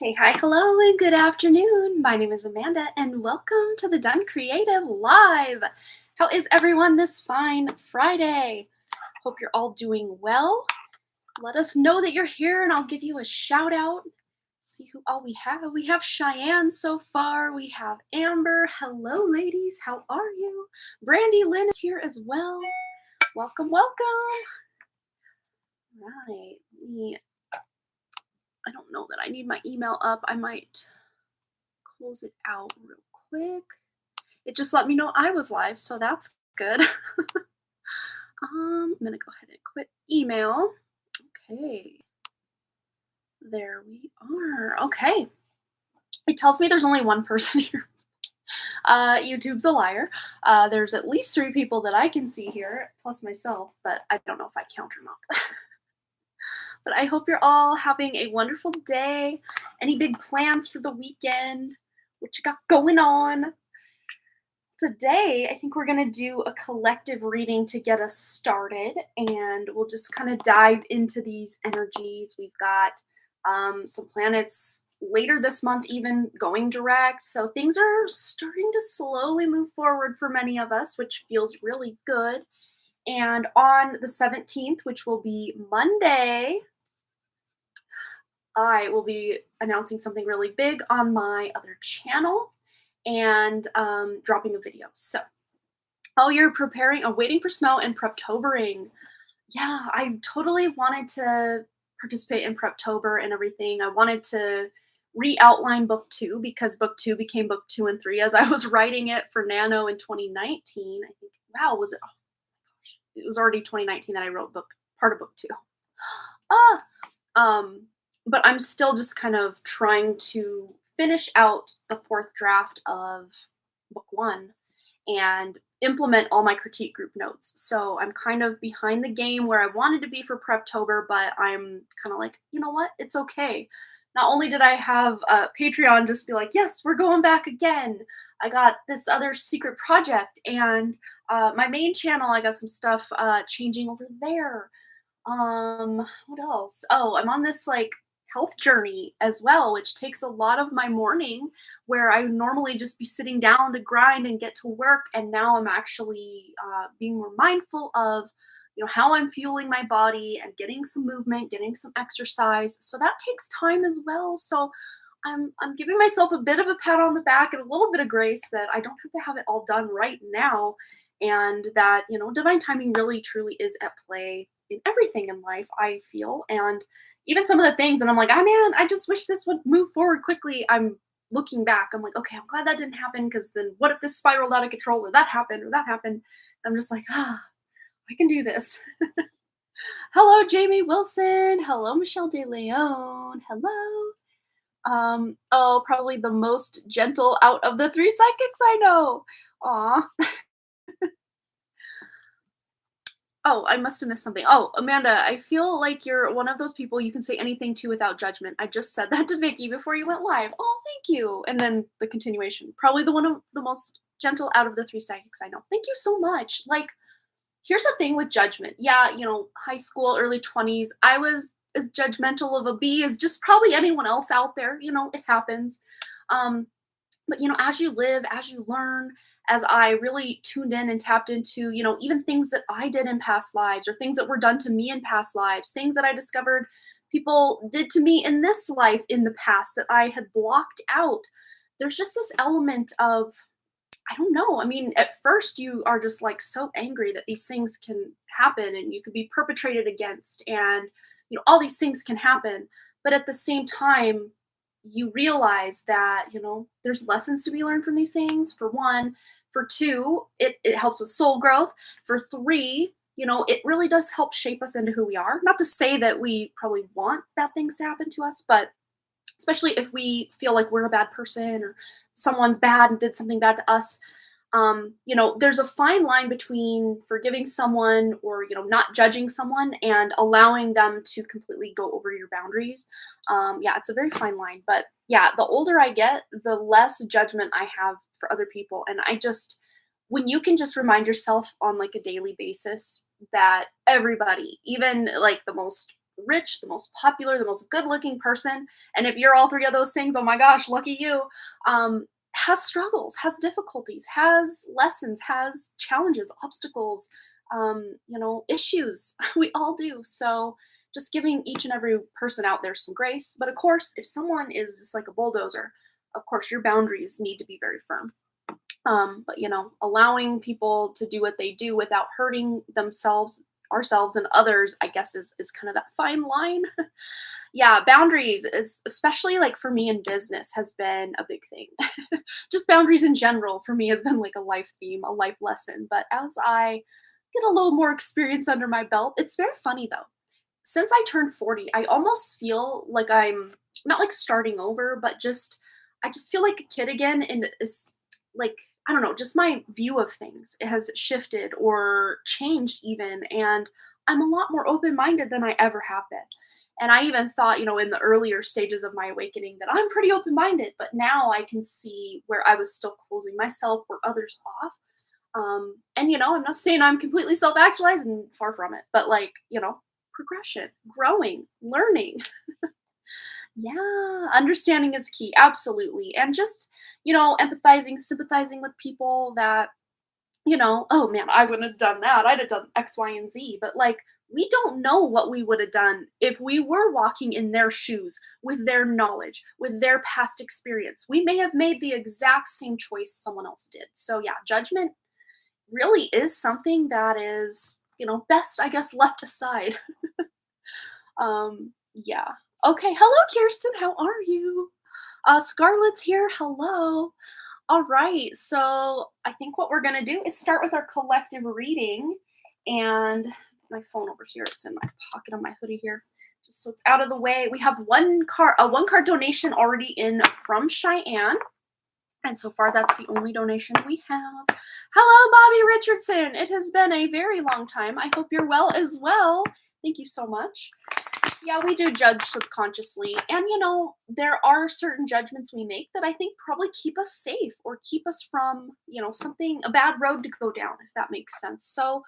Hey, hi, hello, and good afternoon. My name is Amanda, and welcome to the Done Creative Live. How is everyone this fine Friday? Hope you're all doing well. Let us know that you're here, and I'll give you a shout out. See who all we have. We have Cheyenne so far. We have Amber. Hello, ladies. How are you? Brandy Lynn is here as well. Welcome, welcome. Right. I don't know that I need my email up. I might close it out real quick. It just let me know I was live, so that's good. I'm gonna go ahead and quit email. Okay, there we are. Okay, it tells me there's only one person here. YouTube's a liar. There's at least three people that I can see here, plus myself, but I don't know if I count or not. But I hope you're all having a wonderful day. Any big plans for the weekend? What you got going on? Today, I think we're going to do a collective reading to get us started, and we'll just kind of dive into these energies. We've got some planets later this month, even going direct. So things are starting to slowly move forward for many of us, which feels really good. And on the 17th, which will be Monday, I will be announcing something really big on my other channel and dropping a video. So, oh, you're preparing, waiting for snow and Preptobering. Yeah, I totally wanted to participate in Preptober and everything. I wanted to re-outline book two because book two became book two and three as I was writing it for Nano in 2019. I think, wow, was it? Oh gosh, it was already 2019 that I wrote book part of book two. Ah, but I'm still just kind of trying to finish out the fourth draft of book one and implement all my critique group notes. So I'm kind of behind the game where I wanted to be for Preptober, but I'm kind of like, you know what? It's okay. Not only did I have Patreon just be like, yes, we're going back again. I got this other secret project, and my main channel, I got some stuff changing over there. What else? Oh, I'm on this like health journey as well, which takes a lot of my morning where I would normally just be sitting down to grind and get to work. And now I'm actually being more mindful of, how I'm fueling my body and getting some movement, getting some exercise. So that takes time as well. So I'm giving myself a bit of a pat on the back and a little bit of grace that I don't have to have it all done right now, and that divine timing really truly is at play in everything in life, I feel. And even some of the things, and I'm like, oh man, I just wish this would move forward quickly. I'm looking back, I'm like, okay, I'm glad that didn't happen, because then what if this spiraled out of control, or that happened, or that happened? I'm just like, I can do this. Hello, Jamie Wilson. Hello, Michelle De Leon. Hello. Oh, probably the most gentle out of the three psychics I know. Aw. Oh, I must have missed something. Oh, Amanda, I feel like you're one of those people you can say anything to without judgment. I just said that to Vicky before you went live. Oh, thank you. And then the continuation. Probably the one of the most gentle out of the three psychics I know. Thank you so much. Like, here's the thing with judgment. Yeah, high school, early 20s, I was as judgmental of a bee as just probably anyone else out there. It happens. Um, but as you live, as you learn, as I really tuned in and tapped into, even things that I did in past lives, or things that were done to me in past lives, things that I discovered people did to me in this life in the past that I had blocked out. There's just this element of, I don't know. I mean, at first you are just like so angry that these things can happen and you could be perpetrated against, and all these things can happen. But at the same time, you realize that, there's lessons to be learned from these things, for one. For two, it helps with soul growth. For three, it really does help shape us into who we are. Not to say that we probably want bad things to happen to us, but especially if we feel like we're a bad person, or someone's bad and did something bad to us. There's a fine line between forgiving someone, or not judging someone, and allowing them to completely go over your boundaries. Yeah, it's a very fine line. But yeah, the older I get, the less judgment I have for other people. And when you can just remind yourself on like a daily basis that everybody, even like the most rich, the most popular, the most good looking person. And if you're all three of those things, oh my gosh, lucky you. Has struggles, has difficulties, has lessons, has challenges, obstacles, issues. We all do. So just giving each and every person out there some grace. But of course, if someone is just like a bulldozer, of course, your boundaries need to be very firm. But allowing people to do what they do without hurting themselves, ourselves, and others, I guess is kind of that fine line. Yeah, boundaries is especially like for me in business has been a big thing. Just boundaries in general for me has been like a life theme, a life lesson. But as I get a little more experience under my belt, it's very funny though. Since I turned 40, I almost feel like I'm not like starting over, but just I just feel like a kid again. And it's like, I don't know, just my view of things has shifted or changed even. And I'm a lot more open minded than I ever have been. And I even thought, in the earlier stages of my awakening that I'm pretty open minded, but now I can see where I was still closing myself or others off. And I'm not saying I'm completely self actualized and far from it, but like, progression, growing, learning. Yeah, understanding is key. Absolutely. And just, empathizing, sympathizing with people that, oh man, I wouldn't have done that. I'd have done X, Y, and Z. But like, we don't know what we would have done if we were walking in their shoes with their knowledge, with their past experience. We may have made the exact same choice someone else did. So, yeah, judgment really is something that is, best, I guess, left aside. Yeah. Okay. Hello, Kirsten. How are you? Scarlett's here. Hello. All right. So I think what we're going to do is start with our collective reading. And my phone over here, it's in my pocket on my hoodie here. Just so it's out of the way. We have a one card donation already in from Cheyenne. And so far, that's the only donation we have. Hello, Bobby Richardson. It has been a very long time. I hope you're well as well. Thank you so much. Yeah, we do judge subconsciously. And, there are certain judgments we make that I think probably keep us safe or keep us from, a bad road to go down, if that makes sense. So,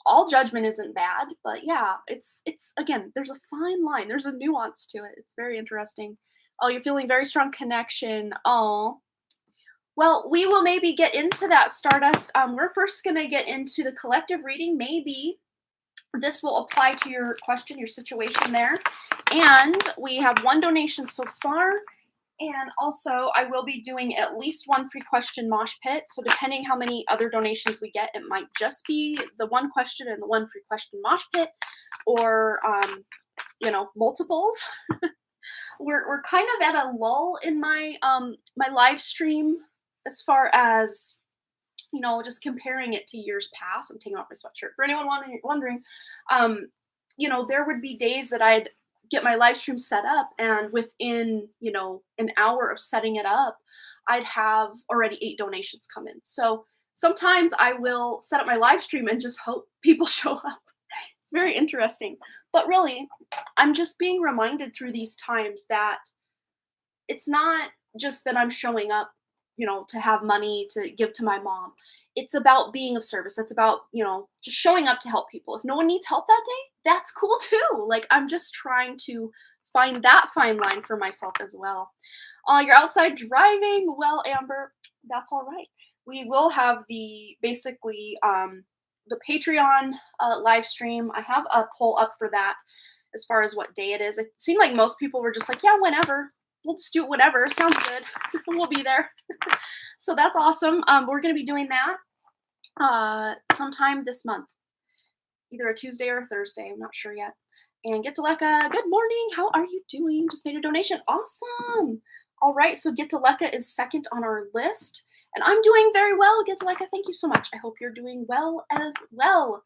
all judgment isn't bad, but yeah, it's again, there's a fine line. There's a nuance to it. It's very interesting. Oh, you're feeling very strong connection. Oh, well, we will maybe get into that, Stardust. We're first going to get into the collective reading. Maybe this will apply to your question, your situation there. And we have one donation so far. And also, I will be doing at least one free question mosh pit. So depending how many other donations we get, it might just be the one question and the one free question mosh pit, or multiples. We're kind of at a lull in my my live stream as far as just comparing it to years past. I'm taking off my sweatshirt for anyone wondering. There would be days that I'd get my live stream set up, and within an hour of setting it up, I'd have already 8 donations come in. So sometimes I will set up my live stream and just hope people show up. It's very interesting. But really, I'm just being reminded through these times that it's not just that I'm showing up, to have money to give to my mom. It's about being of service. It's about, just showing up to help people. If no one needs help that day, that's cool too. Like, I'm just trying to find that fine line for myself as well. You're outside driving. Well, Amber, that's all right. We will have basically the Patreon live stream. I have a poll up for that as far as what day it is. It seemed like most people were just like, yeah, whenever. We'll just do it whenever. Sounds good. We'll be there. So that's awesome. We're going to be doing that sometime this month, either a Tuesday or a Thursday. I'm not sure yet. And Get to Lekka, good morning. How are you doing? Just made a donation. Awesome. All right. So Get to Lekka is second on our list. And I'm doing very well. Get to Lekka, thank you so much. I hope you're doing well as well.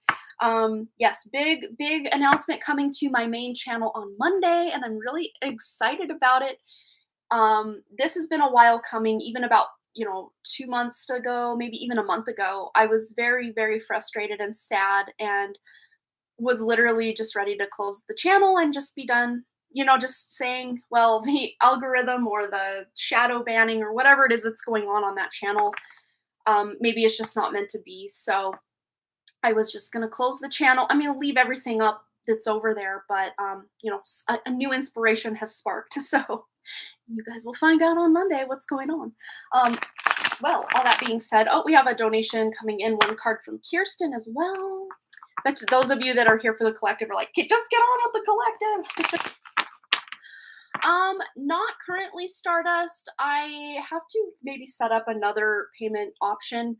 Yes, big announcement coming to my main channel on Monday, and I'm really excited about it. This has been a while coming, even about 2 months ago, maybe even a month ago. I was very, very frustrated and sad, and was literally just ready to close the channel and just be done. Just saying, well, the algorithm or the shadow banning or whatever it is that's going on that channel, maybe it's just not meant to be. So I was just going to close the channel. I'm going to leave everything up that's over there, but a new inspiration has sparked. So you guys will find out on Monday what's going on. Um, well, all that being said, oh, we have a donation coming in, one card from Kirsten as well. But to those of you that are here for the collective are like, just get on with the collective. Not currently, Stardust. I have to maybe set up another payment option.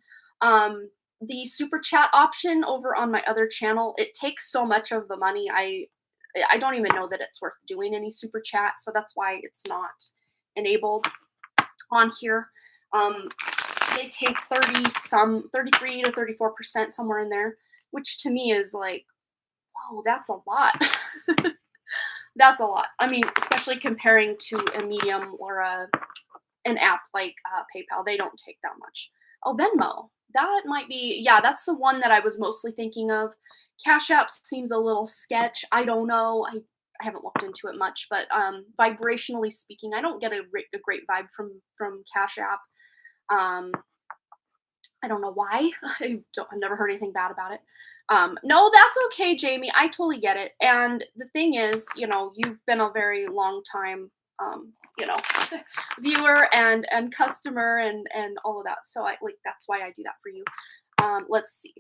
The super chat option over on my other channel, it takes so much of the money. I don't even know that it's worth doing any super chat, so that's why it's not enabled on here. They take 33 to 34% somewhere in there, which to me is like, whoa, that's a lot. That's a lot. I mean, especially comparing to a medium or an app like PayPal, they don't take that much. Oh, Venmo. That might be, yeah, that's the one that I was mostly thinking of. Cash App seems a little sketch. I don't know. I haven't looked into it much, but vibrationally speaking, I don't get a great vibe from Cash App. I don't know why. I've never heard anything bad about it. No, that's okay, Jamie. I totally get it. And the thing is, you've been a very long time, viewer and customer and all of that. So that's why I do that for you. Let's see.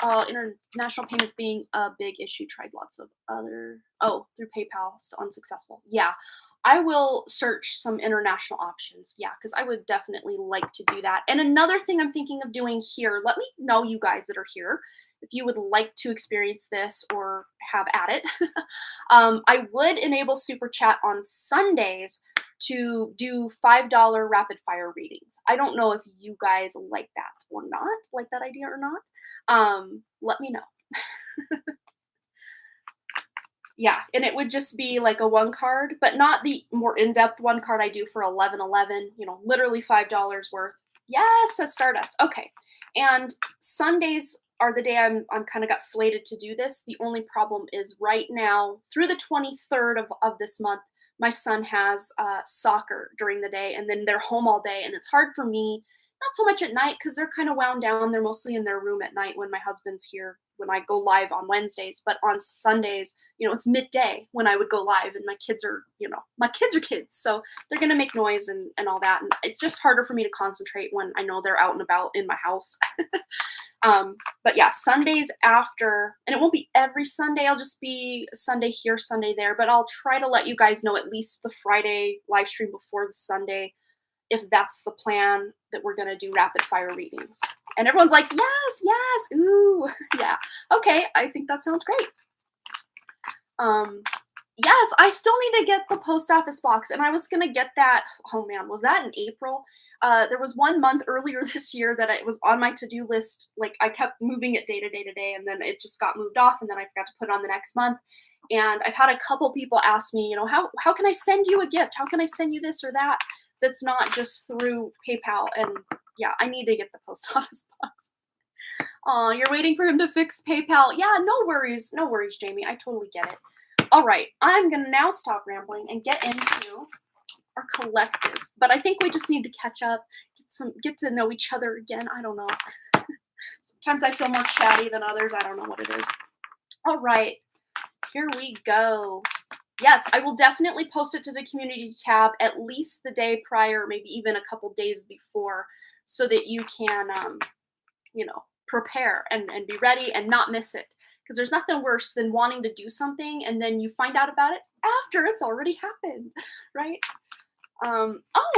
International payments being a big issue. Tried lots of other. Oh, through PayPal, still unsuccessful. Yeah. I will search some international options. Yeah, because I would definitely like to do that. And another thing I'm thinking of doing here, let me know, you guys that are here, if you would like to experience this or have at it. I would enable Super Chat on Sundays to do $5 rapid fire readings. I don't know if you guys like that or not, like that idea or not. Let me know. Yeah, and it would just be like a one card, but not the more in-depth one card I do for 11.11, literally $5 worth. Yes, says Stardust. Okay. And Sundays are the day I'm kind of got slated to do this. The only problem is right now through the 23rd of this month, my son has soccer during the day, and then they're home all day, and it's hard for me, not so much at night because they're kind of wound down. They're mostly in their room at night when my husband's here, when I go live on Wednesdays, but on Sundays, it's midday when I would go live, and my kids are kids. So they're going to make noise and all that. And it's just harder for me to concentrate when I know they're out and about in my house. But yeah, Sundays after, and it won't be every Sunday. I'll just be Sunday here, Sunday there, but I'll try to let you guys know at least the Friday live stream before the Sunday, if that's the plan, that we're going to do rapid fire readings. And everyone's like, yes, ooh, yeah. Okay, I think that sounds great. Yes, I still need to get the post office box, and I was going to get that, oh man, was that in April? There was 1 month earlier this year that it was on my to-do list. Like, I kept moving it day to day to day, and then it just got moved off, and then I forgot to put it on the next month. And I've had a couple people ask me, how can I send you a gift? How can I send you this or that? That's not just through PayPal. And yeah, I need to get the post office box. Oh, you're waiting for him to fix PayPal. Yeah, no worries, Jamie. I totally get it. All right, I'm gonna now stop rambling and get into our collective. But I think we just need to catch up, get to know each other again. I don't know. Sometimes I feel more chatty than others. I don't know what it is. All right, here we go. Yes, I will definitely post it to the community tab at least the day prior, maybe even a couple days before, so that you can, prepare and be ready and not miss it. Because there's nothing worse than wanting to do something and then you find out about it after it's already happened, right?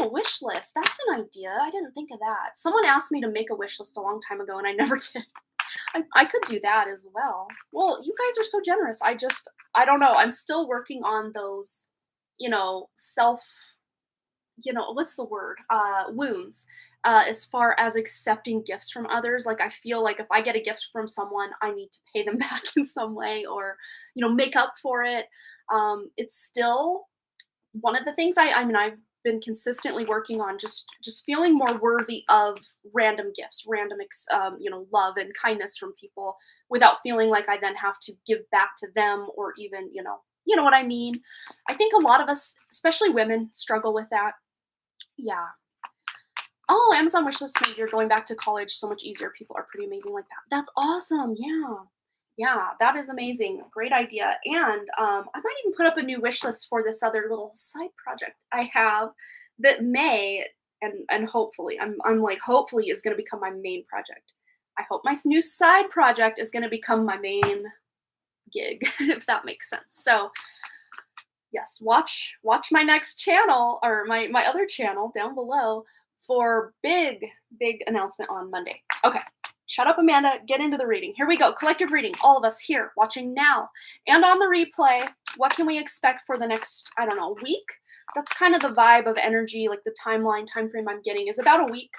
Wish list. That's an idea. I didn't think of that. Someone asked me to make a wish list a long time ago and I never did. I could do that as well. Well, you guys are so generous. I don't know. I'm still working on those, self, what's the word? Wounds. As far as accepting gifts from others. Like, I feel like if I get a gift from someone, I need to pay them back in some way or, make up for it. It's still one of the things I've been consistently working on, just feeling more worthy of random gifts, love and kindness from people without feeling like I then have to give back to them or even, you know what I mean? I think a lot of us, especially women, struggle with that. Yeah. Oh, Amazon wishlist made you're going back to college so much easier. People are pretty amazing like that. That's awesome. Yeah. Yeah, that is amazing. Great idea. And I might even put up a new wish list for this other little side project I have that may and hopefully I'm like hopefully is going to become my main project. I hope my new side project is going to become my main gig, if that makes sense. So yes, watch my next channel or my other channel down below for big announcement on Monday. Okay. Shut up, Amanda. Get into the reading. Here we go. Collective reading. All of us here watching now and on the replay. What can we expect for the next, I don't know, week? That's kind of the vibe of energy, like the time frame I'm getting is about a week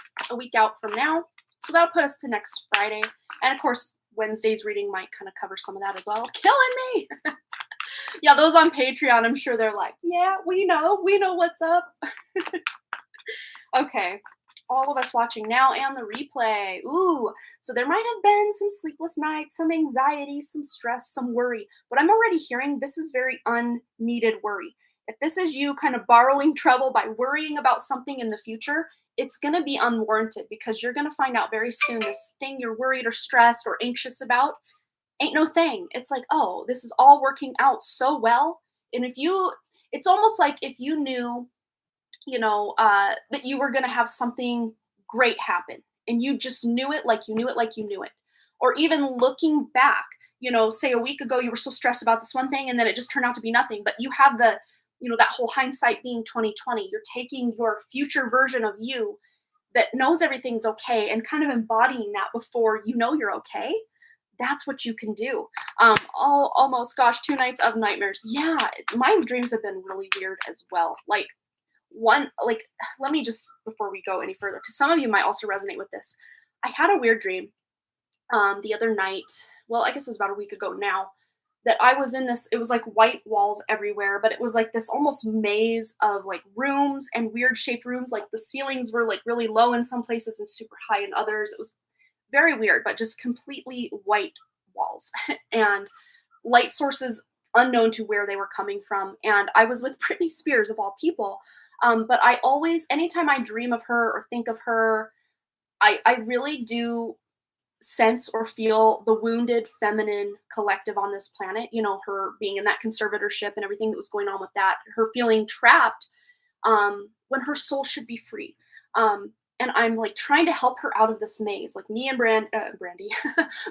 out from now. So that'll put us to next Friday. And of course, Wednesday's reading might kind of cover some of that as well. Killing me. Yeah, those on Patreon, I'm sure they're like, yeah, we know what's up. Okay, all of us watching now and the replay. Ooh, so there might have been some sleepless nights, some anxiety, some stress, some worry, but I'm already hearing this is very unneeded worry. If this is you kind of borrowing trouble by worrying about something in the future, it's going to be unwarranted because you're going to find out very soon this thing you're worried or stressed or anxious about ain't no thing. It's like, oh, this is all working out so well. And if you, it's almost like if you knew, that you were going to have something great happen and you just knew it like you knew it like you knew it. Or even looking back, say a week ago you were so stressed about this one thing and then it just turned out to be nothing, but you have that whole hindsight being 2020. You're taking your future version of you that knows everything's okay and kind of embodying that before you know you're okay. That's what you can do. Almost, gosh, 2 nights of nightmares. Yeah, my dreams have been really weird as well. Like, let me just, before we go any further, because some of you might also resonate with this. I had a weird dream the other night. Well, I guess it was about a week ago now, that I was in this, it was like white walls everywhere, but it was like this almost maze of like rooms and weird shaped rooms. Like the ceilings were like really low in some places and super high in others. It was very weird, but just completely white walls and light sources unknown to where they were coming from. And I was with Britney Spears of all people. But I always, anytime I dream of her or think of her, I really do sense or feel the wounded feminine collective on this planet, her being in that conservatorship and everything that was going on with that, her feeling trapped when her soul should be free. And I'm like trying to help her out of this maze. Like me and Brandy,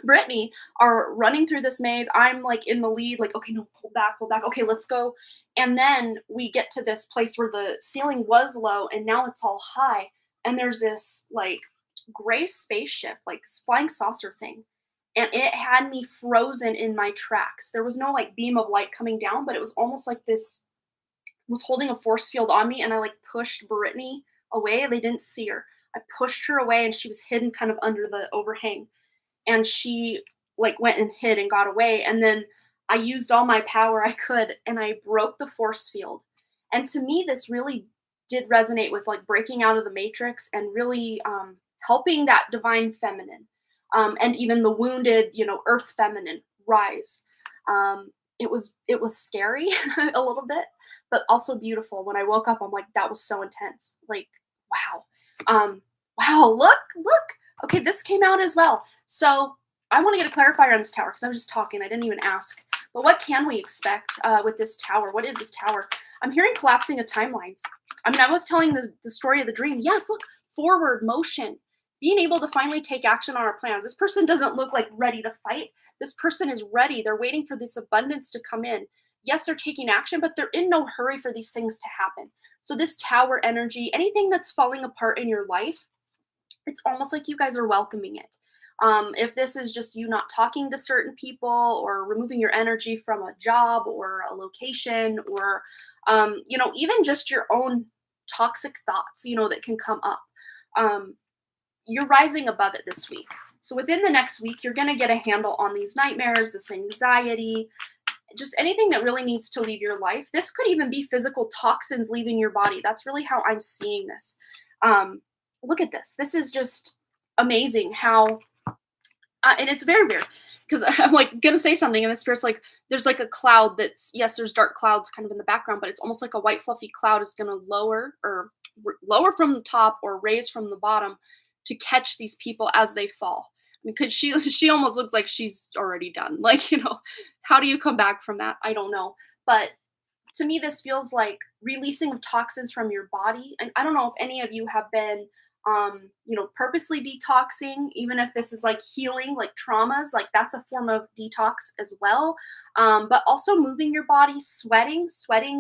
Brittany are running through this maze. I'm like in the lead, like, okay, no, hold back, hold back. Okay, let's go. And then we get to this place where the ceiling was low and now it's all high. And there's this like gray spaceship, like flying saucer thing. And it had me frozen in my tracks. There was no like beam of light coming down, but it was almost like this was holding a force field on me. And I like pushed Brittany away. They didn't see her. I pushed her away and she was hidden kind of under the overhang. And she like went and hid and got away. And then I used all my power I could and I broke the force field. And to me, this really did resonate with like breaking out of the matrix and really helping that divine feminine and even the wounded, earth feminine rise. It was scary a little bit, but also beautiful. When I woke up, I'm like, that was so intense. Like, wow. Wow, look. Okay, this came out as well. So I want to get a clarifier on this tower because I was just talking. I didn't even ask. But what can we expect with this tower? What is this tower? I'm hearing collapsing of timelines. I mean, I was telling the story of the dream. Yes, look, forward motion. Being able to finally take action on our plans. This person doesn't look like ready to fight. This person is ready. They're waiting for this abundance to come in. Yes, they're taking action, but they're in no hurry for these things to happen. So this tower energy, anything that's falling apart in your life, it's almost like you guys are welcoming it. If this is just you not talking to certain people or removing your energy from a job or a location or, even just your own toxic thoughts, that can come up. You're rising above it this week. So within the next week, you're going to get a handle on these nightmares, this anxiety, just anything that really needs to leave your life. This could even be physical toxins leaving your body. That's really how I'm seeing this. Look at this. This is just amazing how, and it's very weird because I'm like going to say something and the spirit's like, there's like a cloud that's, yes, there's dark clouds kind of in the background, but it's almost like a white fluffy cloud is going to lower from the top or raise from the bottom to catch these people as they fall. Because she almost looks like she's already done. Like, how do you come back from that? I don't know. But to me, this feels like releasing of toxins from your body. And I don't know if any of you have been, purposely detoxing, even if this is like healing, like traumas, like that's a form of detox as well. But also moving your body, sweating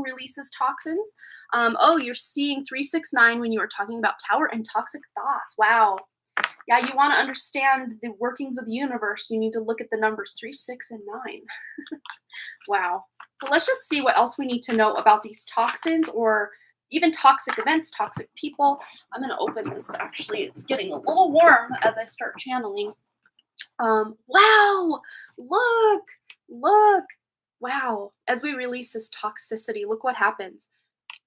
releases toxins. Oh, you're seeing 369 when you were talking about tower and toxic thoughts. Wow. Yeah, you want to understand the workings of the universe. You need to look at the numbers 3, 6, and 9. Wow. Well, let's just see what else we need to know about these toxins or even toxic events, toxic people. I'm going to open this actually. It's getting a little warm as I start channeling. Wow. Look. Look. Wow. As we release this toxicity, look what happens.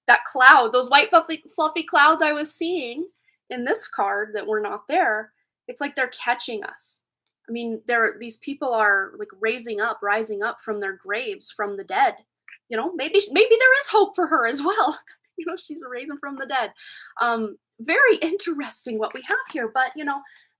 That cloud, those white fluffy clouds I was seeing in this card that were not there, it's like they're catching us. I mean, these people are like rising up from their graves, from the dead. Maybe there is hope for her as well. She's raising from the dead. Very interesting what we have here, but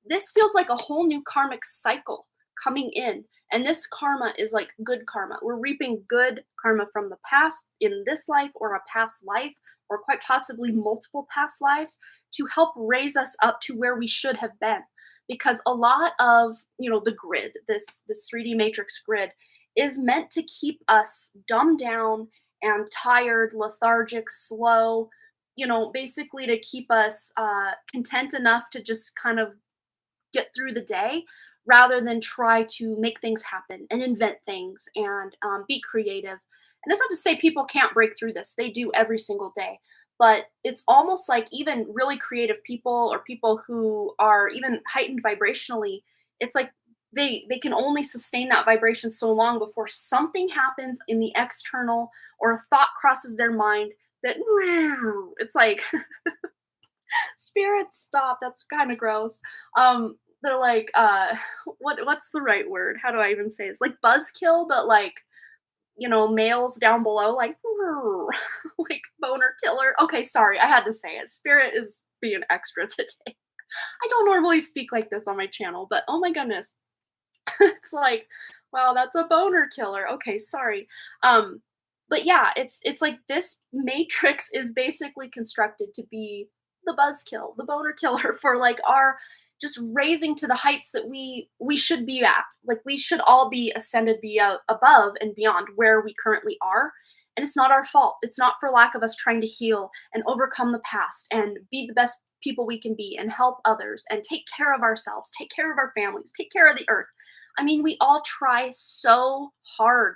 this feels like a whole new karmic cycle coming in. And this karma is like good karma. We're reaping good karma from the past in this life or a past life, or quite possibly multiple past lives, to help raise us up to where we should have been. Because a lot of, the grid, this 3D matrix grid, is meant to keep us dumbed down and tired, lethargic, slow, basically to keep us content enough to just kind of get through the day rather than try to make things happen and invent things and be creative. And it's not to say people can't break through this, they do every single day. But it's almost like even really creative people or people who are even heightened vibrationally, it's like they can only sustain that vibration so long before something happens in the external or a thought crosses their mind that it's like spirits stop. That's kind of gross. They're like, what's the right word? How do I even say it? It's like buzzkill, but like, males down below, like, like boner killer. Okay, sorry, I had to say it. Spirit is being extra today. I don't normally speak like this on my channel, but oh my goodness. It's like, wow, that's a boner killer. Okay, sorry. But yeah, it's like this matrix is basically constructed to be the buzzkill, the boner killer for like our just raising to the heights that we should be at. Like we should all be ascended, be above and beyond where we currently are. And it's not our fault. It's not for lack of us trying to heal and overcome the past and be the best people we can be and help others and take care of ourselves, take care of our families, take care of the earth. I mean, we all try so hard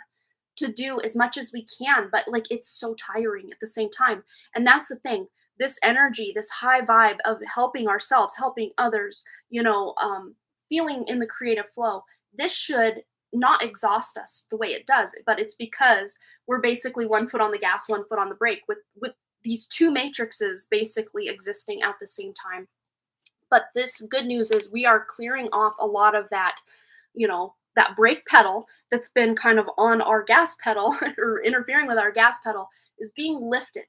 to do as much as we can, but like it's so tiring at the same time. And that's the thing. This energy, this high vibe of helping ourselves, helping others, feeling in the creative flow, this should not exhaust us the way it does. But it's because we're basically one foot on the gas, one foot on the brake, with these two matrices basically existing at the same time. But this good news is we are clearing off a lot of that, that brake pedal that's been kind of on our gas pedal or interfering with our gas pedal is being lifted.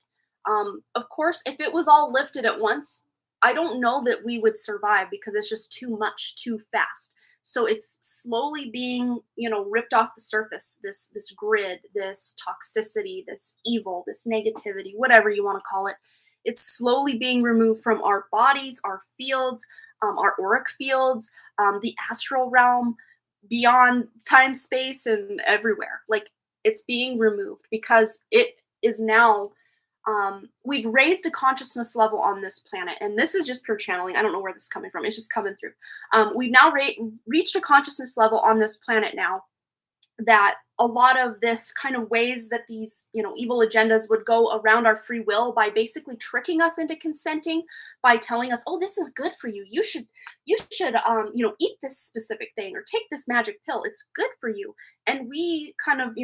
Of course, if it was all lifted at once, I don't know that we would survive because it's just too much, too fast. So it's slowly being, ripped off the surface. This grid, this toxicity, this evil, this negativity, whatever you want to call it. It's slowly being removed from our bodies, our fields, our auric fields, the astral realm, beyond time, space, and everywhere. Like it's being removed because it is now we've raised a consciousness level on this planet, and this is just pure channeling. I don't know where this is coming from. It's just coming through. We've now reached a consciousness level on this planet now that a lot of this kind of ways that these evil agendas would go around our free will by basically tricking us into consenting by telling us, oh, this is good for you, you should eat this specific thing or take this magic pill, it's good for you. And we kind of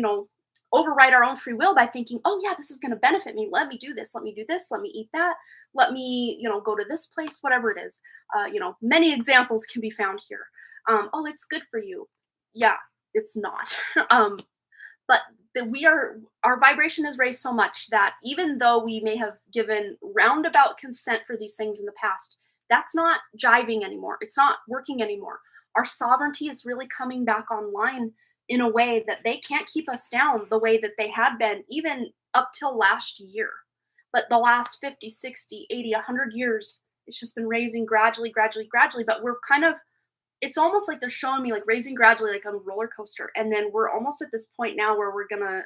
override our own free will by thinking, oh yeah, this is going to benefit me, let me do this, let me do this, let me eat that, let me go to this place, whatever it is. Many examples can be found here. Oh, it's good for you. Yeah, it's not. But our vibration is raised so much that even though we may have given roundabout consent for these things in the past, that's not jiving anymore. It's not working anymore. Our sovereignty is really coming back online in a way that they can't keep us down the way that they had been even up till last year. But the last 50, 60, 80, 100 years, it's just been raising gradually, gradually, gradually. But we're kind of, it's almost like they're showing me like raising gradually, like on a roller coaster. And then we're almost at this point now where we're gonna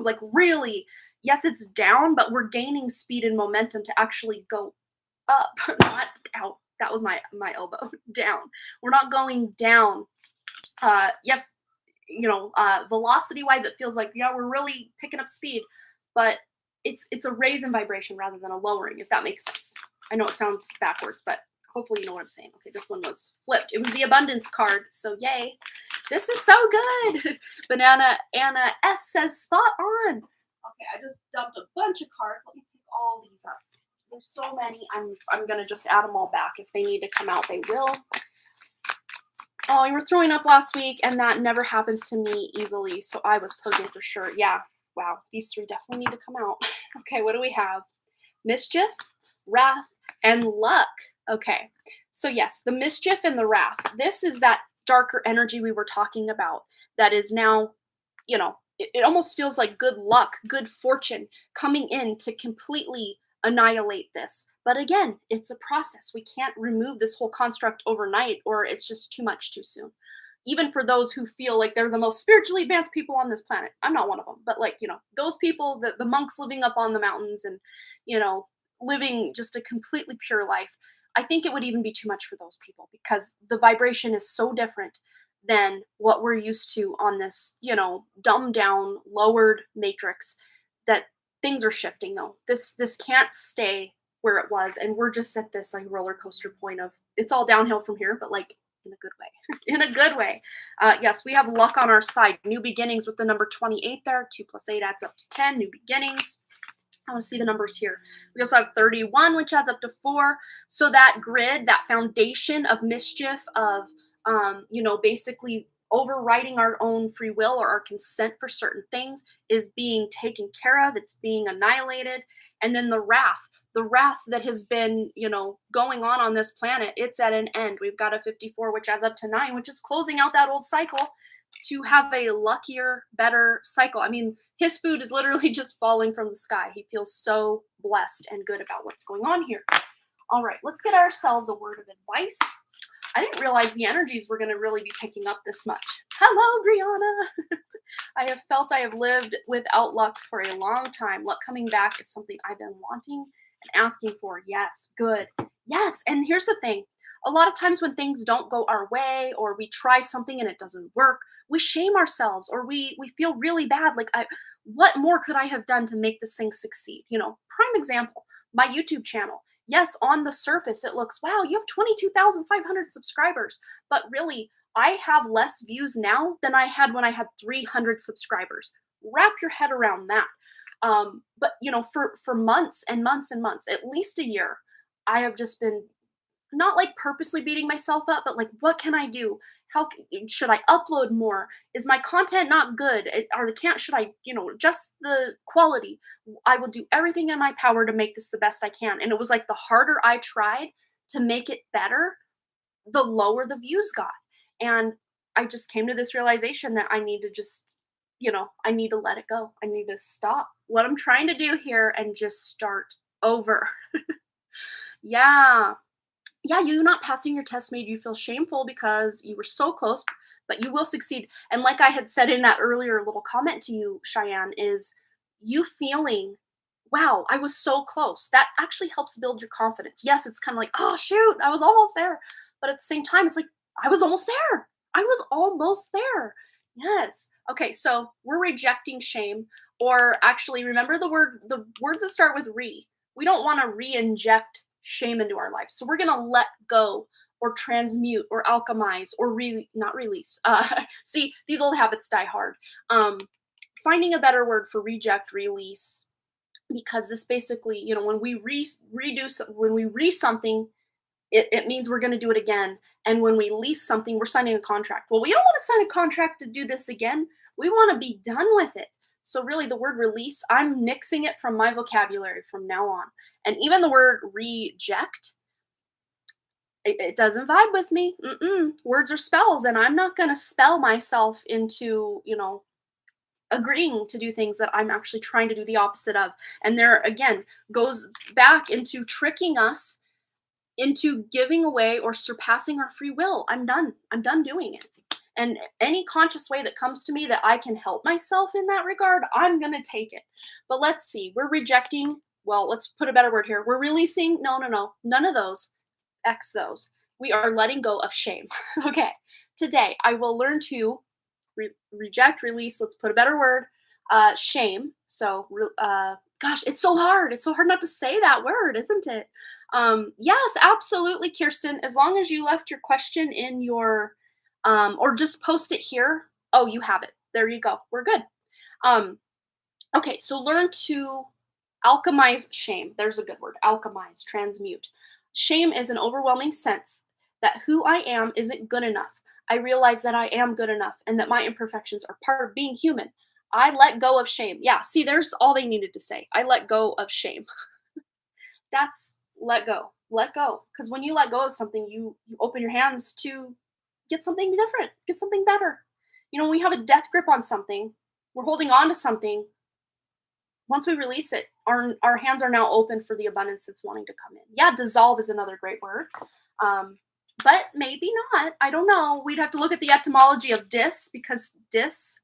like really, yes, it's down, but we're gaining speed and momentum to actually go up, not out. That was my elbow down. We're not going down. Yes, velocity wise, it feels like, yeah, we're really picking up speed, but it's a raise in vibration rather than a lowering, if that makes sense. I know it sounds backwards, but hopefully you know what I'm saying. Okay, this one was flipped. It was the abundance card, so yay. This is so good. Banana Anna S says spot on. Okay, I just dumped a bunch of cards. Let me pick all these up. There's so many. I'm gonna just add them all back. If they need to come out, they will. Oh, you were throwing up last week, and that never happens to me easily, so I was purging for sure. Yeah, wow, these three definitely need to come out. Okay, what do we have? Mischief, wrath, and luck. Okay, so yes, the mischief and the wrath. This is that darker energy we were talking about that is now, it almost feels like good luck, good fortune coming in to completely annihilate this. But again, it's a process. We can't remove this whole construct overnight, or it's just too much too soon. Even for those who feel like they're the most spiritually advanced people on this planet. I'm not one of them, but like, those people, the monks living up on the mountains and, living just a completely pure life. I think it would even be too much for those people because the vibration is so different than what we're used to on this, dumbed down, lowered matrix that things are shifting though. This can't stay where it was, and we're just at this like roller coaster point of it's all downhill from here, but like in a good way. In a good way. Yes, we have luck on our side. New beginnings with the number 28 there. 2 plus 8 adds up to 10. New beginnings. I want to see the numbers here. We also have 31, which adds up to 4. So that grid, that foundation of mischief, of basically overriding our own free will or our consent for certain things is being taken care of. It's being annihilated. And then the wrath that has been, going on this planet, it's at an end. We've got a 54, which adds up to 9, which is closing out that old cycle to have a luckier, better cycle. I mean, his food is literally just falling from the sky. He feels so blessed and good about what's going on here. All right, let's get ourselves a word of advice. I didn't realize the energies were going to really be picking up this much. Hello, Brianna. I have felt I have lived without luck for a long time. Luck coming back is something I've been wanting and asking for. Yes, good. Yes, and here's the thing. A lot of times when things don't go our way or we try something and it doesn't work, we shame ourselves or we feel really bad. Like, what more could I have done to make this thing succeed? Prime example, my YouTube channel. Yes, on the surface, it looks, wow, you have 22,500 subscribers. But really, I have less views now than I had when I had 300 subscribers. Wrap your head around that. But, for months and months and months, at least a year, I have just been not like purposely beating myself up, but like, what can I do? Should I upload more? Is my content not good? Should I, adjust the quality? I will do everything in my power to make this the best I can. And it was like the harder I tried to make it better, the lower the views got. And I just came to this realization that I need to just, I need to let it go. I need to stop what I'm trying to do here and just start over. Yeah. Yeah, you not passing your test made you feel shameful because you were so close, but you will succeed. And like I had said in that earlier little comment to you, Cheyenne, is you feeling, wow, I was so close. That actually helps build your confidence. Yes, it's kind of like, oh, shoot, I was almost there. But at the same time, it's like, I was almost there. I was almost there. Yes. Okay, so we're rejecting shame, or actually, remember the words that start with re. We don't want to re-inject shame into our lives. So we're going to let go or transmute or alchemize or not release. See, these old habits die hard. Finding a better word for reject, release, because this basically, when we re something, it means we're going to do it again. And when we lease something, we're signing a contract. Well, we don't want to sign a contract to do this again. We want to be done with it. So really the word release, I'm nixing it from my vocabulary from now on. And even the word reject, It doesn't vibe with me. Words are spells, and I'm not gonna spell myself into, agreeing to do things that I'm actually trying to do the opposite of. And there again goes back into tricking us into giving away or surpassing our free will. I'm done. I'm done doing it. And any conscious way that comes to me that I can help myself in that regard, I'm going to take it. But let's see. We're rejecting, well, let's put a better word here. We're releasing, no, no, no, none of those. X those. We are letting go of shame. Okay. Today, I will learn to reject, release, let's put a better word, shame. So, gosh, it's so hard. It's so hard not to say that word, isn't it? Yes, absolutely, Kirsten. As long as you left your question in your, or just post it here. Oh, you have it. There you go. We're good. Um, okay, so learn to alchemize shame. There's a good word. Alchemize, transmute. Shame is an overwhelming sense that who I am isn't good enough. I realize that I am good enough and that my imperfections are part of being human. I let go of shame. Yeah, see, there's all they needed to say. I let go of shame. That's let go. Let go. Because when you let go of something, you open your hands to get something different, get something better. When we have a death grip on something, we're holding on to something. Once we release it, our hands are now open for the abundance that's wanting to come in. Yeah, dissolve is another great word. But maybe not. I don't know. We'd have to look at the etymology of dis, because dis,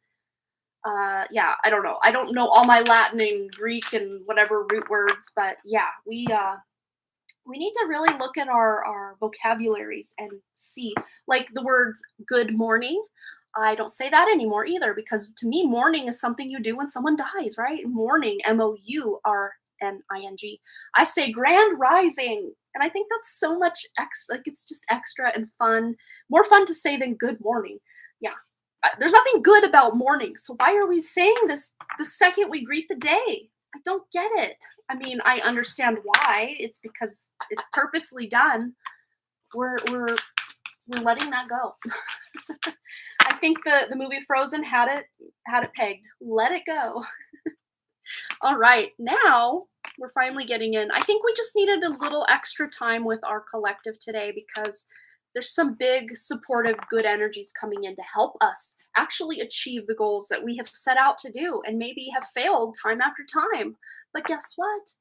yeah, I don't know. I don't know all my Latin and Greek and whatever root words, but yeah, we need to really look at our vocabularies and see, like the words good morning. I don't say that anymore either, because to me, mourning is something you do when someone dies, right? Mourning, Mourning. I say grand rising. And I think that's so much extra, like it's just extra and fun, more fun to say than good morning. Yeah. There's nothing good about mourning. So why are we saying this the second we greet the day? I don't get it. I mean, I understand why. It's because it's purposely done. We're letting that go. I think the movie Frozen had it pegged. Let it go. All right, now we're finally getting in. I think we just needed a little extra time with our collective today, because there's some big supportive good energies coming in to help us actually achieve the goals that we have set out to do and maybe have failed time after time. But guess what?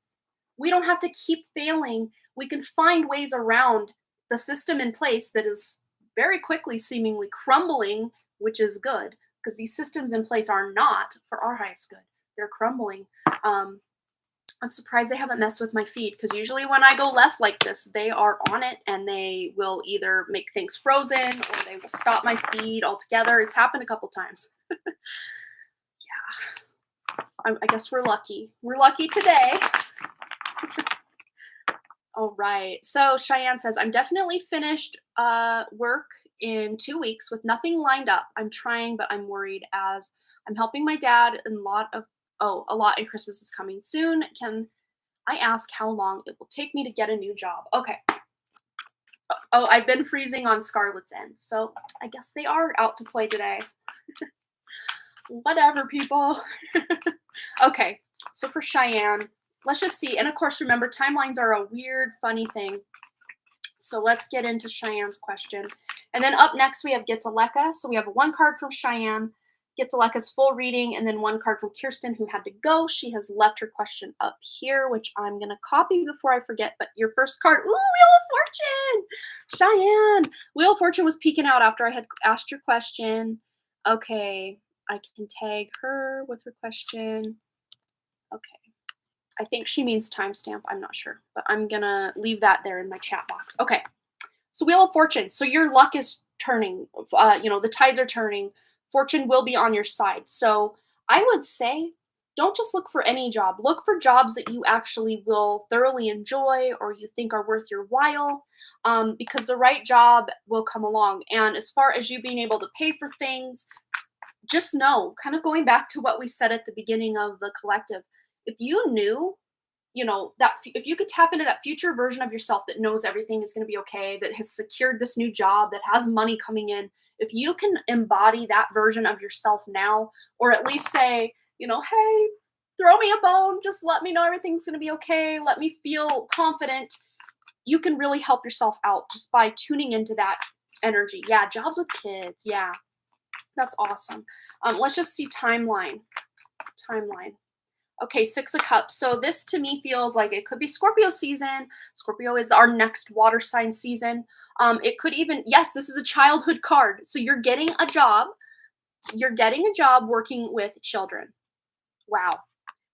We don't have to keep failing. We can find ways around the system in place that is very quickly seemingly crumbling, which is good, because these systems in place are not for our highest good. They're crumbling. I'm surprised they haven't messed with my feed, because usually when I go left like this, they are on it and they will either make things frozen or they will stop my feed altogether. It's happened a couple times. Yeah, I guess we're lucky. We're lucky today. All right. So Cheyenne says, I'm definitely finished work in 2 weeks with nothing lined up. I'm trying, but I'm worried as I'm helping my dad and a lot, and Christmas is coming soon. Can I ask how long it will take me to get a new job? Okay. Oh, I've been freezing on Scarlett's End, so I guess they are out to play today. Whatever, people. Okay, so for Cheyenne, let's just see. And of course, remember, timelines are a weird, funny thing. So let's get into Cheyenne's question. And then up next, we have Get to Lekka. So we have one card from Cheyenne, Get to Lekka's full reading, and then one card from Kirsten, who had to go. She has left her question up here, which I'm going to copy before I forget. But your first card, ooh, Wheel of Fortune! Cheyenne! Wheel of Fortune was peeking out after I had asked your question. Okay, I can tag her with her question. Okay. I think she means timestamp. I'm not sure, but I'm going to leave that there in my chat box. Okay. So Wheel of Fortune. So your luck is turning. The tides are turning. Fortune will be on your side. So I would say don't just look for any job. Look for jobs that you actually will thoroughly enjoy or you think are worth your while, because the right job will come along. And as far as you being able to pay for things, just know, kind of going back to what we said at the beginning of the collective, if you knew, that if you could tap into that future version of yourself that knows everything is going to be okay, that has secured this new job, that has money coming in, if you can embody that version of yourself now, or at least say, hey, throw me a bone, just let me know everything's going to be okay, let me feel confident, you can really help yourself out just by tuning into that energy. Yeah, jobs with kids. Yeah, that's awesome. Let's just see timeline. Timeline. Okay, 6 of Cups. So this to me feels like it could be Scorpio season. Scorpio is our next water sign season. It could even, yes, this is a childhood card. So you're getting a job. You're getting a job working with children. Wow.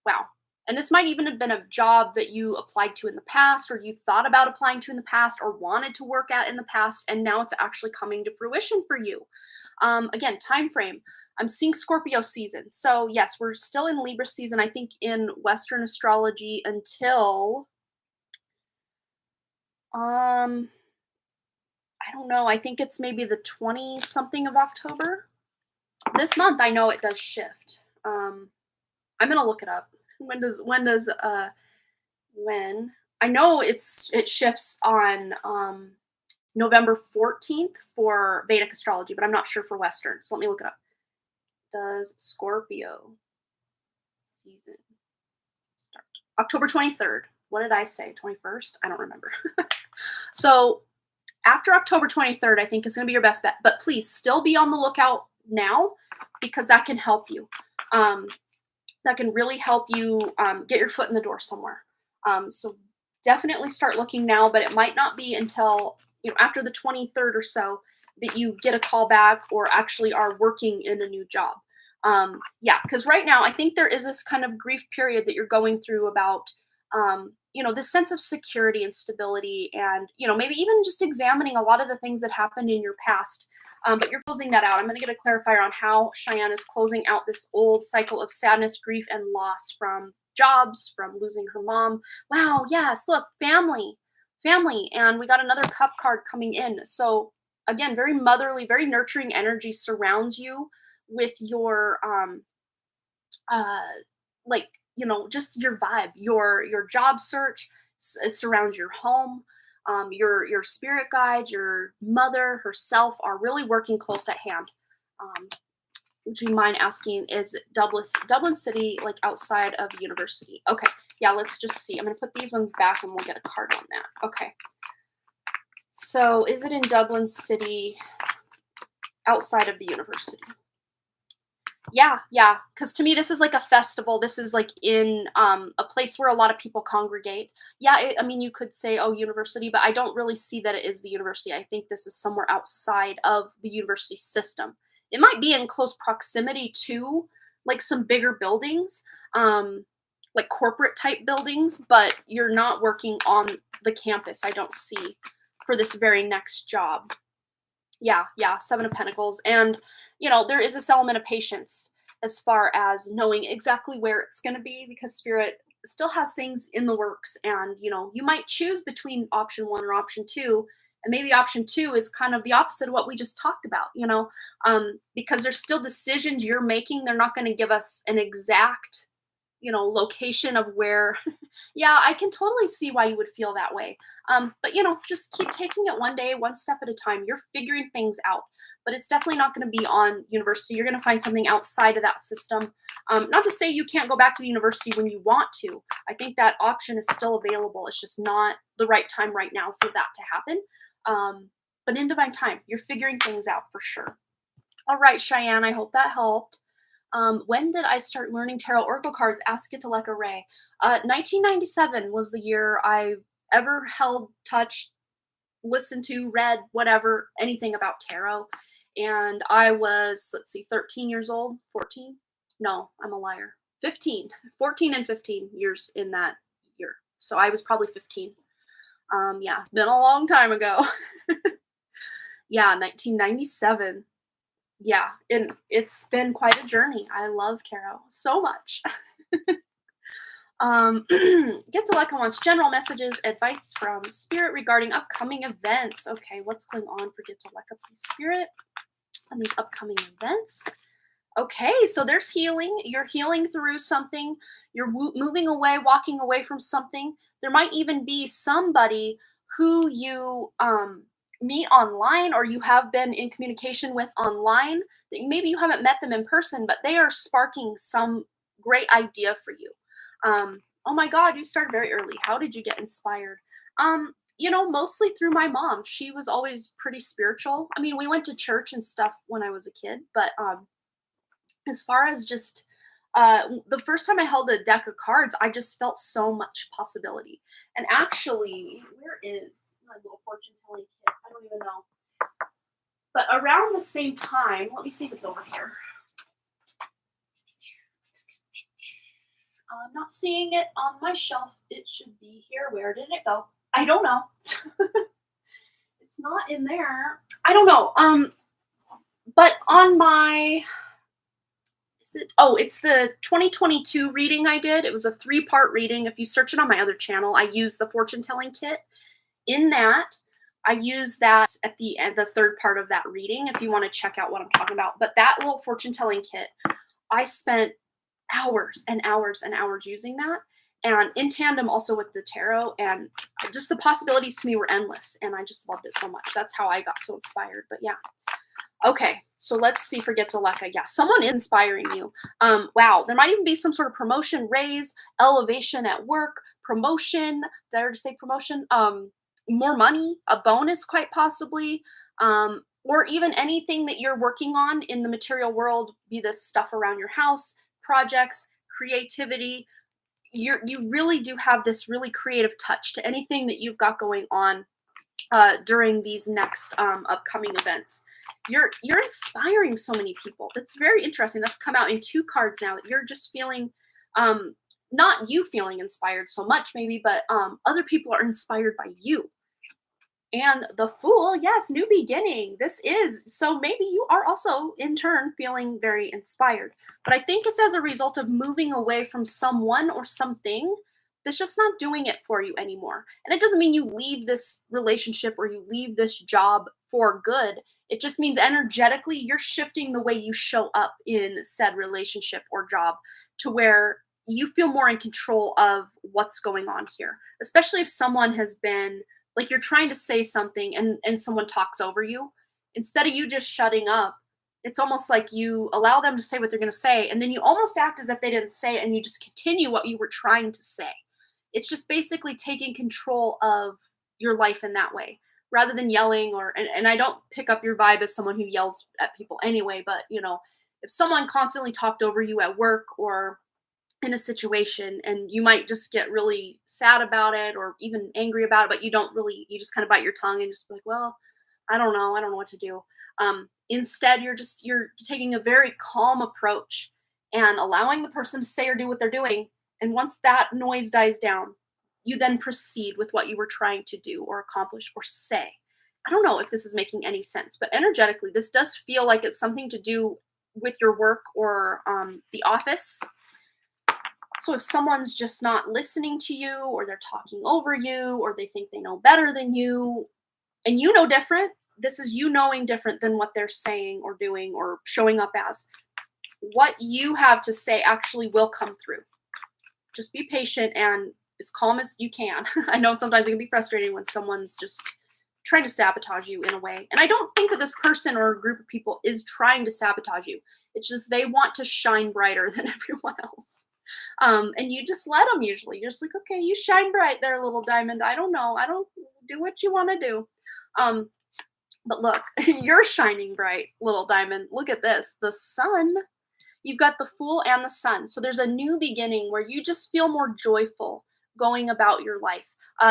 Wow. And this might even have been a job that you applied to in the past, or you thought about applying to in the past, or wanted to work at in the past, and now it's actually coming to fruition for you. Again, time frame. I'm seeing Scorpio season. So yes, we're still in Libra season, I think, in Western astrology until I don't know. I think it's maybe the 20 something of October. This month I know it does shift. I'm gonna look it up. When I know it shifts on November 14th for Vedic astrology, but I'm not sure for Western. So let me look it up. Does Scorpio season start? October 23rd. What did I say? 21st? I don't remember. So after October 23rd, I think is going to be your best bet. But please still be on the lookout now, because that can help you. That can really help you get your foot in the door somewhere. So definitely start looking now, but it might not be until after the 23rd or so that you get a call back or actually are working in a new job. Yeah, because right now I think there is this kind of grief period that you're going through about this sense of security and stability, and maybe even just examining a lot of the things that happened in your past. But you're closing that out. I'm going to get a clarifier on how Cheyenne is closing out this old cycle of sadness, grief, and loss from jobs, from losing her mom. Wow, yes, look, family, and we got another cup card coming in. So again, very motherly, very nurturing energy surrounds you with your like just your vibe, your job search surrounds your home. Your spirit guides, your mother herself are really working close at hand. Would you mind asking, is Dublin City like outside of university? Okay, yeah, let's just see. I'm gonna put these ones back and we'll get a card on that. Okay, so is it in Dublin City outside of the university? Yeah, because to me this is like a festival. This is like in a place where a lot of people congregate. Yeah, I mean you could say, oh, university, but I don't really see that it is the university. I think this is somewhere outside of the university system. It might be in close proximity to like some bigger buildings, like corporate type buildings, but you're not working on the campus, I don't see, for this very next job. Yeah, 7 of Pentacles. And, there is this element of patience as far as knowing exactly where it's going to be, because Spirit still has things in the works. And, you might choose between option 1 or option 2. And maybe option 2 is kind of the opposite of what we just talked about, because there's still decisions you're making. They're not going to give us an exact location of where. Yeah, I can totally see why you would feel that way. But just keep taking it one day, one step at a time. You're figuring things out, but it's definitely not going to be on university. You're going to find something outside of that system. Not to say you can't go back to the university when you want to. I think that option is still available. It's just not the right time right now for that to happen. But in divine time, you're figuring things out for sure. All right, Cheyenne, I hope that helped. When did I start learning tarot oracle cards? Ask it to Leka Ray. 1997 was the year I ever held, touched, listened to, read, whatever, anything about tarot. And I was, 13 years old, 14? No, I'm a liar. 15, 14 and 15 years in that year. So I was probably 15. Yeah, it's been a long time ago. Yeah, 1997. Yeah, and it's been quite a journey. I love tarot so much. Get to Leka wants general messages, advice from Spirit regarding upcoming events. Okay, what's going on for Get to Leka, please, Spirit, on these upcoming events? Okay, so there's healing. You're healing through something. You're moving away, walking away from something. There might even be somebody who you meet online, or you have been in communication with online, that maybe you haven't met them in person, but they are sparking some great idea for you. Oh my God, you started very early. How did you get inspired? Mostly through my mom. She was always pretty spiritual. I mean, we went to church and stuff when I was a kid, but as far as just the first time I held a deck of cards, I just felt so much possibility. And actually, where is my little fortune telling kit? I don't even know. But around the same time, let me see if it's over here. I'm not seeing it on my shelf. It should be here. Where did it go? I don't know. It's not in there. I don't know. But on my is it oh, it's the 2022 reading I did. It was a three-part reading. If you search it on my other channel, I use the fortune telling kit. In that, I use that at the end, the third part of that reading, if you want to check out what I'm talking about. But that little fortune telling kit, I spent hours and hours and hours using that, and in tandem also with the tarot, and just the possibilities to me were endless, and I just loved it so much. That's how I got so inspired. But yeah. Okay, so let's see, forget to Lekka. Yeah, someone is inspiring you. Wow, there might even be some sort of promotion, raise, elevation at work, promotion. Did I already say promotion? More money, a bonus, quite possibly, or even anything that you're working on in the material world. Be this stuff around your house, projects, creativity. You really do have this really creative touch to anything that you've got going on during these next upcoming events. You're inspiring so many people. That's very interesting. That's come out in two cards now, that you're just feeling not you feeling inspired so much maybe, but other people are inspired by you. And the Fool, yes, new beginning. This is so maybe you are also in turn feeling very inspired. But I think it's as a result of moving away from someone or something that's just not doing it for you anymore. And it doesn't mean you leave this relationship or you leave this job for good. It just means energetically you're shifting the way you show up in said relationship or job to where you feel more in control of what's going on here. Especially if someone has been like, you're trying to say something and someone talks over you. Instead of you just shutting up, it's almost like you allow them to say what they're going to say, and then you almost act as if they didn't say it, and you just continue what you were trying to say. It's just basically taking control of your life in that way, rather than yelling. And I don't pick up your vibe as someone who yells at people anyway, but if someone constantly talked over you at work or in a situation, and you might just get really sad about it or even angry about it, but you just kind of bite your tongue and just be like, well, I don't know what to do. Instead, you're taking a very calm approach and allowing the person to say or do what they're doing. And once that noise dies down, you then proceed with what you were trying to do or accomplish or say. I don't know if this is making any sense, but energetically, this does feel like it's something to do with your work or the office. So if someone's just not listening to you, or they're talking over you, or they think they know better than you, and you know different, this is you knowing different than what they're saying or doing or showing up as. What you have to say actually will come through. Just be patient and as calm as you can. I know sometimes it can be frustrating when someone's just trying to sabotage you in a way. And I don't think that this person or a group of people is trying to sabotage you. It's just they want to shine brighter than everyone else. And you just let them usually. You're just like, okay, you shine bright there, little diamond. I don't know. I don't do what you want to do. But look, you're shining bright, little diamond. Look at this. The sun. You've got the Fool and the Sun. So there's a new beginning where you just feel more joyful going about your life.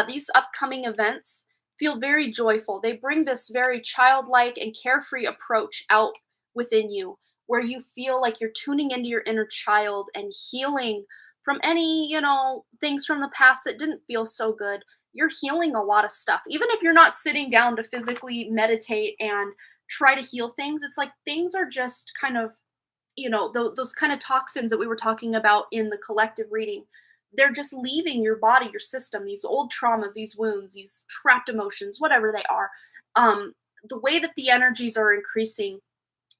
These upcoming events feel very joyful. They bring this very childlike and carefree approach out within you, where you feel like you're tuning into your inner child and healing from any, things from the past that didn't feel so good. You're healing a lot of stuff. Even if you're not sitting down to physically meditate and try to heal things, it's like things are just kind of, those kind of toxins that we were talking about in the collective reading. They're just leaving your body, your system, these old traumas, these wounds, these trapped emotions, whatever they are. The way that the energies are increasing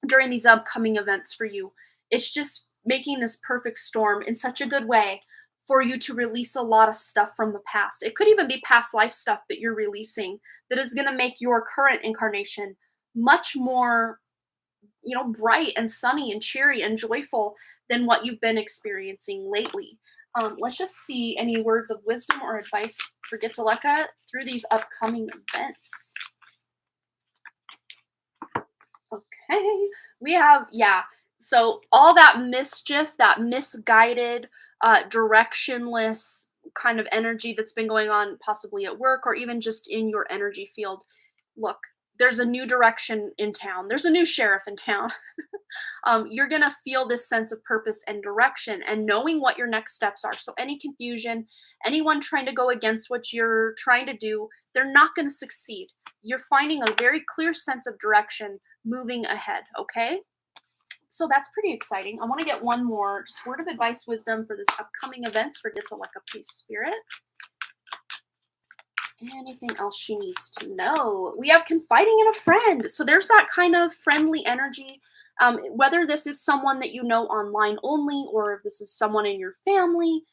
during these upcoming events for you, it's just making this perfect storm in such a good way for you to release a lot of stuff from the past. It could even be past life stuff that you're releasing that is going to make your current incarnation much more, bright and sunny and cheery and joyful than what you've been experiencing lately. Let's just see any words of wisdom or advice for Gitaleka through these upcoming events. Okay, we have, yeah. So all that mischief, that misguided, directionless kind of energy that's been going on, possibly at work or even just in your energy field. Look, there's a new direction in town. There's a new sheriff in town. You're going to feel this sense of purpose and direction and knowing what your next steps are. So, any confusion, anyone trying to go against what you're trying to do, they're not going to succeed. You're finding a very clear sense of direction moving ahead. Okay. So that's pretty exciting. I want to get one more just word of advice, wisdom for this upcoming events for Gitaleka, please, Spirit. Anything else she needs to know? We have confiding in a friend. So there's that kind of friendly energy. Whether this is someone that you know online only or if this is someone in your family,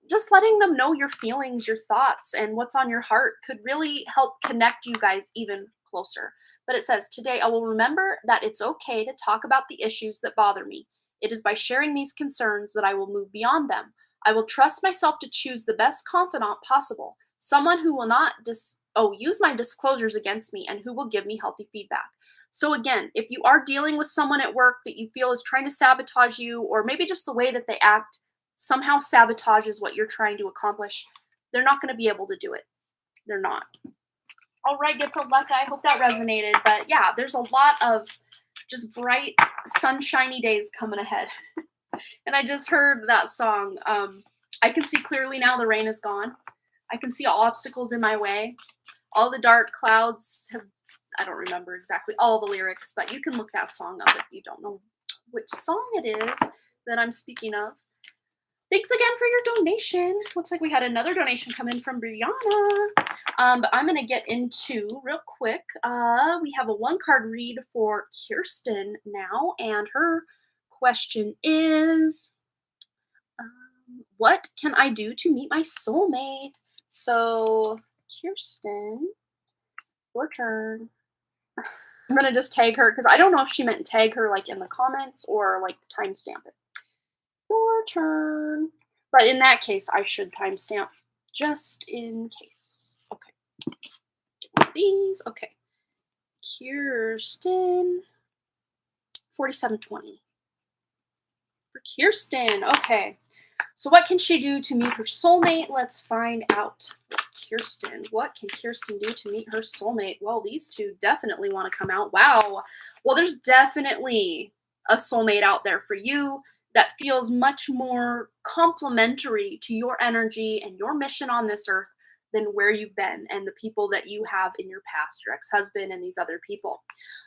just letting them know your feelings, your thoughts, and what's on your heart could really help connect you guys even closer. But it says, today I will remember that it's okay to talk about the issues that bother me. It is by sharing these concerns that I will move beyond them. I will trust myself to choose the best confidant possible, someone who will not use my disclosures against me and who will give me healthy feedback. So again, if you are dealing with someone at work that you feel is trying to sabotage you, or maybe just the way that they act somehow sabotages what you're trying to accomplish, they're not going to be able to do it. They're not. All right, Gitaleka, I hope that resonated. But yeah, there's a lot of just bright, sunshiny days coming ahead. And I just heard that song. I can see clearly now the rain is gone. I can see all obstacles in my way. All the dark clouds have, I don't remember exactly all the lyrics, but you can look that song up if you don't know which song it is that I'm speaking of. Thanks again for your donation. Looks like we had another donation come in from Brianna. But I'm going to get into real quick. We have a one card read for Kirsten now, and her question is, what can I do to meet my soulmate? So, Kirsten, your turn. I'm going to just tag her because I don't know if she meant tag her like in the comments or like timestamp it. Your turn. But in that case, I should timestamp just in case. Okay. Get one of these. Okay. Kirsten. 4720. For Kirsten. Okay. So what can she do to meet her soulmate? Let's find out. Kirsten. What can Kirsten do to meet her soulmate? Well, these two definitely want to come out. Wow. Well, there's definitely a soulmate out there for you that feels much more complementary to your energy and your mission on this earth than where you've been and the people that you have in your past, your ex-husband and these other people.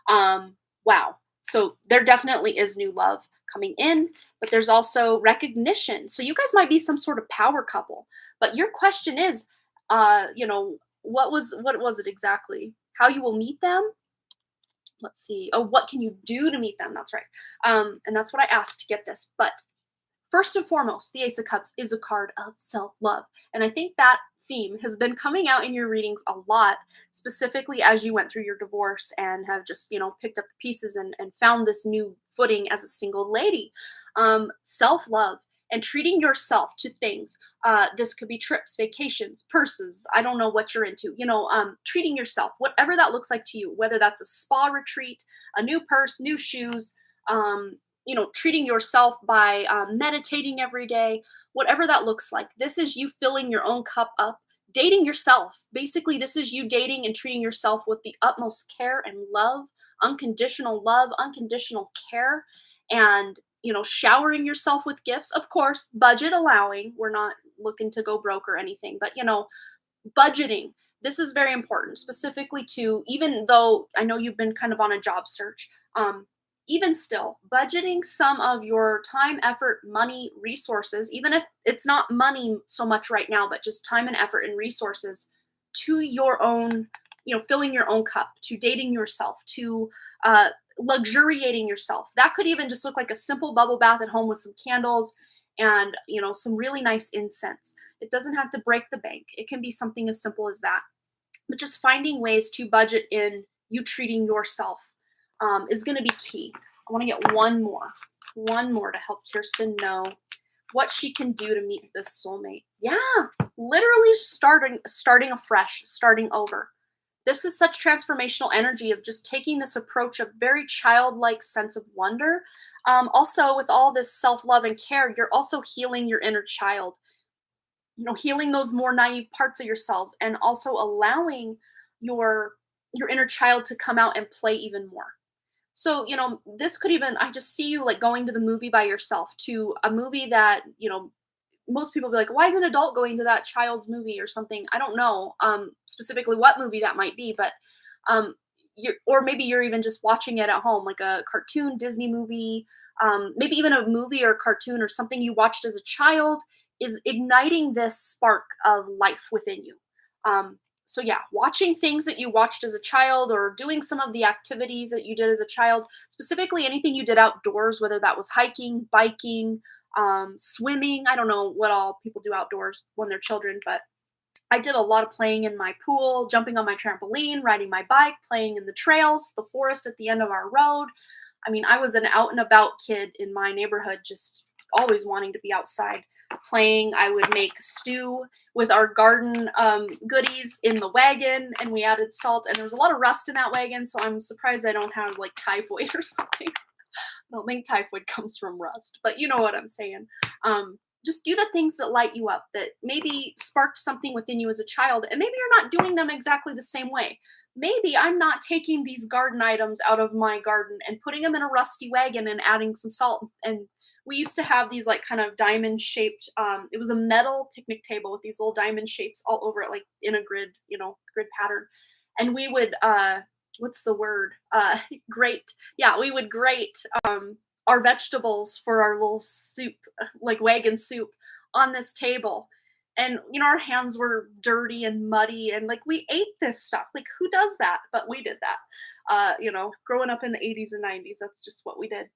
Wow. So there definitely is new love coming in, but there's also recognition. So you guys might be some sort of power couple, but your question is, what was it exactly? How you will meet them? Let's see. Oh, what can you do to meet them? That's right. And that's what I asked to get this. But first and foremost, the Ace of Cups is a card of self-love. And I think that theme has been coming out in your readings a lot, specifically as you went through your divorce and have just, picked up the pieces and found this new footing as a single lady. Self-love and treating yourself to things. This could be trips, vacations, purses. I don't know what you're into. Treating yourself, whatever that looks like to you, whether that's a spa retreat, a new purse, new shoes, treating yourself by meditating every day, whatever that looks like. This is you filling your own cup up, dating yourself. Basically, this is you dating and treating yourself with the utmost care and love, unconditional care, and showering yourself with gifts, of course, budget allowing. We're not looking to go broke or anything, but budgeting. This is very important, specifically to, even though I know you've been kind of on a job search, even still, budgeting some of your time, effort, money, resources, even if it's not money so much right now, but just time and effort and resources to your own, filling your own cup, to dating yourself, to luxuriating yourself. That could even just look like a simple bubble bath at home with some candles and, some really nice incense. It doesn't have to break the bank. It can be something as simple as that. But just finding ways to budget in you treating yourself is going to be key. I want to get one more to help Kirsten know what she can do to meet this soulmate. Yeah, literally starting afresh, starting over. This is such transformational energy of just taking this approach of very childlike sense of wonder. Also, with all this self love and care, you're also healing your inner child. Healing those more naive parts of yourselves, and also allowing your inner child to come out and play even more. So, this could even, I just see you like going to the movie by yourself, to a movie that, most people be like, why is an adult going to that child's movie or something? I don't know specifically what movie that might be, but or maybe you're even just watching it at home, like a cartoon Disney movie, maybe even a movie or cartoon or something you watched as a child is igniting this spark of life within you. So yeah, watching things that you watched as a child, or doing some of the activities that you did as a child, specifically anything you did outdoors, whether that was hiking, biking, swimming. I don't know what all people do outdoors when they're children, but I did a lot of playing in my pool, jumping on my trampoline, riding my bike, playing in the trails, the forest at the end of our road. I mean, I was an out and about kid in my neighborhood, just always wanting to be outside playing. I would make stew with our garden goodies in the wagon, and we added salt, and there was a lot of rust in that wagon, so I'm surprised I don't have like typhoid or something. I don't think typhoid comes from rust, but you know what I'm saying. Just do the things that light you up, that maybe sparked something within you as a child, and maybe you're not doing them exactly the same way. Maybe I'm not taking these garden items out of my garden and putting them in a rusty wagon and adding some salt. And we used to have these like kind of diamond shaped, it was a metal picnic table with these little diamond shapes all over it, like in a grid, grid pattern. And we would, what's the word? Grate. Yeah, we would grate our vegetables for our little soup, like wagon soup, on this table. And our hands were dirty and muddy, and like we ate this stuff. Like, who does that? But we did that. Growing up in the 80s and 90s, that's just what we did.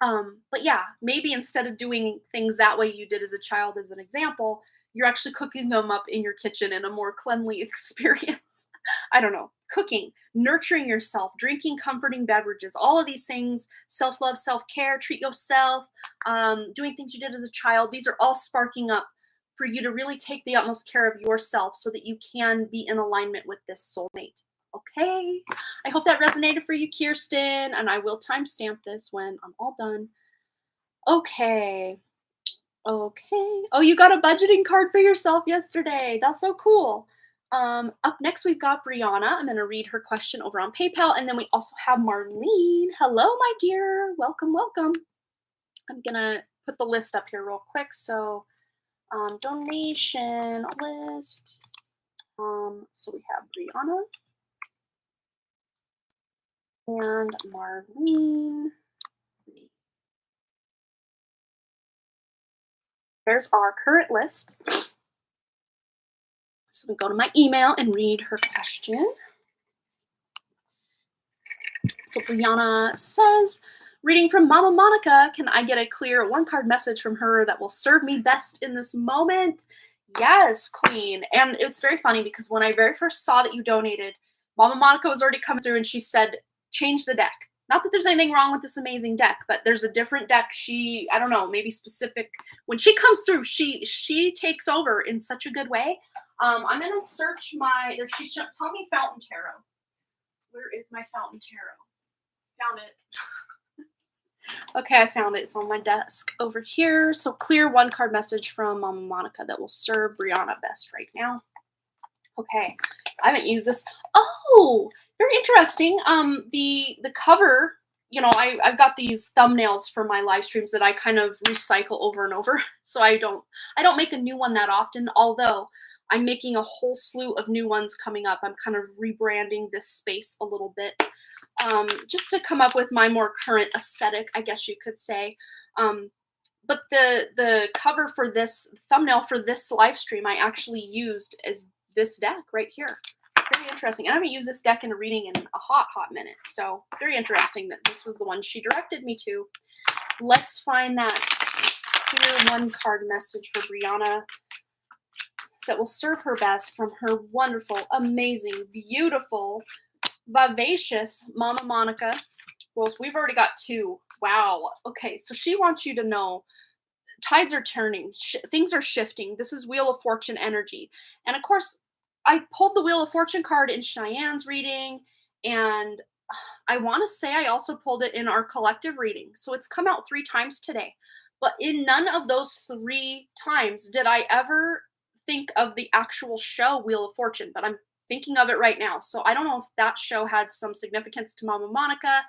But yeah, maybe instead of doing things that way you did as a child, as an example, you're actually cooking them up in your kitchen in a more cleanly experience. I don't know. Cooking, nurturing yourself, drinking comforting beverages, all of these things, self love, self care, treat yourself, doing things you did as a child. These are all sparking up for you to really take the utmost care of yourself so that you can be in alignment with this soulmate. Okay. I hope that resonated for you, Kirsten, and I will timestamp this when I'm all done. Okay. Okay. Oh, you got a budgeting card for yourself yesterday. That's so cool. Up next, we've got Brianna. I'm going to read her question over on PayPal. And then we also have Marlene. Hello, my dear. Welcome, welcome. I'm going to put the list up here real quick. So, donation list. So we have Brianna and Marlene. There's our current list. So we go to my email and read her question. So Brianna says, reading from Mama Monica, can I get a clear one-card message from her that will serve me best in this moment? Yes, Queen. And it's very funny because when I very first saw that you donated, Mama Monica was already coming through and she said, change the deck. Not that there's anything wrong with this amazing deck, but there's a different deck. I don't know, maybe specific. When she comes through, she takes over in such a good way. I'm going to search she's telling me Fountain Tarot. Where is my Fountain Tarot? Found it. Okay, I found it. It's on my desk over here. So clear one card message from Mama Monica that will serve Brianna best right now. Okay, I haven't used this. Oh, very interesting. The cover, I've got these thumbnails for my live streams that I kind of recycle over and over. So I don't make a new one that often, although I'm making a whole slew of new ones coming up. I'm kind of rebranding this space a little bit, just to come up with my more current aesthetic, I guess you could say. But the cover for this thumbnail for this live stream, I actually used as this deck right here. Very interesting. And I haven't used this deck in a reading in a hot minute. So very interesting that this was the one she directed me to. Let's find that clear one card message for Brianna that will serve her best from her wonderful, amazing, beautiful, vivacious Mama Monica. Well, we've already got two. Wow. Okay, so she wants you to know tides are turning, things are shifting. This is Wheel of Fortune energy. And of course, I pulled the Wheel of Fortune card in Cheyenne's reading, and I want to say I also pulled it in our collective reading. So it's come out 3 times today. But in none of those 3 times did I ever think of the actual show Wheel of Fortune, but I'm thinking of it right now. So I don't know if that show had some significance to Mama Monica,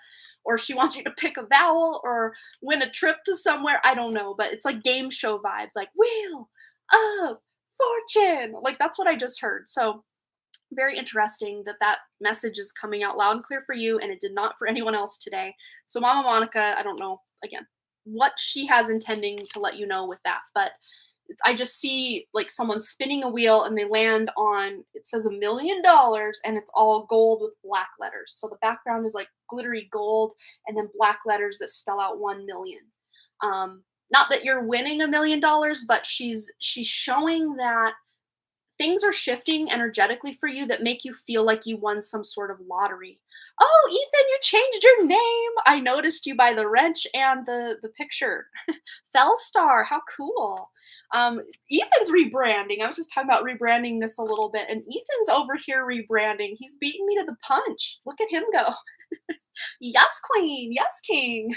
or she wants you to pick a vowel or win a trip to somewhere. I don't know, but it's like game show vibes, like Wheel of Fortune. Like that's what I just heard. So very interesting that that message is coming out loud and clear for you, and it did not for anyone else today. So Mama Monica, I don't know again what she has intending to let you know with that, but I just see like someone spinning a wheel and they land on, it says $1 million, and it's all gold with black letters. So the background is like glittery gold and then black letters that spell out 1 million. Not that you're winning $1 million, but she's showing that things are shifting energetically for you that make you feel like you won some sort of lottery. Oh, Ethan, you changed your name. I noticed you by the wrench and the picture. Fellstar, how cool. Ethan's rebranding. I was just talking about rebranding this a little bit, and Ethan's over here rebranding. He's beating me to the punch. Look at him go. Yes, queen. Yes, king.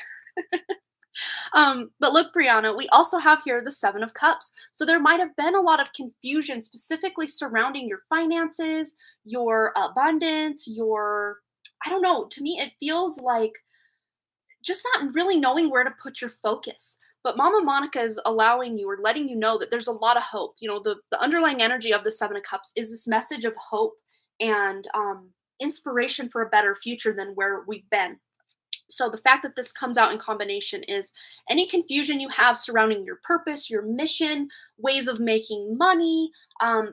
But look, Brianna, we also have here the Seven of Cups. So there might have been a lot of confusion specifically surrounding your finances, your abundance, your, I don't know, to me, it feels like just not really knowing where to put your focus. But Mama Monica is allowing you or letting you know that there's a lot of hope. You know, the underlying energy of the Seven of Cups is this message of hope and inspiration for a better future than where we've been. So the fact that this comes out in combination is any confusion you have surrounding your purpose, your mission, ways of making money,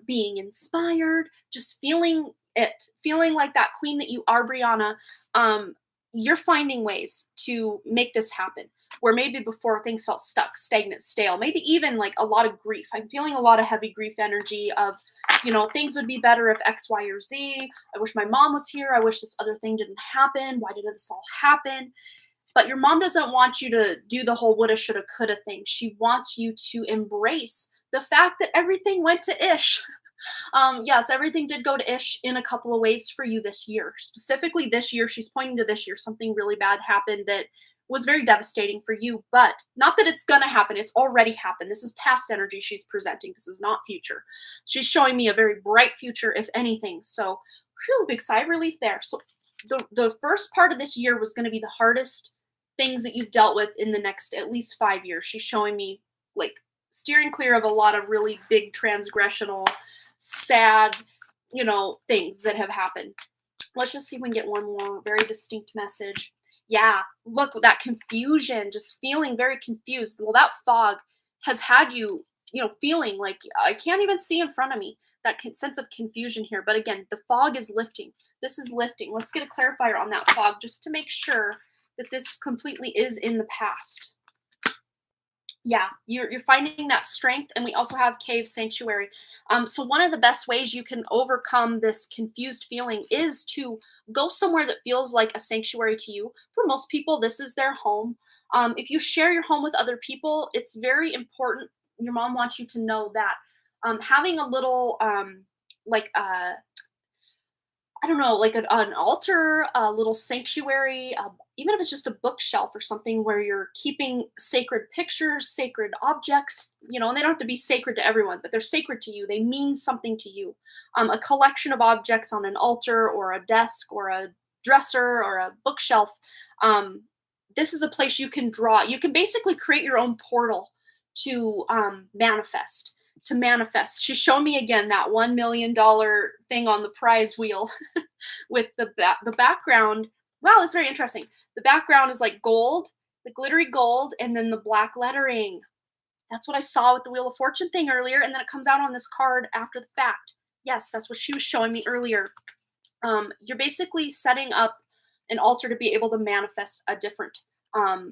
being inspired, just feeling like that queen that you are, Brianna. You're finding ways to make this happen. Where maybe before things felt stuck, stagnant, stale, maybe even like a lot of grief. I'm feeling a lot of heavy grief energy of, things would be better if X, Y, or Z. I wish my mom was here. I wish this other thing didn't happen. Why did this all happen? But your mom doesn't want you to do the whole woulda, shoulda, coulda thing. She wants you to embrace the fact that everything went to ish. Yes, everything did go to ish in a couple of ways for you this year. Specifically this year, she's pointing to this year. Something really bad happened that was very devastating for you, but not that it's gonna happen. It's already happened. This is past energy she's presenting. This is not future. She's showing me a very bright future, if anything. So, whew, big sigh of relief there. So, the first part of this year was going to be the hardest things that you've dealt with in the next at least 5 years. She's showing me like steering clear of a lot of really big transgressional, sad, things that have happened. Let's just see if we can get one more very distinct message. Yeah, look, that confusion, just feeling very confused. Well, that fog has had you, feeling like I can't even see in front of me. That sense of confusion here. But again, the fog is lifting. This is lifting. Let's get a clarifier on that fog just to make sure that this completely is in the past. Yeah, you're finding that strength, and we also have cave sanctuary. So one of the best ways you can overcome this confused feeling is to go somewhere that feels like a sanctuary to you. For most people, this is their home. If you share your home with other people, it's very important. Your mom wants you to know that having a little like I don't know, like an altar, a little sanctuary, even if it's just a bookshelf or something where you're keeping sacred pictures, sacred objects, and they don't have to be sacred to everyone, but they're sacred to you. They mean something to you. A collection of objects on an altar or a desk or a dresser or a bookshelf. This is a place you can draw. You can basically create your own portal to manifest. To manifest. She's showing me again that $1 million thing on the prize wheel with the background. Wow, that's very interesting. The background is like gold, the glittery gold, and then the black lettering. That's what I saw with the Wheel of Fortune thing earlier, and then it comes out on this card after the fact. Yes, that's what she was showing me earlier. You're basically setting up an altar to be able to manifest a different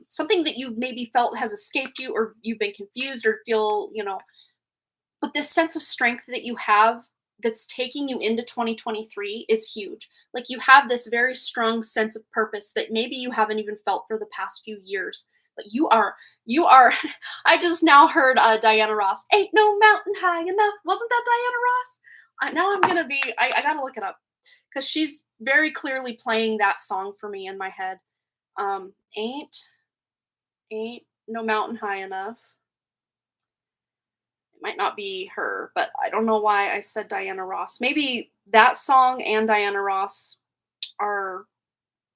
something that you've maybe felt has escaped you, or you've been confused, or feel, but this sense of strength that you have that's taking you into 2023 is huge. Like you have this very strong sense of purpose that maybe you haven't even felt for the past few years. But you are I just now heard Diana Ross. Ain't no mountain high enough. Wasn't that Diana Ross? Now I'm gonna be. I gotta look it up because she's very clearly playing that song for me in my head. Um, ain't ain't no mountain high enough. It might not be her, but I don't know why I said Diana Ross. Maybe that song and Diana Ross are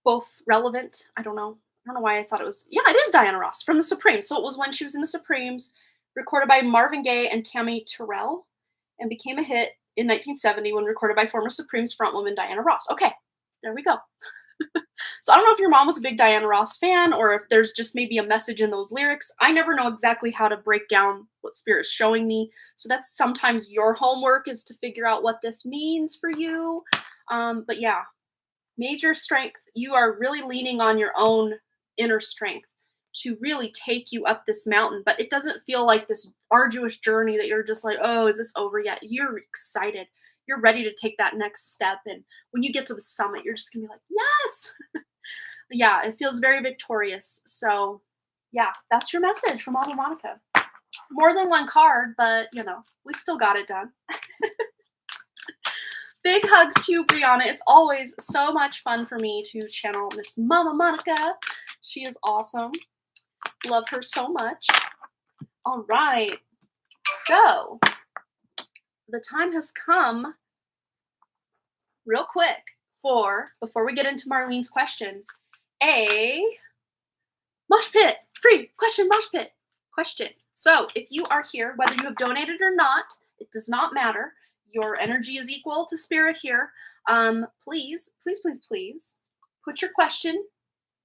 both relevant. I don't know. I don't know why I thought it was. Yeah, it is Diana Ross from the Supremes. So it was when she was in the Supremes, recorded by Marvin Gaye and Tammy Terrell, and became a hit in 1970 when recorded by former Supremes frontwoman Diana Ross. Okay, there we go. So I don't know if your mom was a big Diana Ross fan or if there's just maybe a message in those lyrics. I never know exactly how to break down what Spirit's showing me. So that's sometimes your homework is to figure out what this means for you. But yeah, major strength. You are really leaning on your own inner strength to really take you up this mountain. But it doesn't feel like this arduous journey that you're just like, oh, is this over yet? You're excited. You're ready to take that next step. And when you get to the summit, you're just going to be like, yes. Yeah, it feels very victorious. So, yeah, that's your message from Mama Monica. More than one card, but we still got it done. Big hugs to you, Brianna. It's always so much fun for me to channel Miss Mama Monica. She is awesome. Love her so much. All right. So, the time has come real quick before we get into Marlene's question, a mosh pit, free question, mosh pit question. So if you are here, whether you have donated or not, it does not matter. Your energy is equal to Spirit here. Please, please, please, please put your question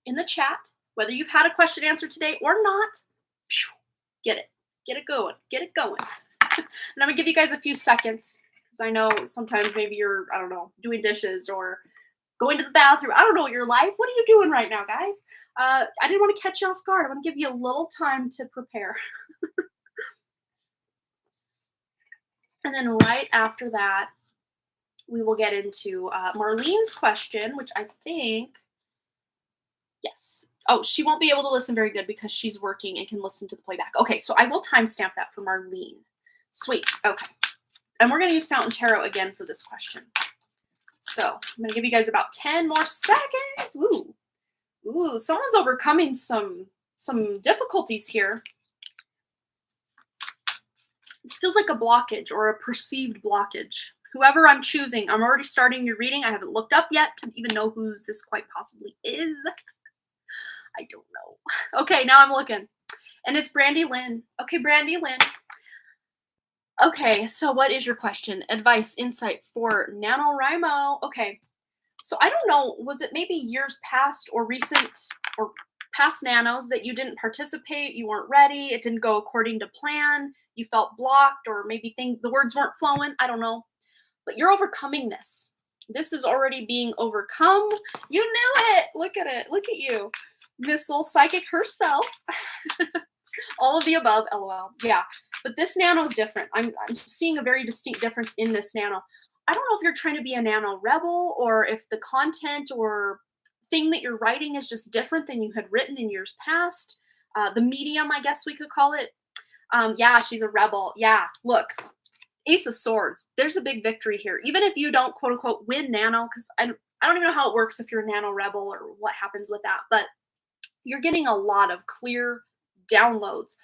in the chat, whether you've had a question answered today or not. Get it going. And I'm gonna give you guys a few seconds because I know sometimes maybe you're, I don't know, doing dishes or going to the bathroom. I don't know your life. What are you doing right now, guys? I didn't want to catch you off guard. I want to give you a little time to prepare. And then right after that, we will get into Marlene's question, which I think, yes. Oh, she won't be able to listen very good because she's working and can listen to the playback. Okay, so I will timestamp that for Marlene. Sweet. Okay. And we're going to use Fountain Tarot again for this question. So I'm going to give you guys about 10 more seconds. Ooh, someone's overcoming some difficulties here. It feels like a blockage or a perceived blockage. Whoever I'm choosing, I'm already starting your reading. I haven't looked up yet to even know whose this quite possibly is. I don't know. Okay, now I'm looking. And it's Brandy Lynn. Okay, Brandy Lynn. Okay, so what is your question? Advice, insight for NaNoWriMo. Okay, so I don't know, was it maybe years past or recent or past nanos that you didn't participate, you weren't ready, it didn't go according to plan, you felt blocked, or maybe the words weren't flowing? I don't know. But you're overcoming this. This is already being overcome. You knew it. Look at it. Look at you. Miss Soul Psychic herself. All of the above, LOL. Yeah, but this nano is different. I'm seeing a very distinct difference in this nano. I don't know if you're trying to be a nano rebel or if the content or thing that you're writing is just different than you had written in years past. The medium, I guess we could call it. Yeah, she's a rebel. Yeah, look, Ace of Swords. There's a big victory here. Even if you don't, quote unquote, win nano, because I don't even know how it works if you're a nano rebel or what happens with that, but you're getting a lot of clear downloads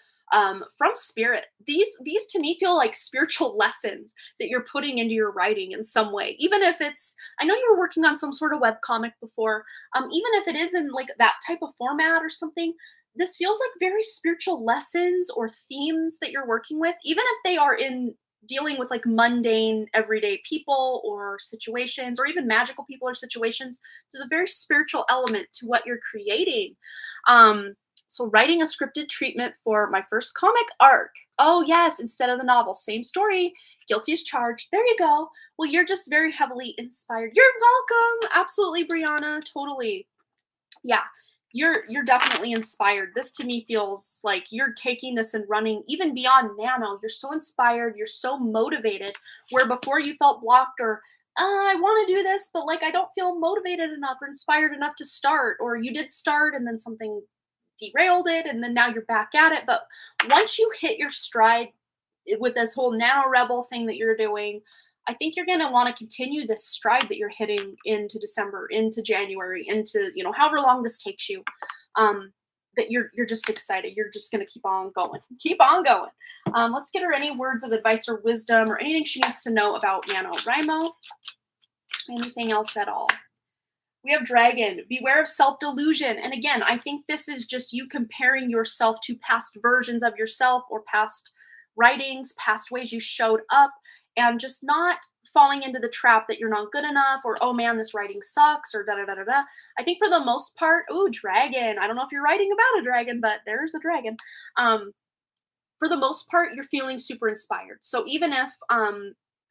from Spirit. These to me feel like spiritual lessons that you're putting into your writing in some way. Even if it's, I know you were working on some sort of webcomic before, even if it is in like that type of format or something, this feels like very spiritual lessons or themes that you're working with, even if they are in dealing with like mundane everyday people or situations or even magical people or situations. There's a very spiritual element to what you're creating. So writing a scripted treatment for my first comic arc. Oh yes, instead of the novel, same story, guilty as charged. There you go. Well, you're just very heavily inspired. You're welcome. Absolutely, Brianna. Totally. Yeah, you're definitely inspired. This to me feels like you're taking this and running even beyond nano. You're so inspired. You're so motivated. Where before you felt blocked or I want to do this, but like I don't feel motivated enough or inspired enough to start. Or you did start and then something derailed it, and then now you're back at it. But once you hit your stride with this whole nano rebel thing that you're doing, I think you're going to want to continue this stride that you're hitting into December, into January, into, however long this takes you. That you're just excited. You're just going to keep on going. Keep on going. Let's get her any words of advice or wisdom or anything she needs to know about NaNoWriMo. Anything else at all? We have Dragon. Beware of self-delusion. And again, I think this is just you comparing yourself to past versions of yourself or past writings, past ways you showed up, and just not falling into the trap that you're not good enough or, oh man, this writing sucks or da-da-da-da-da. I think for the most part, ooh, dragon. I don't know if you're writing about a dragon, but there's a dragon. For the most part, you're feeling super inspired. So even if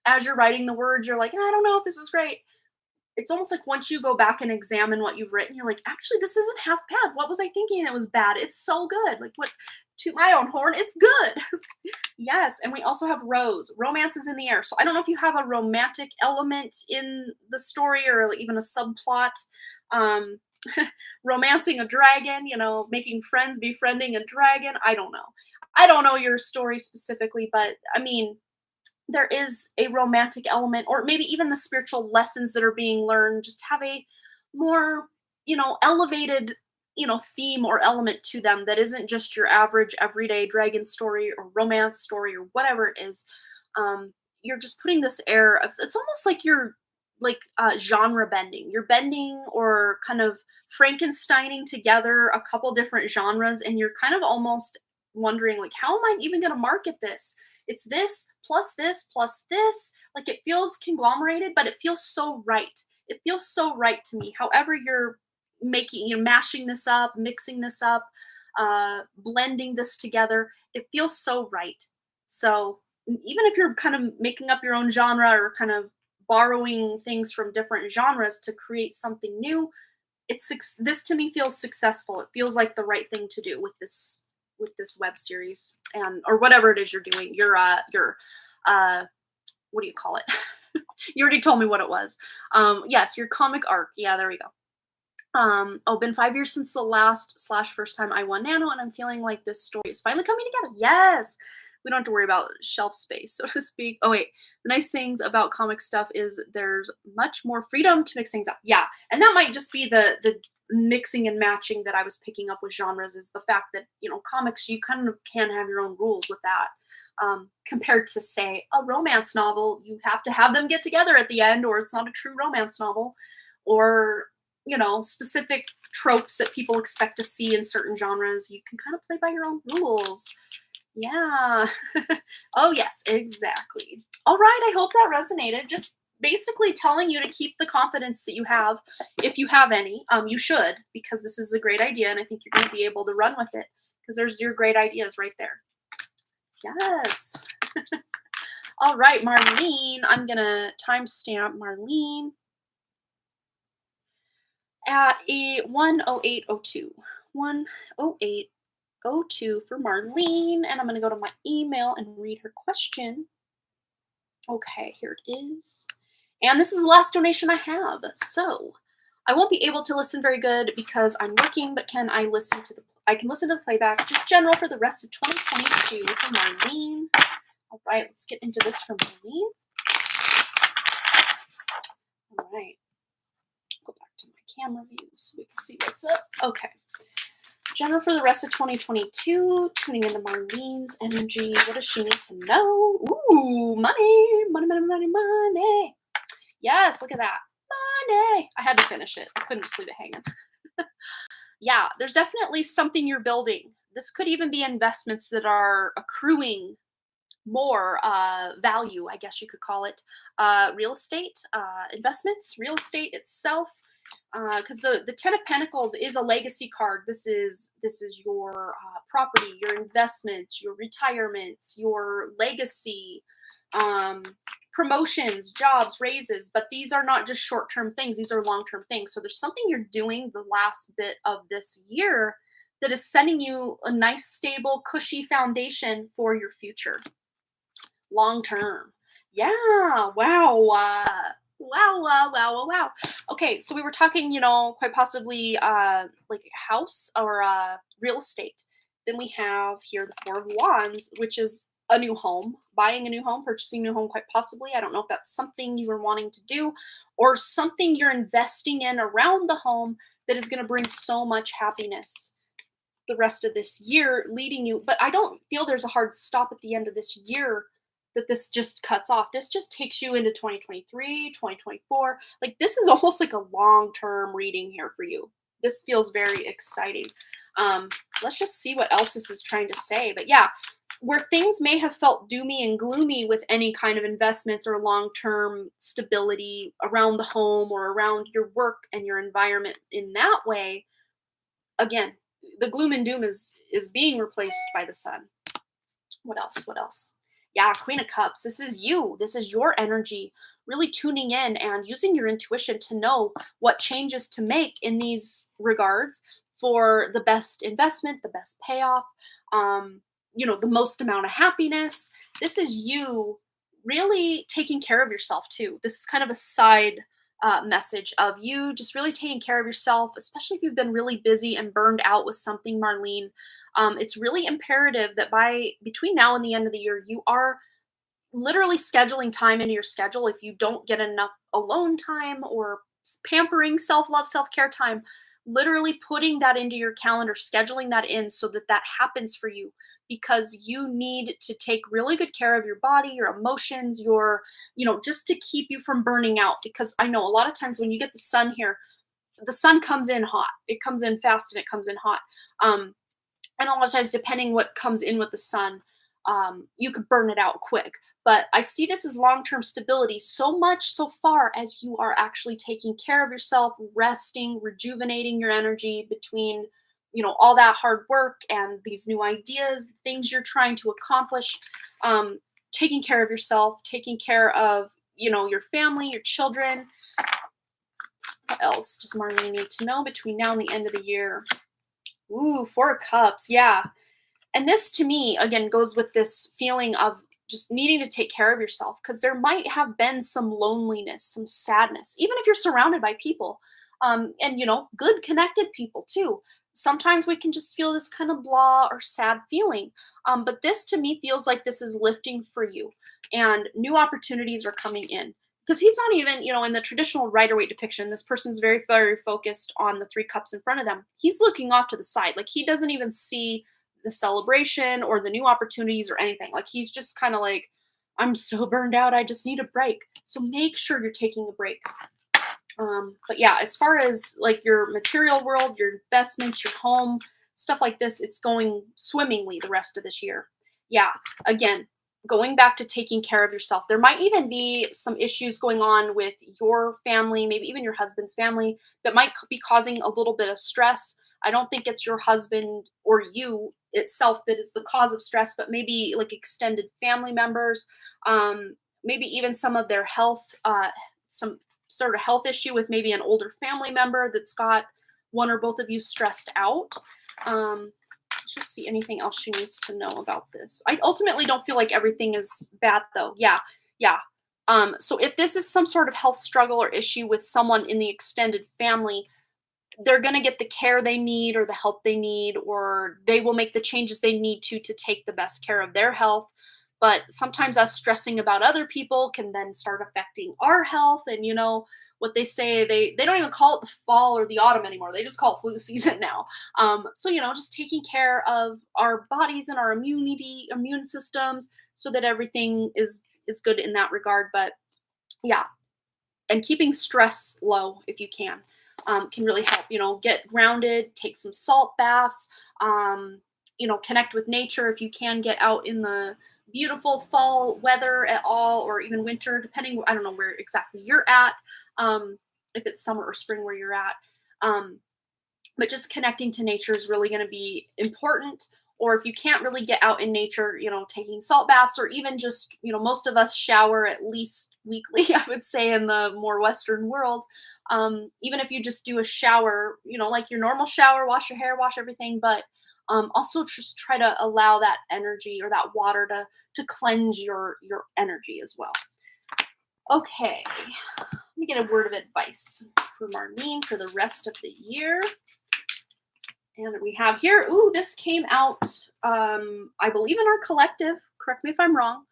as you're writing the words, you're like, I don't know if this is great. It's almost like once you go back and examine what you've written, you're like, actually, this isn't half bad. What was I thinking it was bad? It's so good. Like, what, to my own horn, it's good. Yes, and we also have Rose. Romance is in the air. So I don't know if you have a romantic element in the story or like even a subplot. Romancing a dragon, making friends, befriending a dragon. I don't know. I don't know your story specifically, but I mean, there is a romantic element, or maybe even the spiritual lessons that are being learned just have a more, elevated, theme or element to them that isn't just your average everyday dragon story or romance story or whatever it is. You're just putting this air of, it's almost like you're like genre bending. You're bending or kind of Frankensteining together a couple different genres, and you're kind of almost wondering, like, how am I even going to market this? It's this plus this plus this. Like, it feels conglomerated, but it feels so right. It feels so right to me. However you're making, mashing this up, mixing this up, blending this together, it feels so right. So even if you're kind of making up your own genre or kind of borrowing things from different genres to create something new, this to me feels successful. It feels like the right thing to do with this web series, and or whatever it is you're doing. Your what do you call it? You already told me what it was. Yes, your comic arc. Yeah, there we go. Been 5 years since the last / first time I won Nano, and I'm feeling like this story is finally coming together. Yes, we don't have to worry about shelf space, so to speak. Oh wait, the nice things about comic stuff is there's much more freedom to mix things up. Yeah, and that might just be the mixing and matching that I was picking up with genres, is the fact that, comics, you kind of can have your own rules with that. Compared to, say, a romance novel, you have to have them get together at the end, or it's not a true romance novel, or, specific tropes that people expect to see in certain genres. You can kind of play by your own rules. Yeah. Oh, yes, exactly. All right. I hope that resonated. Just basically telling you to keep the confidence that you have, if you have any. You should, because this is a great idea, and I think you're going to be able to run with it, because there's your great ideas right there. Yes. All right, Marlene. I'm going to timestamp Marlene at a 1:08:02. 1:08:02 for Marlene, and I'm going to go to my email and read her question. Okay, here it is. And this is the last donation I have. So I won't be able to listen very good because I'm working, but can I listen to I can listen to the playback, just general, for the rest of 2022 for Marlene. All right, let's get into this for Marlene. All right, go back to my camera view so we can see what's up. Okay. General for the rest of 2022, tuning into Marlene's energy. What does she need to know? Ooh, money, money, money, money, money. Yes, look at that. Money. I had to finish it. I couldn't just leave it hanging. Yeah, there's definitely something you're building. This could even be investments that are accruing more value, I guess you could call it. Real estate investments, real estate itself. Because the Ten of Pentacles is a legacy card. This is your property, your investments, your retirements, your legacy, promotions, jobs, raises. But these are not just short-term things. These are long-term things. So there's something you're doing the last bit of this year that is setting you a nice, stable, cushy foundation for your future. Long-term. Yeah. Wow. Wow. Okay, so we were talking, quite possibly like house or real estate. Then we have here the Four of Wands, which is a new home, buying a new home, purchasing a new home, quite possibly. I don't know if that's something you were wanting to do or something you're investing in around the home that is going to bring so much happiness the rest of this year, leading you. But I don't feel there's a hard stop at the end of this year that this just cuts off. This just takes you into 2023, 2024. Like, this is almost like a long-term reading here for you. This feels very exciting. Let's just see what else this is trying to say. But yeah, where things may have felt doomy and gloomy with any kind of investments or long-term stability around the home or around your work and your environment in that way, again, the gloom and doom is being replaced by the sun. What else? What else? Yeah, Queen of Cups. This is you. This is your energy. Really tuning in and using your intuition to know what changes to make in these regards for the best investment, the best payoff, the most amount of happiness. This is you really taking care of yourself too. This is kind of a side message of you just really taking care of yourself, especially if you've been really busy and burned out with something, Marlene. It's really imperative that by between now and the end of the year, you are literally scheduling time into your schedule. If you don't get enough alone time or pampering, self-love, self-care time, literally putting that into your calendar, scheduling that in so that that happens for you, because you need to take really good care of your body, your emotions, just to keep you from burning out. Because I know a lot of times when you get the sun here, the sun comes in hot. It comes in fast and it comes in hot. And a lot of times, depending what comes in with the sun, you could burn it out quick. But I see this as long-term stability, so much so far as you are actually taking care of yourself, resting, rejuvenating your energy between, all that hard work and these new ideas, things you're trying to accomplish, taking care of yourself, taking care of, your family, your children. What else does Marlene need to know between now and the end of the year? Ooh, Four of Cups. Yeah. And this to me, again, goes with this feeling of just needing to take care of yourself, because there might have been some loneliness, some sadness, even if you're surrounded by people, and, good connected people too. Sometimes we can just feel this kind of blah or sad feeling. But this to me feels like this is lifting for you and new opportunities are coming in. Because he's not even, in the traditional Rider-Waite depiction, this person's very, very focused on the three cups in front of them. He's looking off to the side. Like, he doesn't even see the celebration or the new opportunities or anything. Like, he's just kind of like, I'm so burned out, I just need a break. So make sure you're taking a break. But yeah, as far as like your material world, your investments, your home, stuff like this, it's going swimmingly the rest of this year. Yeah, again, going back to taking care of yourself. There might even be some issues going on with your family, maybe even your husband's family, that might be causing a little bit of stress. I don't think it's your husband or you itself that is the cause of stress, but maybe like extended family members, maybe even some of their health, some sort of health issue with maybe an older family member that's got one or both of you stressed out. Let's just see anything else she needs to know about this. I ultimately don't feel like everything is bad though. Yeah. Yeah. So if this is some sort of health struggle or issue with someone in the extended family, they're going to get the care they need or the help they need, or they will make the changes they need to take the best care of their health. But sometimes us stressing about other people can then start affecting our health. And what they say, they don't even call it the fall or the autumn anymore. They just call it flu season now. So just taking care of our bodies and our immune systems so that everything is good in that regard. But yeah, and keeping stress low if you can really help. Get grounded, take some salt baths, connect with nature if you can get out in the beautiful fall weather at all, or even winter, depending, I don't know where exactly you're at, if it's summer or spring where you're at. But just connecting to nature is really going to be important. Or if you can't really get out in nature, taking salt baths, or even just, most of us shower at least weekly, I would say, in the more Western world. Even if you just do a shower, like your normal shower, wash your hair, wash everything, but also just try to allow that energy or that water to cleanse your energy as well. Okay, let me get a word of advice for Marlene for the rest of the year. And we have here, ooh, this came out, I believe in our collective. Correct me if I'm wrong.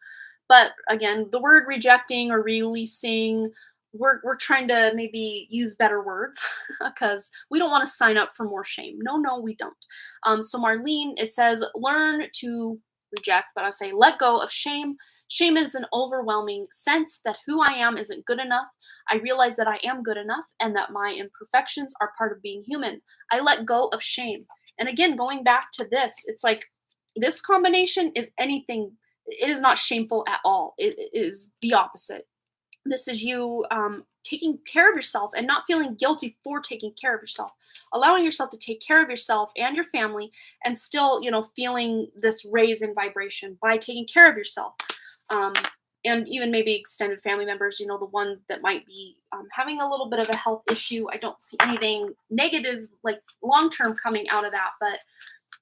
But again, the word rejecting or releasing, we're trying to maybe use better words because we don't want to sign up for more shame. No, no, we don't. So Marlene, it says learn to reject, but I say let go of shame. Shame is an overwhelming sense that who I am isn't good enough. I realize that I am good enough and that my imperfections are part of being human. I let go of shame. And again, going back to this, it's like this combination is anything, it is not shameful at all. It is the opposite. This is you taking care of yourself and not feeling guilty for taking care of yourself, allowing yourself to take care of yourself and your family, and still, feeling this raise in vibration by taking care of yourself. Um, and even maybe extended family members, the one that might be having a little bit of a health issue. I don't see anything negative, like long term, coming out of that, but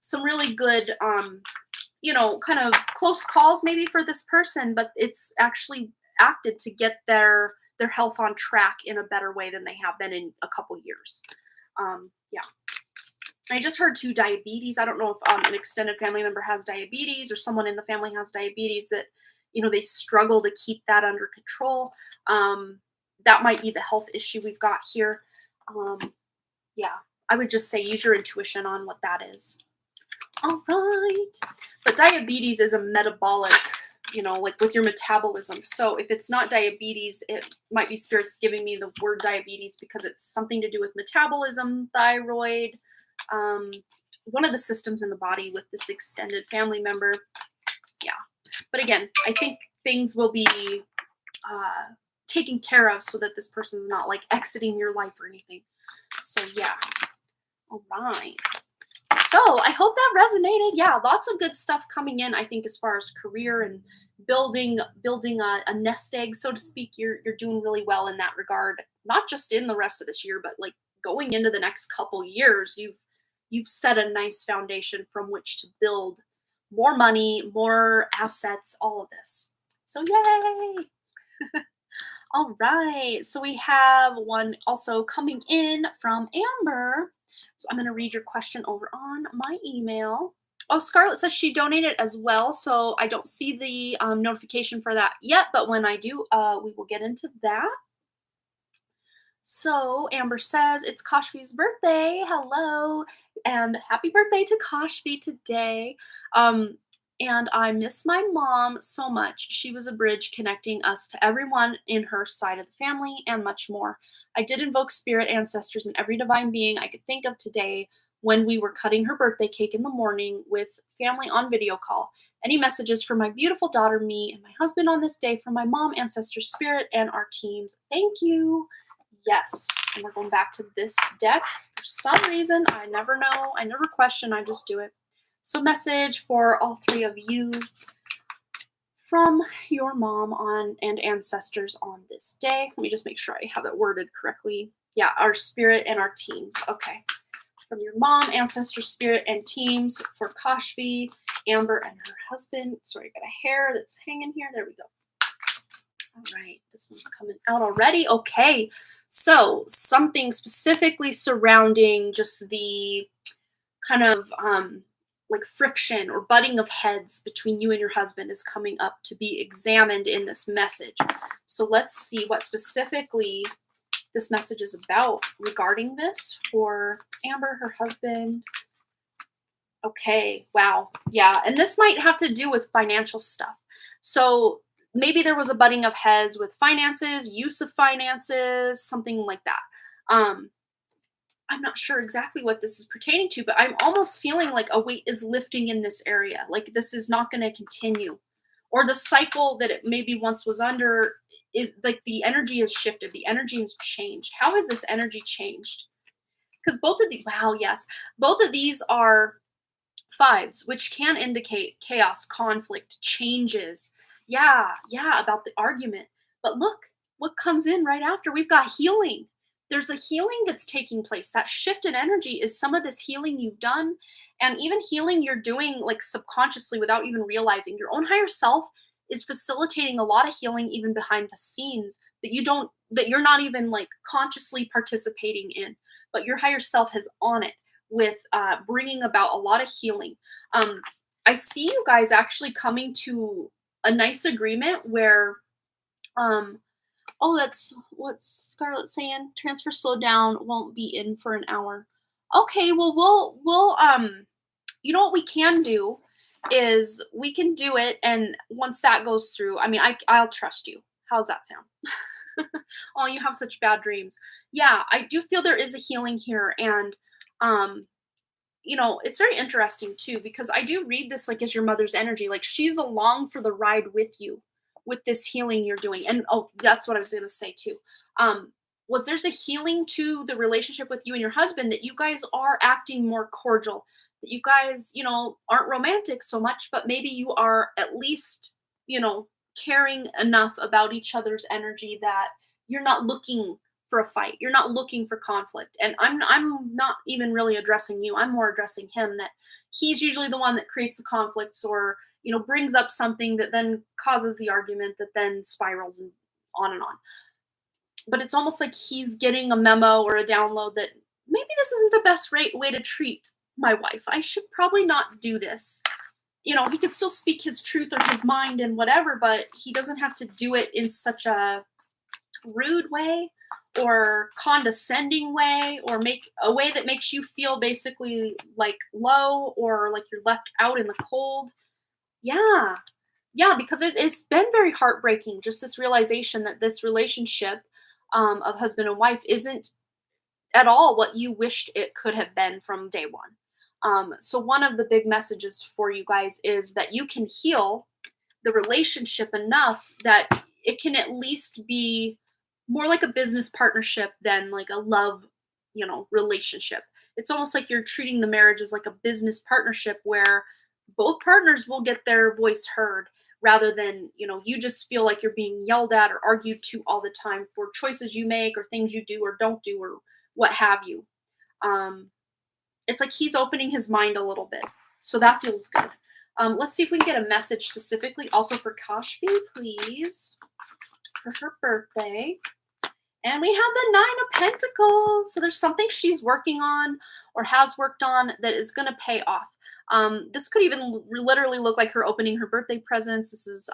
some really good kind of close calls maybe for this person, but it's actually acted to get their health on track in a better way than they have been in a couple years. Yeah. I just heard too diabetes. I don't know if an extended family member has diabetes or someone in the family has diabetes that they struggle to keep that under control. That might be the health issue we've got here. Yeah, I would just say use your intuition on what that is. All right. But diabetes is a metabolic, like with your metabolism. So if it's not diabetes, it might be spirits giving me the word diabetes because it's something to do with metabolism, thyroid, one of the systems in the body with this extended family member. Yeah. But again, I think things will be taken care of so that this person's not like exiting your life or anything. So yeah. All right. So I hope that resonated. Yeah, lots of good stuff coming in. I think as far as career and building a nest egg, so to speak, you're doing really well in that regard. Not just in the rest of this year, but like going into the next couple years, you've set a nice foundation from which to build more money, more assets, all of this. So yay! All right. So we have one also coming in from Amber. So I'm going to read your question over on my email. Oh, Scarlett says she donated as well. So I don't see the notification for that yet. But when I do, we will get into that. So Amber says it's Kashfi's birthday. Hello. And happy birthday to Kashfi today. And I miss my mom so much. She was a bridge connecting us to everyone in her side of the family and much more. I did invoke spirit ancestors and every divine being I could think of today when we were cutting her birthday cake in the morning with family on video call. Any messages for my beautiful daughter, me, and my husband on this day from my mom, ancestor spirit, and our teams? Thank you. Yes. And we're going back to this deck. For some reason, I never know. I never question. I just do it. So message for all three of you from your mom and ancestors on this day. Let me just make sure I have it worded correctly. Yeah, our spirit and our teams. Okay. From your mom, ancestor, spirit, and teams for Kashfi, Amber, and her husband. Sorry, I got a hair that's hanging here. There we go. All right, this one's coming out already. Okay, so something specifically surrounding just the kind of like friction or butting of heads between you and your husband is coming up to be examined in this message. So let's see what specifically this message is about regarding this for Amber, her husband. Okay, wow. Yeah, and this might have to do with financial stuff. So maybe there was a butting of heads with finances, use of finances, something like that. I'm not sure exactly what this is pertaining to, but I'm almost feeling like a weight is lifting in this area. Like this is not going to continue. Or the cycle that it maybe once was under is like the energy has shifted. The energy has changed. How has this energy changed? Because both of these, wow, yes, both of these are fives, which can indicate chaos, conflict, changes. Yeah, about the argument. But look what comes in right after. We've got healing. There's a healing that's taking place. That shift in energy is some of this healing you've done, and even healing you're doing like subconsciously without even realizing. Your own higher self is facilitating a lot of healing even behind the scenes that you're not even like consciously participating in, but your higher self has on it. with bringing about a lot of healing. Um, I see you guys actually coming to a nice agreement where, um, oh, that's what Scarlett's saying. Transfer slowed down, won't be in for an hour. Okay, well, we'll you know what we can do is we can do it, and once that goes through, I mean, I'll trust you. How's that sound? Oh, you have such bad dreams. Yeah, I do feel there is a healing here, and um it's very interesting too because I do read this like as your mother's energy. Like she's along for the ride with you with this healing you're doing. And oh, that's what I was going to say too. Um was there's a healing to the relationship with you and your husband that you guys are acting more cordial, that you guys, aren't romantic so much, but maybe you are at least, caring enough about each other's energy that you're not looking for a fight. You're not looking for conflict. And I'm not even really addressing you. I'm more addressing him, that he's usually the one that creates the conflicts or, brings up something that then causes the argument that then spirals and on and on. But it's almost like he's getting a memo or a download that maybe this isn't the best way to treat my wife. I should probably not do this. He could still speak his truth or his mind and whatever, but he doesn't have to do it in such a rude way or condescending way or make a way that makes you feel basically like low or like you're left out in the cold. Yeah. Yeah, because it's been very heartbreaking, just this realization that this relationship of husband and wife isn't at all what you wished it could have been from day one. So one of the big messages for you guys is that you can heal the relationship enough that it can at least be more like a business partnership than like a love, relationship. It's almost like you're treating the marriage as like a business partnership where both partners will get their voice heard rather than, you just feel like you're being yelled at or argued to all the time for choices you make or things you do or don't do or what have you. Um, it's like he's opening his mind a little bit. So that feels good. Let's see if we can get a message specifically also for Kashfi, please, for her birthday. And we have the Nine of Pentacles. So there's something she's working on or has worked on that is going to pay off. This could even literally look like her opening her birthday presents.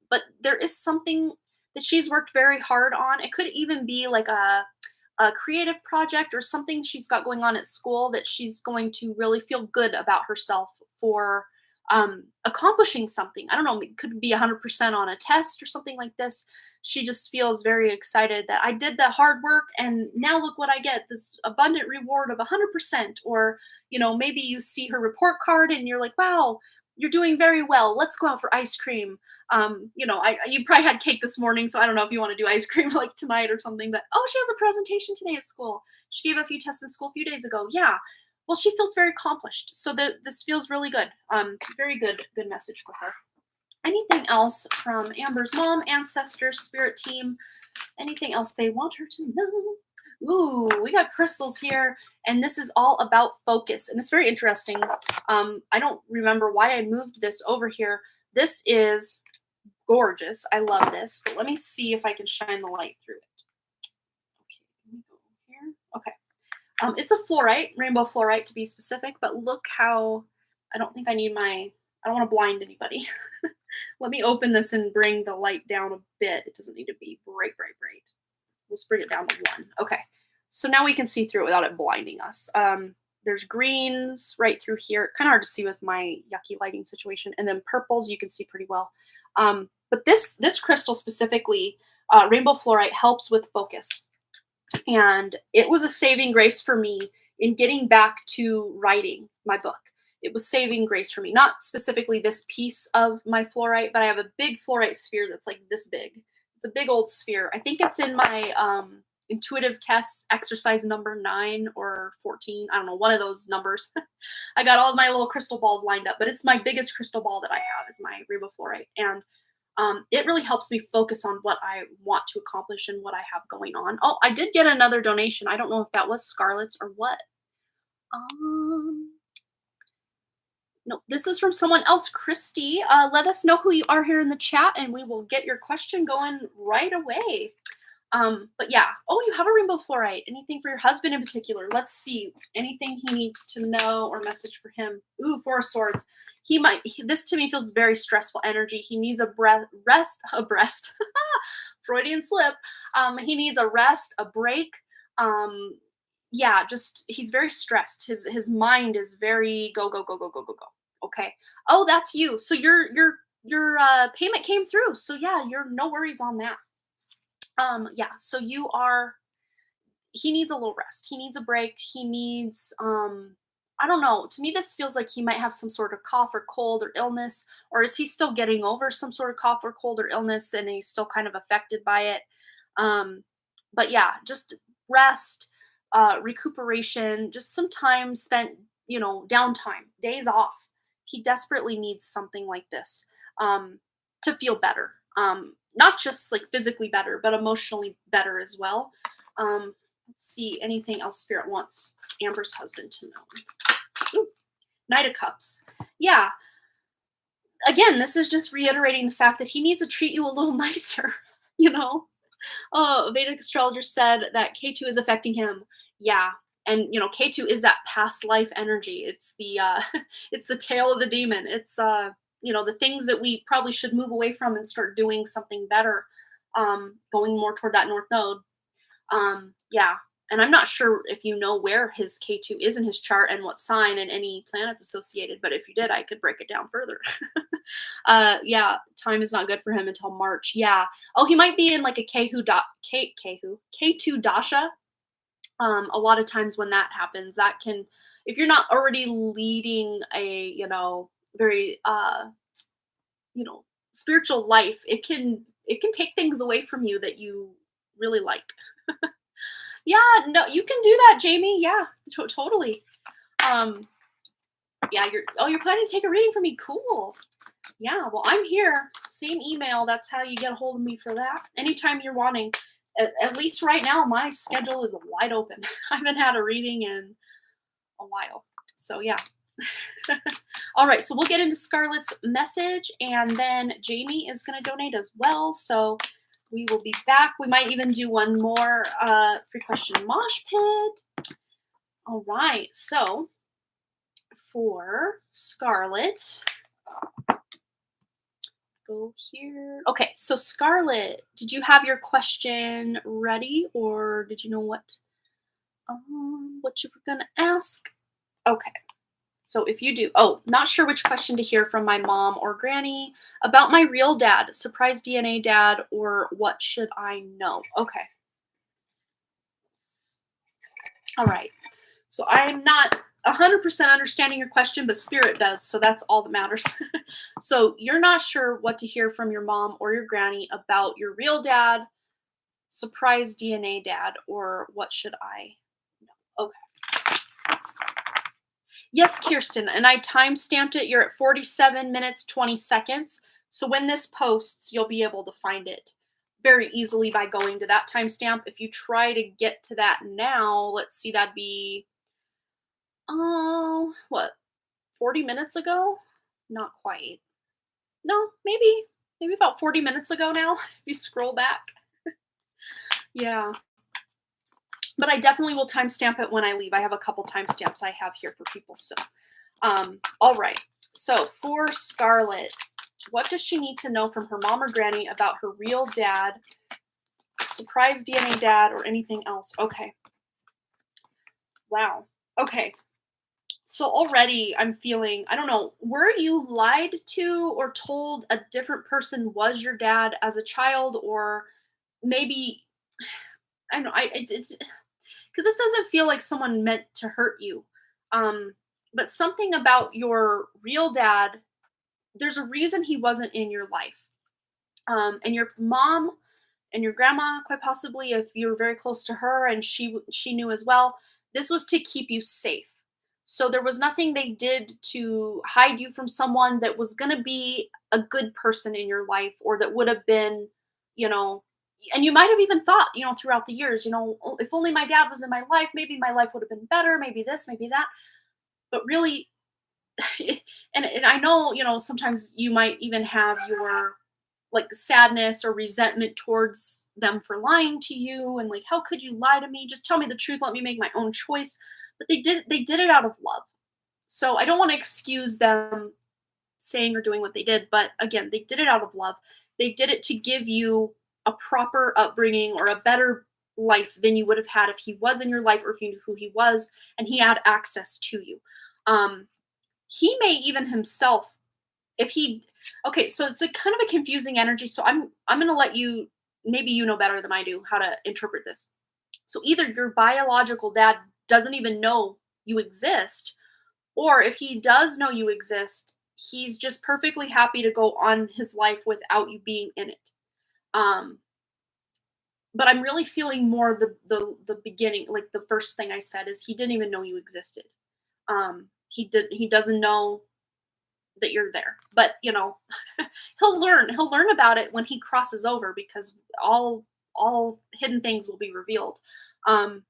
But there is something that she's worked very hard on. It could even be like a creative project or something she's got going on at school that she's going to really feel good about herself for accomplishing something. I don't know, it could be 100% on a test or something like this. She just feels very excited that I did the hard work and now look what I get, this abundant reward of 100%. Or, maybe you see her report card and you're like, wow, you're doing very well. Let's go out for ice cream. You probably had cake this morning, so I don't know if you want to do ice cream like tonight or something, but oh, she has a presentation today at school. She gave a few tests in school a few days ago. Yeah. Well, she feels very accomplished. So this feels really good. Very good message for her. Anything else from Amber's mom, ancestors, spirit team? Anything else they want her to know? Ooh, we got crystals here, and this is all about focus. And it's very interesting. I don't remember why I moved this over here. This is gorgeous. I love this, but let me see if I can shine the light through it. Okay, let me go here. Okay. It's a fluorite, rainbow fluorite to be specific, but look how, I don't think I need I don't want to blind anybody. Let me open this and bring the light down a bit. It doesn't need to be bright. Let's bring it down to 1. Okay. So now we can see through it without it blinding us. There's greens right through here. Kind of hard to see with my yucky lighting situation. And then purples you can see pretty well. But this crystal specifically, rainbow fluorite, helps with focus. And it was a saving grace for me in getting back to writing my book. It was saving grace for me. Not specifically this piece of my fluorite, but I have a big fluorite sphere that's like this big. It's a big old sphere. I think it's in my intuitive tests exercise number 9 or 14. I don't know, one of those numbers. I got all of my little crystal balls lined up, but it's my biggest crystal ball that I have is my rainbow fluorite. And it really helps me focus on what I want to accomplish and what I have going on. Oh, I did get another donation. I don't know if that was Scarlett's or what. No, this is from someone else, Christy. Let us know who you are here in the chat, and we will get your question going right away. But yeah. Oh, you have a rainbow fluorite. Anything for your husband in particular? Let's see. Anything he needs to know or message for him? Ooh, Four of Swords. This to me feels very stressful energy. He needs a breast, Freudian slip. He needs a rest, a break. Um, yeah, just he's very stressed. His mind is very go go go go go go go. Okay. Oh, that's you. So your payment came through. So yeah, you're no worries on that. Yeah, so you are he needs a little rest. He needs a break. He needs I don't know. To me this feels like he might have some sort of cough or cold or illness, or is he still getting over some sort of cough or cold or illness and he's still kind of affected by it? Um but yeah, just rest, recuperation, just some time spent, downtime, days off. He desperately needs something like this to feel better. Not just like physically better, but emotionally better as well. Let's see, anything else Spirit wants Amber's husband to know. Ooh, Knight of Cups. Yeah, again, this is just reiterating the fact that he needs to treat you a little nicer, you know? Oh, a Vedic astrologer said that K2 is affecting him. Yeah. And K2 is that past life energy. It's the it's the tail of the demon. It's the things that we probably should move away from and start doing something better. Going more toward that north node. Yeah. And I'm not sure if you know where his K2 is in his chart and what sign and any planets associated, but if you did, I could break it down further. Yeah, time is not good for him until March. Yeah. Oh, he might be in like a K2 dasha. A lot of times when that happens, that can, if you're not already leading a, very you know, spiritual life, it can take things away from you that you really like. Yeah, no, you can do that, Jamie. Yeah, totally. Um, yeah, you're planning to take a reading from me. Cool. Yeah, well, I'm here. Same email. That's how you get a hold of me for that. Anytime you're wanting. At least right now, my schedule is wide open. I haven't had a reading in a while. So yeah. All right, so we'll get into Scarlett's message, and then Jamie is going to donate as well. So we will be back. We might even do one more free question mosh pit. All right, so for Scarlett, go here. Okay, so Scarlett, did you have your question ready, or did you know what you were gonna ask? Okay. So if you do, not sure which question to hear from my mom or granny about my real dad, surprise DNA dad, or what should I know? Okay. All right. So I'm not 100% understanding your question, but Spirit does. So that's all that matters. So you're not sure what to hear from your mom or your granny about your real dad, surprise DNA dad, or what should I know? Okay. Yes, Kirsten, and I time stamped it. You're at 47 minutes, 20 seconds. So when this posts, you'll be able to find it very easily by going to that timestamp. If you try to get to that now, let's see, that'd be, what, 40 minutes ago? Not quite. No, maybe about 40 minutes ago now, if you scroll back. Yeah. But I definitely will timestamp it when I leave. I have a couple timestamps I have here for people. So, all right. So for Scarlett, what does she need to know from her mom or granny about her real dad, surprise DNA dad, or anything else? Okay. Wow. Okay. So already I'm feeling, I don't know, were you lied to or told a different person was your dad as a child, or maybe, I don't know, I did, because this doesn't feel like someone meant to hurt you. But something about your real dad, there's a reason he wasn't in your life. And your mom and your grandma, quite possibly, if you were very close to her and she knew as well, this was to keep you safe. So there was nothing they did to hide you from someone that was going to be a good person in your life, or that would have been, you know, and you might have even thought, throughout the years, "Oh, if only my dad was in my life, maybe my life would have been better, maybe this, maybe that." But really, and I know, sometimes you might even have your like sadness or resentment towards them for lying to you, and like, how could you lie to me? Just tell me the truth, let me make my own choice. But they did it out of love. So I don't want to excuse them saying or doing what they did, but again, they did it out of love. They did it to give you a proper upbringing or a better life than you would have had if he was in your life, or if you knew who he was and he had access to you. Um, he may even himself, if he, okay, so it's a kind of a confusing energy. So I'm gonna let you, maybe you know better than I do how to interpret this. So either your biological dad doesn't even know you exist, or if he does know you exist, he's just perfectly happy to go on his life without you being in it. Um, but I'm really feeling more the beginning, like the first thing I said is he didn't even know you existed. He doesn't know that you're there. But he'll learn about it when he crosses over, because all hidden things will be revealed. Um,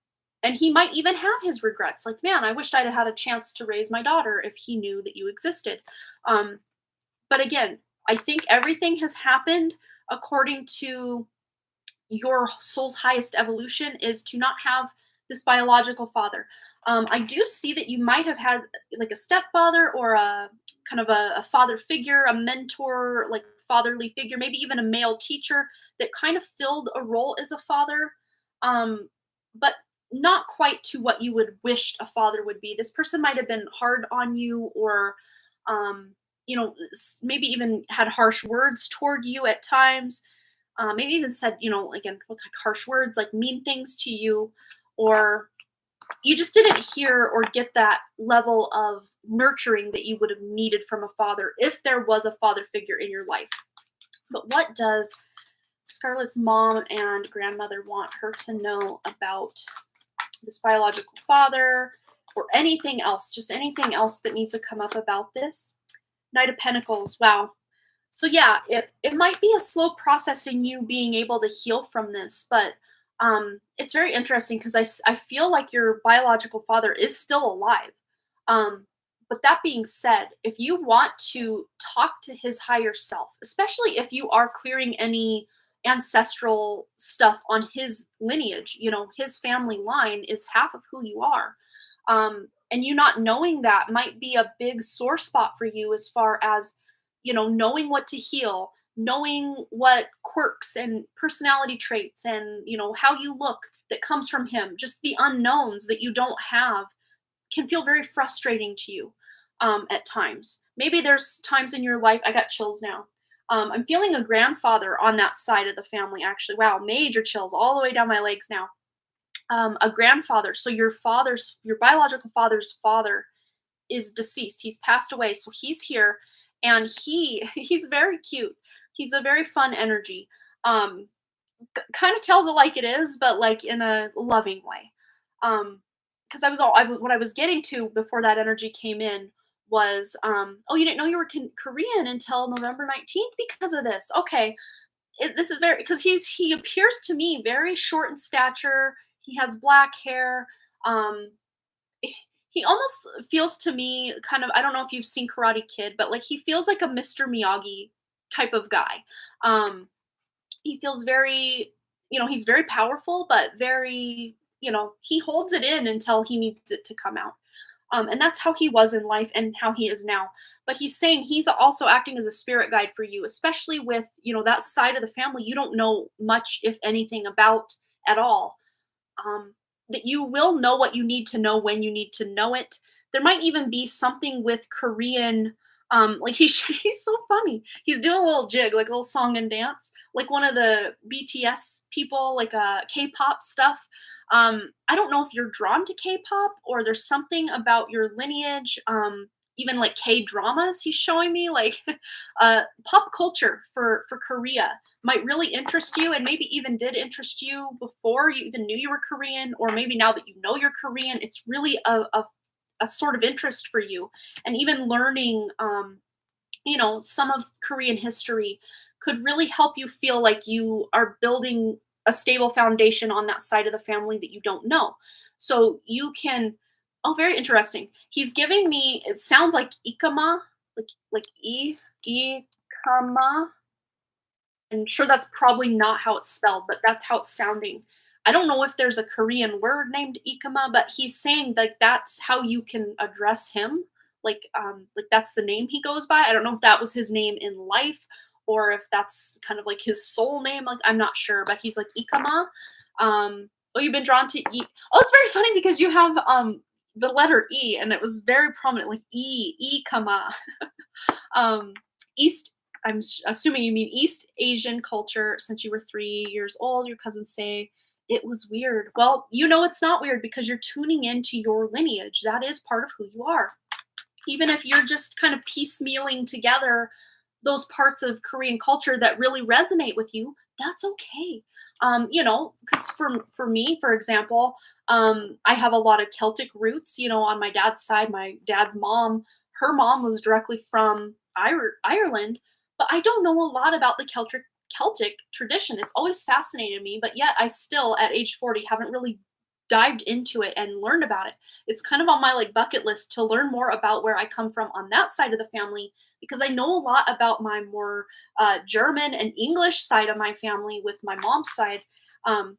and he might even have his regrets, like, man, I wished I'd had a chance to raise my daughter if he knew that you existed. Um, but again, I think everything has happened according to your soul's highest evolution, is to not have this biological father. I do see that you might have had like a stepfather, or a kind of a father figure, a mentor, like fatherly figure, maybe even a male teacher that kind of filled a role as a father, but not quite to what you would wished a father would be. This person might have been hard on you, or um, maybe even had harsh words toward you at times, maybe even said, again, with like harsh words, like mean things to you, or you just didn't hear or get that level of nurturing that you would have needed from a father if there was a father figure in your life. But what does Scarlett's mom and grandmother want her to know about this biological father, or anything else, just anything else that needs to come up about this? Knight of Pentacles. Wow. So yeah, it might be a slow process in you being able to heal from this, but it's very interesting because I feel like your biological father is still alive. But that being said, if you want to talk to his higher self, especially if you are clearing any ancestral stuff on his lineage, his family line is half of who you are. And you not knowing that might be a big sore spot for you, as far as knowing what to heal, knowing what quirks and personality traits and how you look that comes from him, just the unknowns that you don't have, can feel very frustrating to you at times. Maybe there's times in your life, I got chills now. I'm feeling a grandfather on that side of the family, actually. Wow, major chills all the way down my legs now. A grandfather. So your biological father's father is deceased. He's passed away. So he's here, and he's very cute. He's a very fun energy. Um, Kind of tells it like it is, but like in a loving way. Because what I was getting to before that energy came in was, oh, you didn't know you were Korean until November 19th because of this. Okay, this is very, because he appears to me very short in stature. He has black hair. Um, he almost feels to me kind of, I don't know if you've seen Karate Kid, but like he feels like a Mr. Miyagi type of guy. Um, he feels very, he's very powerful, but very, he holds it in until he needs it to come out. And that's how he was in life and how he is now. But he's saying he's also acting as a spirit guide for you, especially with, that side of the family you don't know much, if anything, about at all. um, that you will know what you need to know when you need to know it. There might even be something with Korean. Like he's so funny. He's doing a little jig, like a little song and dance, like one of the BTS people, like K-pop stuff. I don't know if you're drawn to K-pop, or there's something about your lineage. Even like K-dramas, he's showing me like pop culture for Korea might really interest you, and maybe even did interest you before you even knew you were Korean, or maybe now that you know you're Korean, it's really a sort of interest for you. And even learning, some of Korean history could really help you feel like you are building a stable foundation on that side of the family that you don't know. So you can, oh, very interesting. He's giving me, it sounds like ikama, like ikama. I'm sure that's probably not how it's spelled, but that's how it's sounding. I don't know if there's a Korean word named Ikama, but he's saying like that's how you can address him. Like that's the name he goes by. I don't know if that was his name in life or if that's kind of like his soul name. Like I'm not sure, but he's like Ikama. Oh, you've been drawn to E. Oh, it's very funny because you have the letter E, and it was very prominent, like Ikama. Um, East, assuming you mean East Asian culture. Since you were 3 years old, your cousins say it was weird. Well, you know it's not weird because you're tuning into your lineage. That is part of who you are. Even if you're just kind of piecemealing together those parts of Korean culture that really resonate with you, that's okay. Because for me, for example, I have a lot of Celtic roots. On my dad's side, my dad's mom, her mom was directly from Ireland, but I don't know a lot about the Celtic tradition. It's always fascinated me, but yet I still, at age 40, haven't really dived into it and learned about it. It's kind of on my like bucket list to learn more about where I come from on that side of the family because I know a lot about my more German and English side of my family with my mom's side. Um,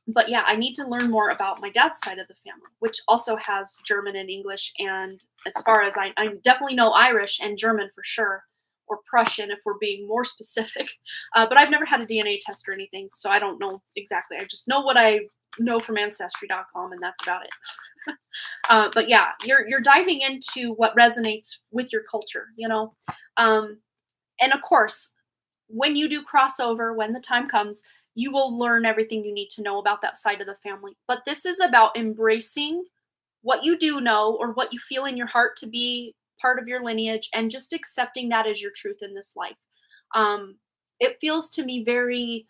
but yeah, I need to learn more about my dad's side of the family, which also has German and English. And as far as I definitely know Irish and German for sure, or Prussian if we're being more specific. But I've never had a DNA test or anything, so I don't know exactly. I just know what I know from Ancestry.com, and that's about it. But yeah, you're diving into what resonates with your culture, and of course, when you do crossover, when the time comes, you will learn everything you need to know about that side of the family. But this is about embracing what you do know or what you feel in your heart to be part of your lineage and just accepting that as your truth in this life. Um, it feels to me very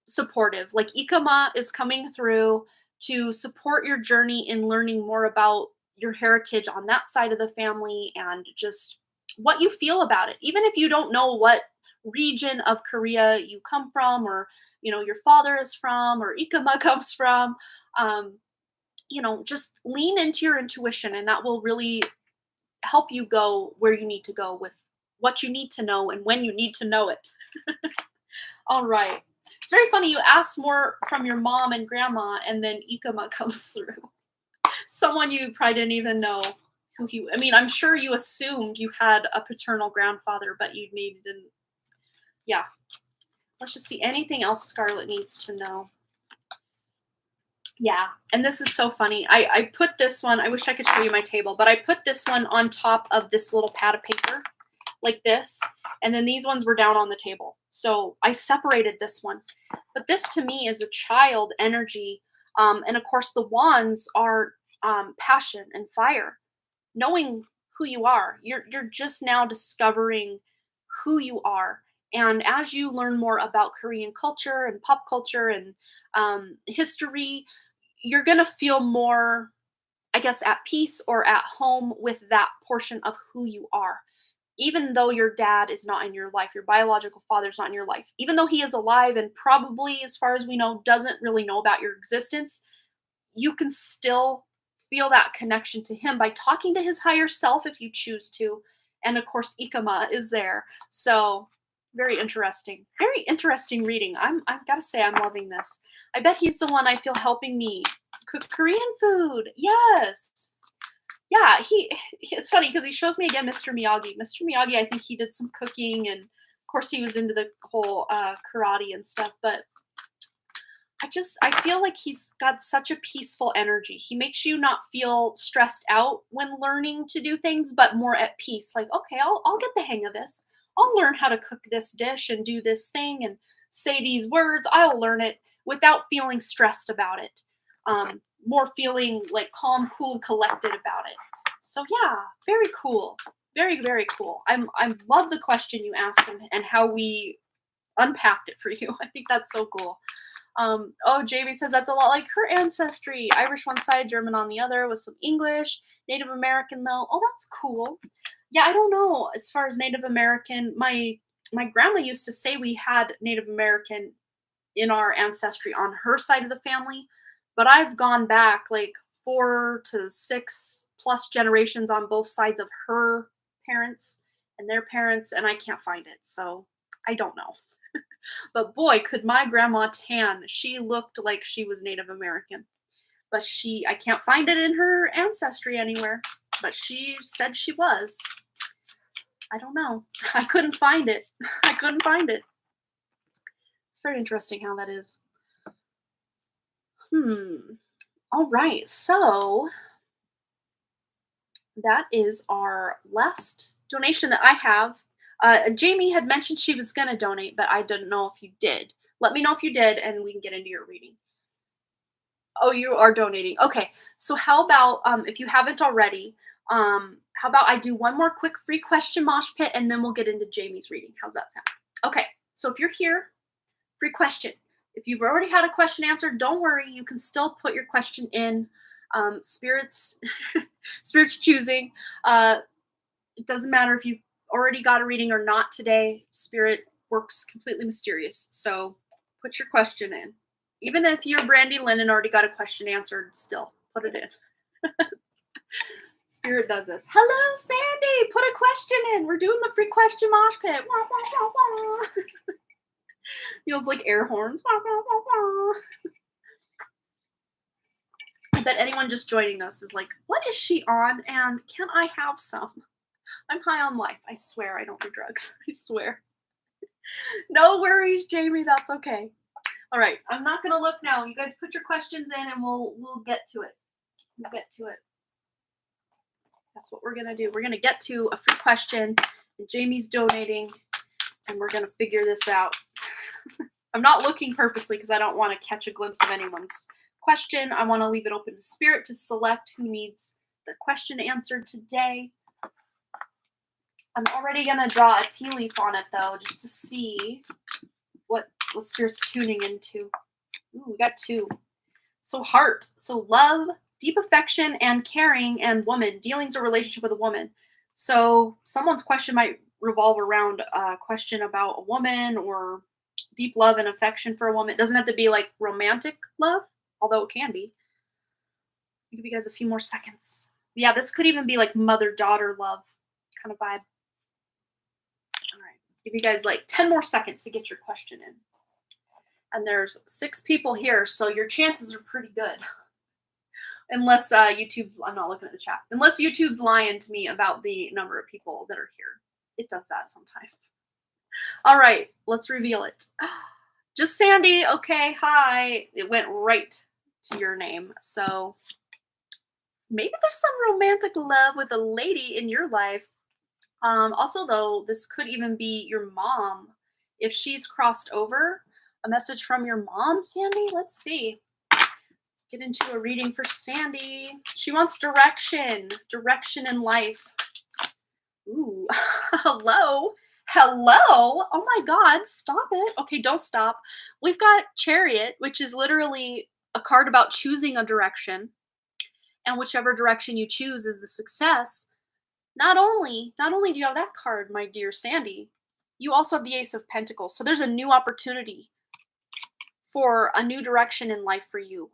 supportive. Like Ikama is coming through to support your journey in learning more about your heritage on that side of the family and just what you feel about it. Even if you don't know what region of Korea you come from or your father is from or Ikama comes from, um, just lean into your intuition and that will really help you go where you need to go with what you need to know and when you need to know it. All right. It's very funny. You asked more from your mom and grandma, and then Ikama comes through. Someone you probably didn't even know who he. I mean, I'm sure you assumed you had a paternal grandfather, but you maybe didn't. Yeah. Let's just see anything else Scarlett needs to know. Yeah, and this is so funny. I put this one. I wish I could show you my table, but I put this one on top of this little pad of paper, like this, and then these ones were down on the table. So I separated this one. But this to me is a child energy, and of course the wands are passion and fire. Knowing who you are, you're just now discovering who you are. And as you learn more about Korean culture and pop culture and history, you're going to feel more, I guess, at peace or at home with that portion of who you are. Even though your dad is not in your life, your biological father's not in your life, even though he is alive and probably, as far as we know, doesn't really know about your existence, you can still feel that connection to him by talking to his higher self if you choose to. And of course, Ikama is there. So very interesting. Very interesting reading. I've got to say I'm loving this. I bet he's the one I feel helping me cook Korean food. Yes. Yeah, it's funny because he shows me again Mr. Miyagi. Mr. Miyagi, I think he did some cooking and of course he was into the whole karate and stuff, but I feel like he's got such a peaceful energy. He makes you not feel stressed out when learning to do things, but more at peace. Like, okay, I'll get the hang of this. I'll learn how to cook this dish and do this thing and say these words. I'll learn it without feeling stressed about it. More feeling like calm, cool, and collected about it. So yeah, very cool. Very, very cool. I love the question you asked and how we unpacked it for you. I think that's so cool. Oh, Jamie says that's a lot like her ancestry. Irish one side, German on the other, with some English. Native American though. Oh, that's cool. Yeah, I don't know. As far as Native American, my grandma used to say we had Native American in our ancestry on her side of the family, but I've gone back like 4 to 6 plus generations on both sides of her parents and their parents, and I can't find it. So I don't know. But boy, could my grandma tan. She looked like she was Native American. But I can't find it in her ancestry anywhere. But she said she was. I don't know. I couldn't find it. I couldn't find it. It's very interesting how that is. All right. So that is our last donation that I have. Jamie had mentioned she was going to donate, but I didn't know if you did. Let me know if you did, and we can get into your reading. Oh, you are donating. Okay. So how about if you haven't already, how about I do one more quick free question mosh pit, and then we'll get into Jamie's reading. How's that sound? Okay. So if you're here, free question. If you've already had a question answered, don't worry. You can still put your question in. Spirits, spirits choosing. It doesn't matter if you've already got a reading or not today. Spirit works completely mysterious. So put your question in. Even if you're Brandy Lynn and already got a question answered, still put it in. Spirit does this. Hello, Sandy. Put a question in. We're doing the free question mosh pit. Wah, wah, wah, wah. Feels like air horns. Wah, wah, wah, wah. I bet anyone just joining us is like, what is she on? And can I have some? I'm high on life. I swear I don't do drugs. I swear. No worries, Jamie. That's okay. All right. I'm not going to look now. You guys put your questions in and we'll get to it. We'll get to it. That's what we're going to do. We're going to get to a free question. And Jamie's donating. And we're going to figure this out. I'm not looking purposely because I don't want to catch a glimpse of anyone's question. I want to leave it open to Spirit to select who needs the question answered today. I'm already going to draw a tea leaf on it, though, just to see what Spirit's tuning into. Ooh, we got two. So heart. So love, deep affection, and caring, and woman. Dealings or relationship with a woman. So someone's question might revolve around a question about a woman or deep love and affection for a woman. It doesn't have to be like romantic love, although it can be. I'll give you guys a few more seconds. Yeah, this could even be like mother-daughter love kind of vibe. All right, give you guys like 10 more seconds to get your question in. And there's 6 people here, so your chances are pretty good. Unless I'm not looking at the chat. Unless YouTube's lying to me about the number of people that are here. It does that sometimes. All right, let's reveal it. Just Sandy. Okay, hi. It went right to your name. So maybe there's some romantic love with a lady in your life. Also, though, this could even be your mom. If she's crossed over, a message from your mom, Sandy? Let's see. Let's get into a reading for Sandy. She wants direction in life. Ooh, hello. Oh my God, stop it. Okay, don't stop. We've got Chariot, which is literally a card about choosing a direction. And whichever direction you choose is the success. Not only do you have that card, my dear Sandy, you also have the Ace of Pentacles. So there's a new opportunity for a new direction in life for you.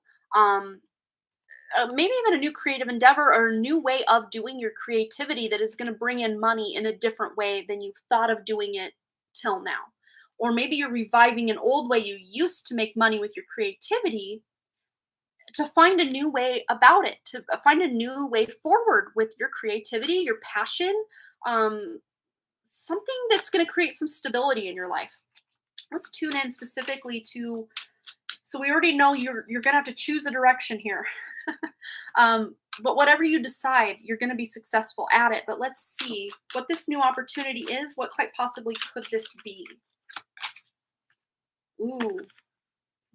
Maybe even a new creative endeavor or a new way of doing your creativity that is going to bring in money in a different way than you've thought of doing it till now. Or maybe you're reviving an old way you used to make money with your creativity to find a new way about it, to find a new way forward with your creativity, your passion, something that's going to create some stability in your life. Let's tune in specifically to, so we already know you're going to have to choose a direction here. But whatever you decide, you're going to be successful at it. But let's see what this new opportunity is. What quite possibly could this be? Ooh,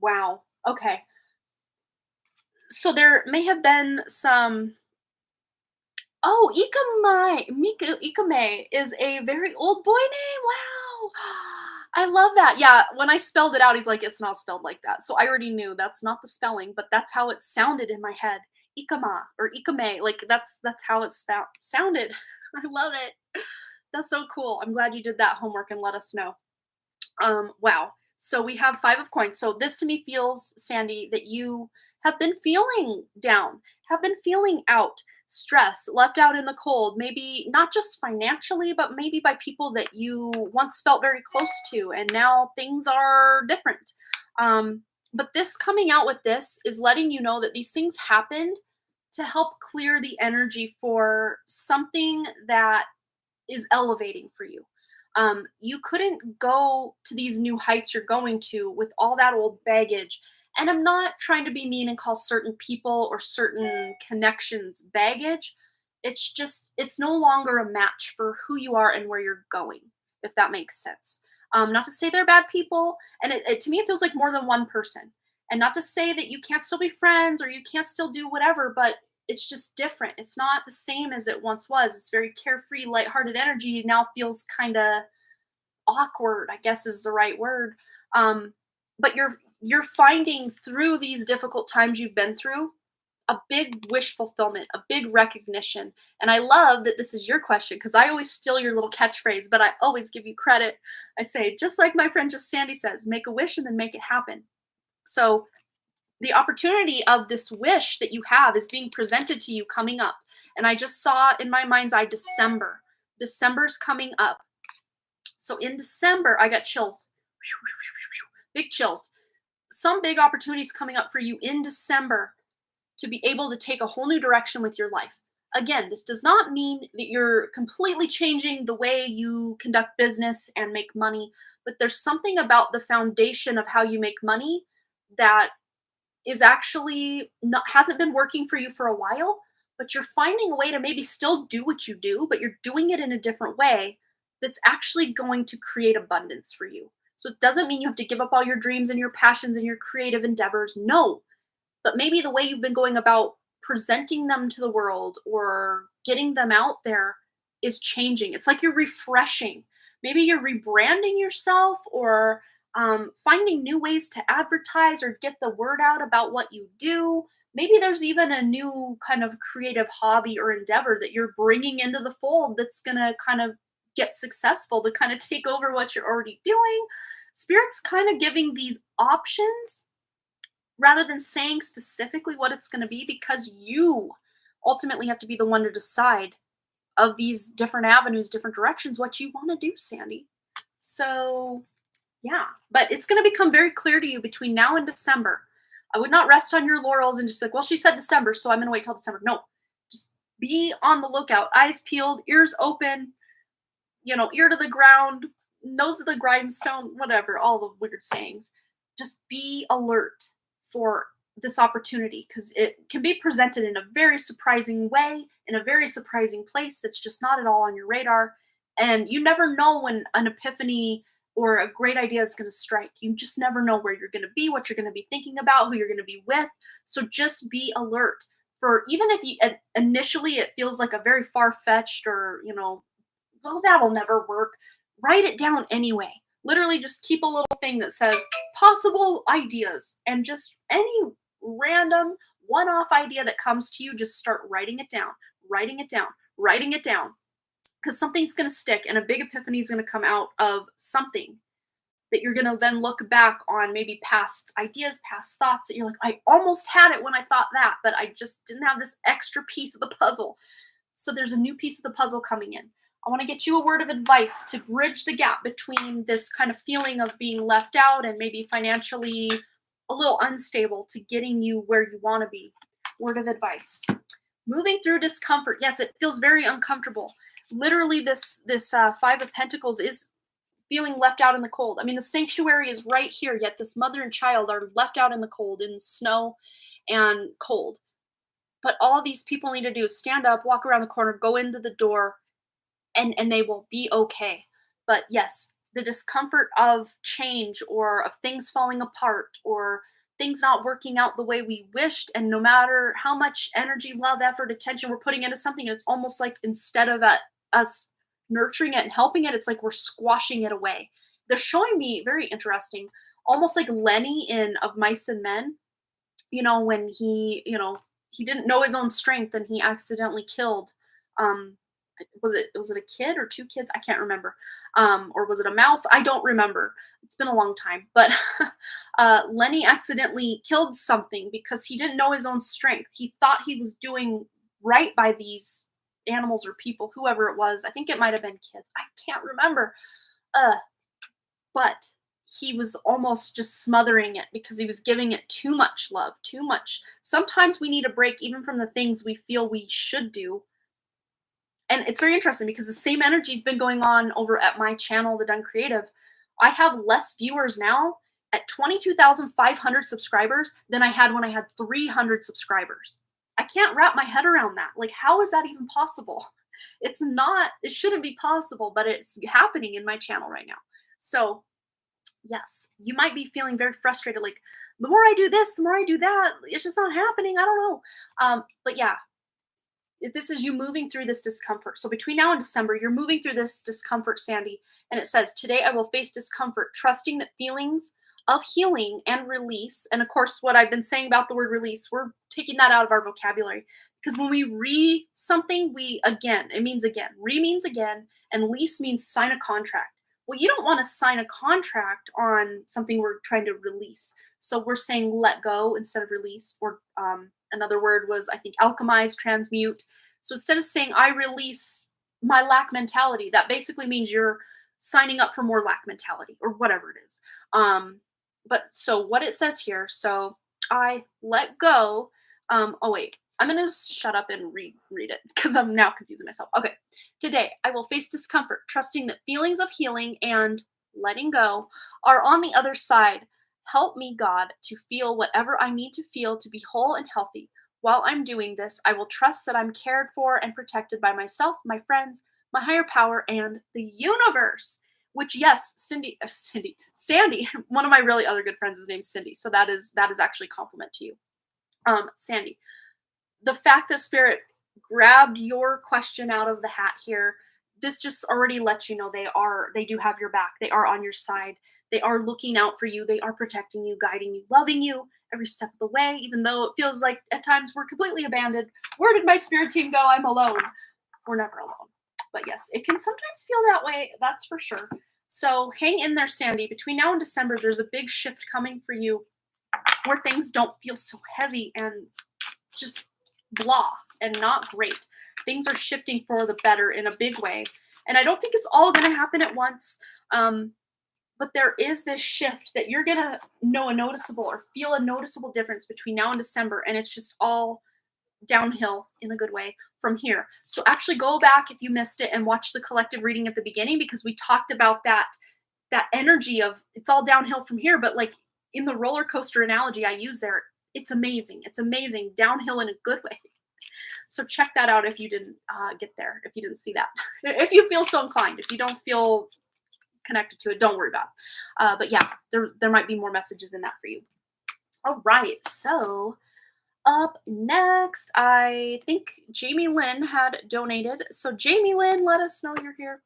wow. Okay. So there may have been some. Oh, Ikame is a very old boy name. Wow. I love that. Yeah, when I spelled it out, he's like, it's not spelled like that. So I already knew that's not the spelling, but that's how it sounded in my head. Ikama or Ikame, like that's how it sounded. I love it. That's so cool. I'm glad you did that homework and let us know. Wow. So we have 5 of coins. So this to me feels, Sandy, that you have been feeling down, have been feeling out, stressed, left out in the cold, maybe not just financially, but maybe by people that you once felt very close to, and now things are different. But this coming out with this is letting you know that these things happened to help clear the energy for something that is elevating for you. You couldn't go to these new heights you're going to with all that old baggage. And I'm not trying to be mean and call certain people or certain connections baggage. It's just, it's no longer a match for who you are and where you're going, if that makes sense. Not to say they're bad people. And to me, it feels like more than one person. And not to say that you can't still be friends or you can't still do whatever, but it's just different. It's not the same as it once was. It's very carefree, lighthearted energy now feels kind of awkward, I guess is the right word. But you're finding through these difficult times you've been through a big wish fulfillment, a big recognition. And I love that this is your question because I always steal your little catchphrase, but I always give you credit. I say, just like my friend just Sandy says, make a wish and then make it happen. So the opportunity of this wish that you have is being presented to you coming up. And I just saw in my mind's eye December. December's coming up. So in December, I got chills. Big chills. Some big opportunities coming up for you in December to be able to take a whole new direction with your life. Again, this does not mean that you're completely changing the way you conduct business and make money, but there's something about the foundation of how you make money that is actually not hasn't been working for you for a while, but you're finding a way to maybe still do what you do, but you're doing it in a different way that's actually going to create abundance for you. So it doesn't mean you have to give up all your dreams and your passions and your creative endeavors. No, but maybe the way you've been going about presenting them to the world or getting them out there is changing. It's like you're refreshing. Maybe you're rebranding yourself or finding new ways to advertise or get the word out about what you do. Maybe there's even a new kind of creative hobby or endeavor that you're bringing into the fold that's going to kind of get successful to kind of take over what you're already doing. Spirit's kind of giving these options rather than saying specifically what it's going to be because you ultimately have to be the one to decide of these different avenues, different directions, what you want to do, Sandy. So, yeah, but it's going to become very clear to you between now and December. I would not rest on your laurels and just be like, well, she said December, so I'm going to wait till December. No, just be on the lookout, eyes peeled, ears open, ear to the ground, nose to the grindstone, whatever, all the weird sayings. Just be alert for this opportunity because it can be presented in a very surprising way, in a very surprising place that's just not at all on your radar. And you never know when an epiphany or a great idea is going to strike. You just never know where you're going to be, what you're going to be thinking about, who you're going to be with. So just be alert for even if you initially it feels like a very far-fetched or, well, that'll never work. Write it down anyway. Literally just keep a little thing that says possible ideas and just any random one-off idea that comes to you, just start writing it down, writing it down, writing it down. Because something's going to stick and a big epiphany is going to come out of something that you're going to then look back on maybe past ideas, past thoughts that you're like, I almost had it when I thought that, but I just didn't have this extra piece of the puzzle. So there's a new piece of the puzzle coming in. I want to get you a word of advice to bridge the gap between this kind of feeling of being left out and maybe financially a little unstable to getting you where you want to be. Word of advice. Moving through discomfort. Yes, it feels very uncomfortable. Literally, this Five of Pentacles is feeling left out in the cold. I mean, the sanctuary is right here, yet this mother and child are left out in the cold, in snow and cold. But all these people need to do is stand up, walk around the corner, go into the door, and they will be okay. But yes, the discomfort of change or of things falling apart or things not working out the way we wished, and no matter how much energy, love, effort, attention we're putting into something, it's almost like instead of us nurturing it and helping it, it's like we're squashing it away. They're showing me very interesting, almost like Lenny in Of Mice and Men, when he didn't know his own strength and he accidentally killed Was it a kid or 2 kids? I can't remember. Or was it a mouse? I don't remember. It's been a long time. But Lenny accidentally killed something because he didn't know his own strength. He thought he was doing right by these animals or people, whoever it was. I think it might have been kids. I can't remember. Uh, but he was almost just smothering it because he was giving it too much love, too much. Sometimes we need a break even from the things we feel we should do. And it's very interesting because the same energy's been going on over at my channel, The Done Creative. I have less viewers now at 22,500 subscribers than I had when I had 300 subscribers. I can't wrap my head around that. Like, how is that even possible? It's not, it shouldn't be possible, but it's happening in my channel right now. So, yes, you might be feeling very frustrated. Like, the more I do this, the more I do that, it's just not happening. I don't know. But yeah, this is you moving through this discomfort. So between now and December, you're moving through this discomfort, Sandy. And it says, today I will face discomfort, trusting that feelings of healing and release. And of course, what I've been saying about the word release, we're taking that out of our vocabulary. Because when we something, it means again. Means again, and lease means sign a contract. Well, you don't want to sign a contract on something we're trying to release. So we're saying let go instead of release, or another word was, I think, alchemize, transmute. So instead of saying I release my lack mentality, that basically means you're signing up for more lack mentality or whatever it is. But so what it says here, so I let go. Oh wait, I'm going to shut up and read it because I'm now confusing myself. Okay. Today, I will face discomfort, trusting that feelings of healing and letting go are on the other side. Help me, God, to feel whatever I need to feel to be whole and healthy. While I'm doing this, I will trust that I'm cared for and protected by myself, my friends, my higher power, and the universe. Which, yes, Sandy, one of my really other good friends is named Cindy, so that is actually a compliment to you. Sandy, the fact that Spirit grabbed your question out of the hat here, this just already lets you know they do have your back. They are on your side. They are looking out for you. They are protecting you, guiding you, loving you every step of the way, even though it feels like at times we're completely abandoned. Where did my spirit team go? I'm alone. We're never alone. But yes, it can sometimes feel that way. That's for sure. So hang in there, Sandy. Between now and December, there's a big shift coming for you where things don't feel so heavy and just blah and not great. Things are shifting for the better in a big way. And I don't think it's all going to happen at once. But there is this shift that you're going to know a noticeable or feel a noticeable difference between now and December. And it's just all downhill in a good way from here. So actually go back if you missed it and watch the collective reading at the beginning, because we talked about that energy of it's all downhill from here. But like in the roller coaster analogy I use there, it's amazing. It's amazing. Downhill in a good way. So check that out if you didn't get there, if you didn't see that. If you feel so inclined, if you don't feel connected to it, don't worry about it. But yeah, there might be more messages in that for you. All right, so up next, I think Jamie Lynn had donated. So Jamie Lynn, let us know you're here.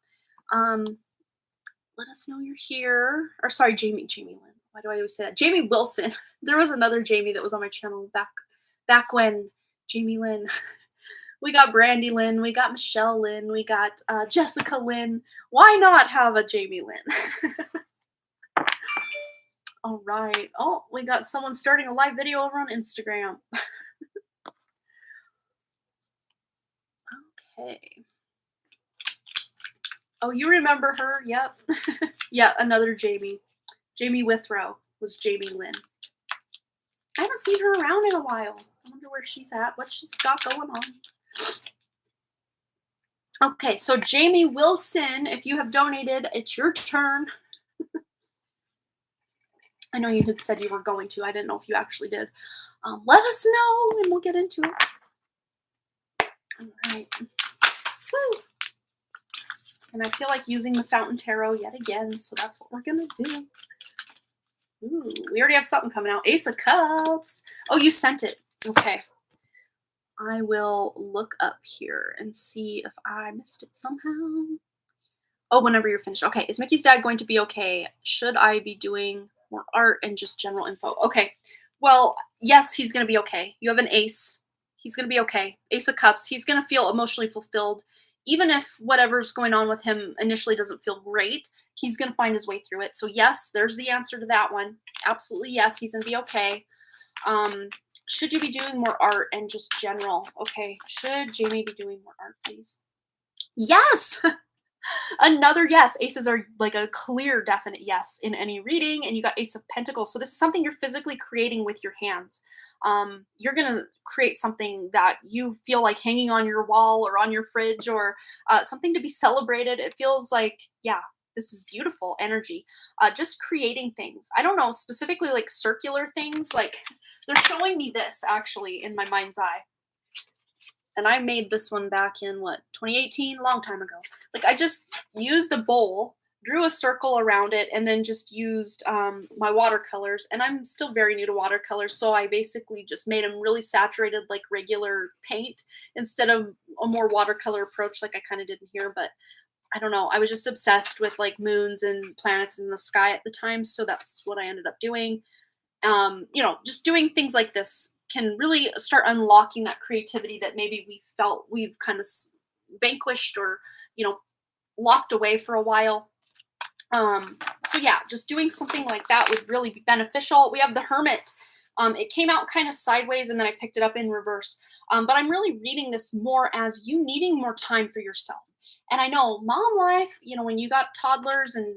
Let us know you're here. Or sorry, Jamie Lynn. Why do I always say that? Jamie Wilson. There was another Jamie that was on my channel back when. Jamie Lynn. We got Brandy Lynn. We got Michelle Lynn. We got Jessica Lynn. Why not have a Jamie Lynn? All right. Oh, we got someone starting a live video over on Instagram. Okay. Oh, you remember her? Yep. Yeah, another Jamie. Jamie Withrow was Jamie Lynn. I haven't seen her around in a while. I wonder where she's at, what she's got going on. Okay, so Jamie Wilson, if you have donated, it's your turn. I know you had said you were going to. I didn't know if you actually did. Let us know, and we'll get into it. All right. Woo. And I feel like using the Fountain Tarot yet again, so that's what we're going to do. Ooh, we already have something coming out. Ace of Cups. Oh, you sent it. Okay. I will look up here and see if I missed it somehow. Oh, whenever you're finished. Okay. Is Mickey's dad going to be okay? Should I be doing more art and just general info? Okay. Well, yes, he's going to be okay. You have an ace. He's going to be okay. Ace of Cups. He's going to feel emotionally fulfilled even if whatever's going on with him initially doesn't feel great, he's going to find his way through it. So yes, there's the answer to that one. Absolutely yes, he's going to be okay. Um, should you be doing more art and just general? Okay, should Jamie be doing more art, please? Yes. Another yes. Aces are like a clear, definite yes in any reading, and you got Ace of Pentacles. So this is something you're physically creating with your hands. You're gonna create something that you feel like hanging on your wall or on your fridge, or something to be celebrated. It feels like, yeah, this is beautiful energy. Just creating things. I don't know, specifically like circular things. Like they're showing me this actually in my mind's eye, and I made this one back in what, 2018, long time ago. Like I just used a bowl, drew a circle around it, and then just used my watercolors. And I'm still very new to watercolors, so I basically just made them really saturated, like regular paint, instead of a more watercolor approach, like I kind of did in here. But I don't know. I was just obsessed with like moons and planets in the sky at the time, so that's what I ended up doing. Just doing things like this can really start unlocking that creativity that maybe we felt we've kind of vanquished or, you know, locked away for a while. So yeah, just doing something like that would really be beneficial. We have the Hermit. It came out kind of sideways and then I picked it up in reverse. But I'm really reading this more as you needing more time for yourself. And I know mom life, when you got toddlers and,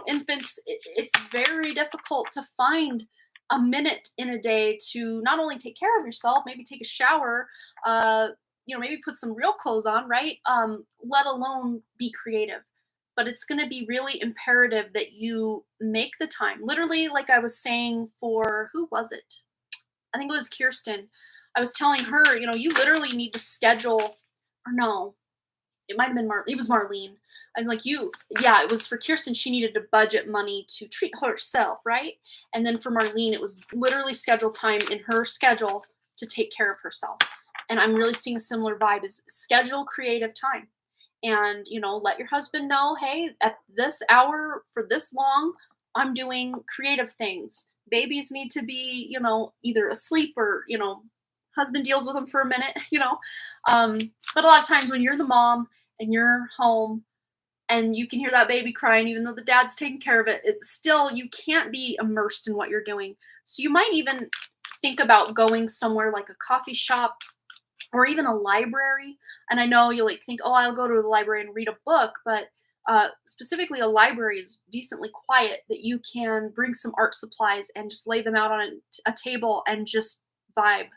infants, it's very difficult to find a minute in a day to not only take care of yourself, maybe take a shower, maybe put some real clothes on, right? Let alone be creative. But it's going to be really imperative that you make the time. Literally, like I was saying, for who was it? I think it was Kirsten. I was telling her, you literally need to schedule, or no, it might have been It was Marlene. I'm like, yeah, it was for Kirsten. She needed to budget money to treat herself, right? And then for Marlene, it was literally scheduled time in her schedule to take care of herself. And I'm really seeing a similar vibe, is schedule creative time. And, let your husband know, hey, at this hour for this long, I'm doing creative things. Babies need to be, either asleep or, husband deals with them for a minute, But a lot of times when you're the mom and you're home and you can hear that baby crying, even though the dad's taking care of it, it's still, you can't be immersed in what you're doing. So you might even think about going somewhere like a coffee shop or even a library. And I know you like think, oh, I'll go to the library and read a book, but specifically a library is decently quiet, that you can bring some art supplies and just lay them out on a table and just vibe,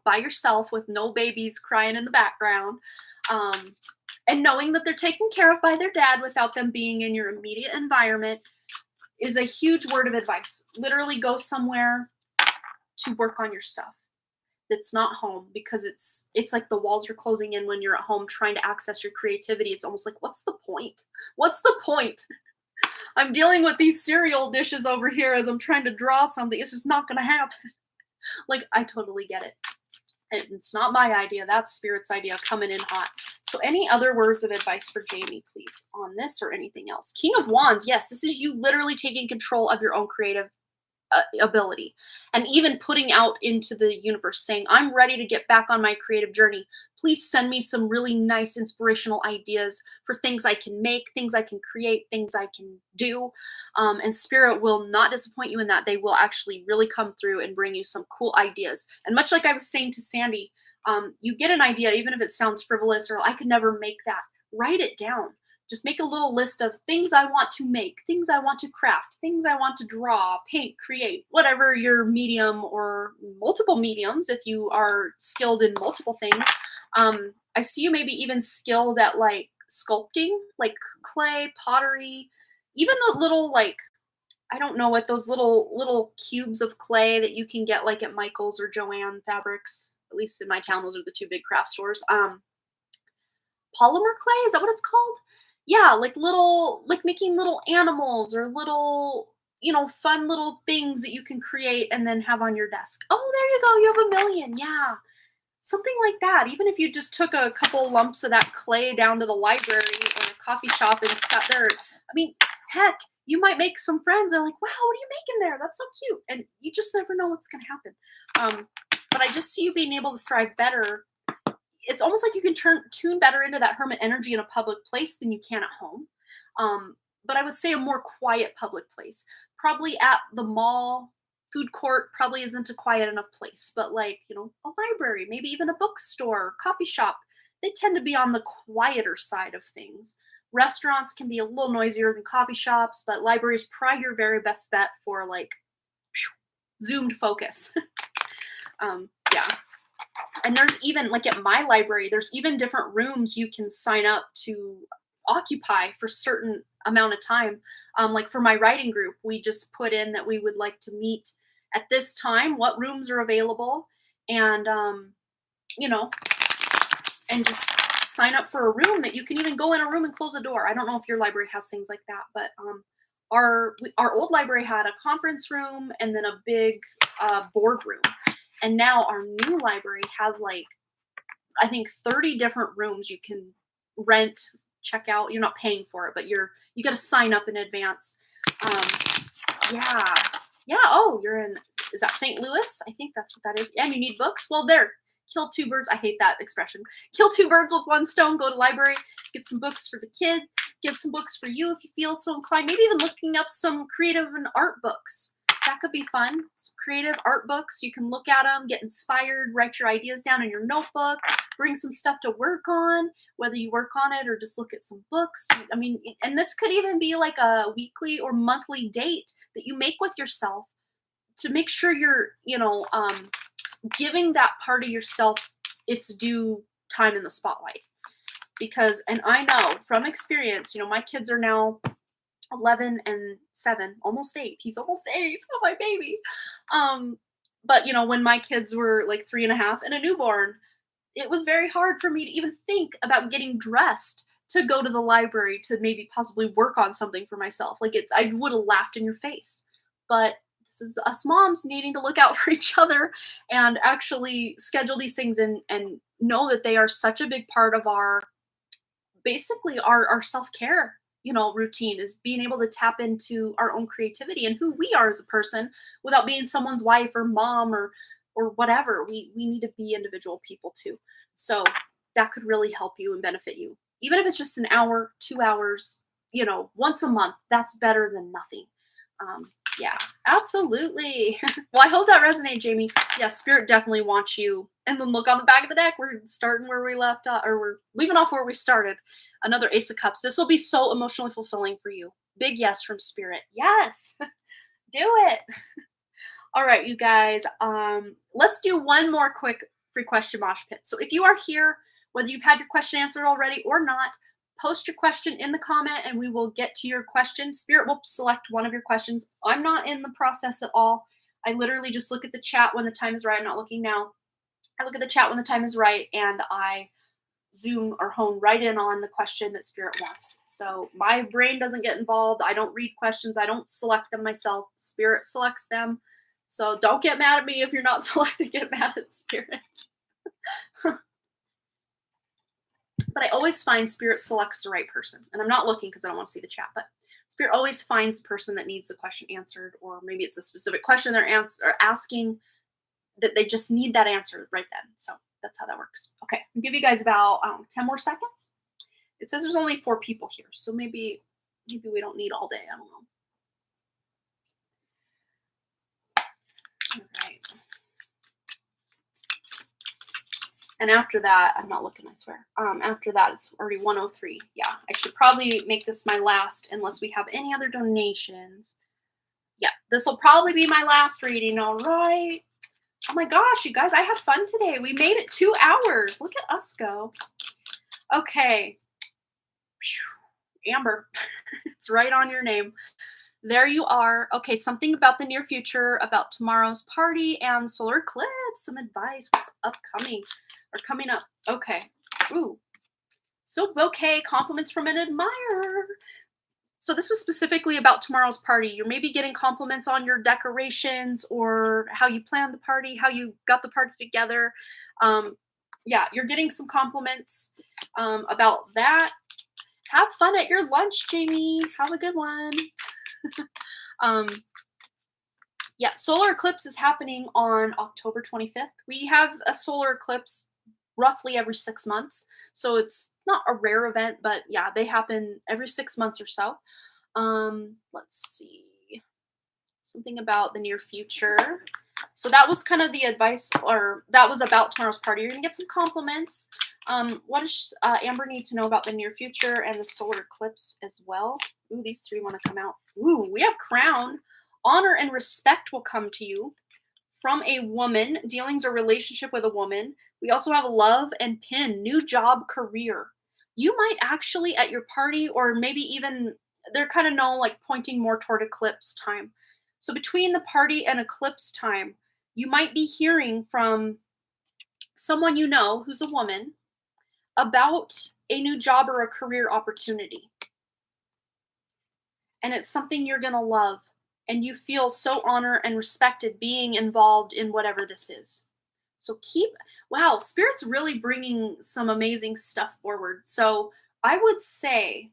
by yourself with no babies crying in the background. And knowing that they're taken care of by their dad without them being in your immediate environment is a huge word of advice. Literally go somewhere to work on your stuff that's not home, because it's like the walls are closing in when you're at home trying to access your creativity. It's almost like, what's the point? What's the point? I'm dealing with these cereal dishes over here as I'm trying to draw something. It's just not going to happen. Like, I totally get it. It's not my idea. That's Spirit's idea coming in hot. So any other words of advice for Jamie, please, on this or anything else? King of Wands. Yes, this is you literally taking control of your own creative ability, and even putting out into the universe saying, I'm ready to get back on my creative journey. Please send me some really nice inspirational ideas for things I can make, things I can create, things I can do. And Spirit will not disappoint you in that. They will actually really come through and bring you some cool ideas. And much like I was saying to Sandy, you get an idea, even if it sounds frivolous or I could never make that, write it down. Just make a little list of things I want to make, things I want to craft, things I want to draw, paint, create, whatever your medium, or multiple mediums if you are skilled in multiple things. I see you maybe even skilled at like sculpting, like clay, pottery, even the little, like, I don't know what those little cubes of clay that you can get like at Michael's or Joanne Fabrics. At least in my town, those are the two big craft stores. Polymer clay, is that what it's called? Yeah, like making little animals or little, fun little things that you can create and then have on your desk. Oh, there you go. You have a million. Yeah. Something like that. Even if you just took a couple lumps of that clay down to the library or a coffee shop and sat there. I mean, heck, you might make some friends. They're like, wow, what are you making there? That's so cute. And you just never know what's going to happen. But I just see you being able to thrive better it's almost like you can tune better into that hermit energy in a public place than you can at home. But I would say a more quiet public place, probably at the mall. Food court probably isn't a quiet enough place, but like, a library, maybe even a bookstore, coffee shop, they tend to be on the quieter side of things. Restaurants can be a little noisier than coffee shops, but libraries probably your very best bet for like zoomed focus. Yeah. And there's even like at my library, there's even different rooms you can sign up to occupy for certain amount of time. Like for my writing group, we just put in that we would like to meet at this time, what rooms are available, and you know, and just sign up for a room that you can even go in a room and close a door. I don't know if your library has things like that, but our old library had a conference room and then a big boardroom, and now our new library has like I think 30 different rooms you can rent, check out. You're not paying for it, but you got to sign up in advance. Yeah, yeah. Oh, you're in. Is that St. Louis? I think that's what that is. And you need books. Well, there. Kill two birds. I hate that expression. Kill two birds with one stone. Go to library, get some books for the kid, get some books for you if you feel so inclined. Maybe even looking up some creative and art books. That could be fun. Some creative art books. You can look at them, get inspired, write your ideas down in your notebook, bring some stuff to work on, whether you work on it or just look at some books. I mean, and this could even be like a weekly or monthly date that you make with yourself to make sure you're, giving that part of yourself its due time in the spotlight. Because, and I know from experience, my kids are now 11 and 7, almost 8. He's almost 8. Oh, my baby. But when my kids were like 3.5 and a newborn, it was very hard for me to even think about getting dressed to go to the library to maybe possibly work on something for myself. Like I would have laughed in your face. But this is us moms needing to look out for each other and actually schedule these things and know that they are such a big part of basically our self-care routine, is being able to tap into our own creativity and who we are as a person without being someone's wife or mom or whatever. We need to be individual people too. So that could really help you and benefit you. Even if it's just an hour, 2 hours, once a month, that's better than nothing. Yeah, absolutely. Well, I hope that resonated, Jamie. Yeah, Spirit definitely wants you. And then look on the back of the deck. We're starting where we left off, or we're leaving off where we started. Another Ace of Cups. This will be so emotionally fulfilling for you. Big yes from Spirit. Yes, do it. All right, you guys. Let's do one more quick free question mosh pit. So if you are here, whether you've had your question answered already or not, post your question in the comment and we will get to your question. Spirit will select one of your questions. I'm not in the process at all. I literally just look at the chat when the time is right. I'm not looking now. I look at the chat when the time is right and I zoom or hone right in on the question that Spirit wants. So my brain doesn't get involved. I don't read questions. I don't select them myself. Spirit selects them. So don't get mad at me if you're not selected. Get mad at Spirit. But I always find Spirit selects the right person. And I'm not looking because I don't want to see the chat, but Spirit always finds the person that needs the question answered, or maybe it's a specific question they're asking that they just need that answer right then. So that's how that works. Okay, I'll give you guys about 10 more seconds. It says there's only 4 people here, so maybe we don't need all day. I don't know. All right. And after that, I'm not looking, I swear. After that, it's already 1:03. Yeah, I should probably make this my last unless we have any other donations. Yeah, this will probably be my last reading, all right? Oh my gosh, you guys, I had fun today. We made it 2 hours. Look at us go. Okay. Amber, it's right on your name. There you are. Okay, something about the near future, about tomorrow's party and solar eclipse. Some advice. What's upcoming or coming up? Okay. Ooh. So bouquet, compliments from an admirer. So this was specifically about tomorrow's party. You're maybe getting compliments on your decorations or how you planned the party, how you got the party together. Yeah, you're getting some compliments about that. Have fun at your lunch, Jamie. Have a good one. Yeah, solar eclipse is happening on October 25th. We have a solar eclipse roughly every 6 months. So it's not a rare event, but yeah, they happen every 6 months or so. Let's see. Something about the near future. So that was kind of the advice, or that was about tomorrow's party. You're gonna get some compliments. What does Amber need to know about the near future and the solar eclipse as well? Ooh, these three want to come out. Ooh, we have crown. Honor and respect will come to you from a woman. Dealings or relationship with a woman. We also have love and pin. New job, career. You might actually at your party, or maybe even they're kind of no like pointing more toward eclipse time. So between the party and eclipse time, you might be hearing from someone you know who's a woman about a new job or a career opportunity. And it's something you're going to love. And you feel so honored and respected being involved in whatever this is. So wow, Spirit's really bringing some amazing stuff forward. So I would say,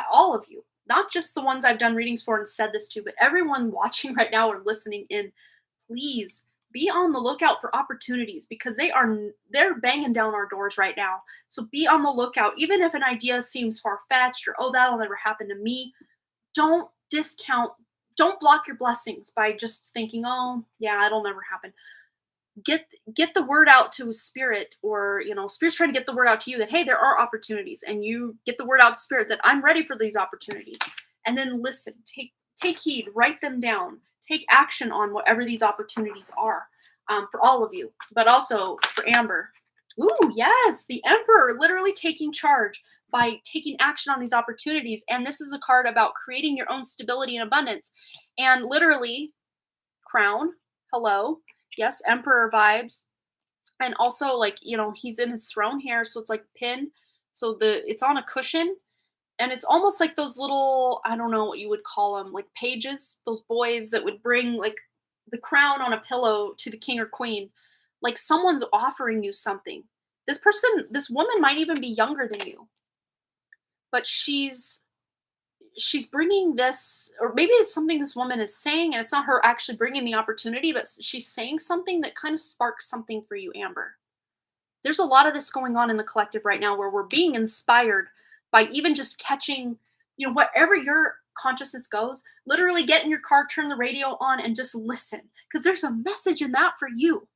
all of you, not just the ones I've done readings for and said this to, but everyone watching right now or listening in, please be on the lookout for opportunities, because they're banging down our doors right now. So be on the lookout. Even if an idea seems far-fetched, or oh, that'll never happen to me, don't discount, don't block your blessings by just thinking, oh yeah, it'll never happen. Get the word out to Spirit, or Spirit's trying to get the word out to you that hey, there are opportunities, and you get the word out to Spirit that I'm ready for these opportunities. And then listen, take heed, write them down, take action on whatever these opportunities are, for all of you, but also for Amber. Ooh, yes, the Emperor, literally taking charge by taking action on these opportunities. And this is a card about creating your own stability and abundance. And literally, crown, hello, yes, Emperor vibes. And also, like, he's in his throne here, so it's like pin. So it's on a cushion, and it's almost like those little, I don't know what you would call them, like pages, those boys that would bring like the crown on a pillow to the king or queen. Like someone's offering you something. This woman might even be younger than you, but she's bringing this, or maybe it's something this woman is saying, and it's not her actually bringing the opportunity, but she's saying something that kind of sparks something for you, Amber. There's a lot of this going on in the collective right now, where we're being inspired by even just catching, whatever your consciousness goes, literally get in your car, turn the radio on, and just listen, because there's a message in that for you.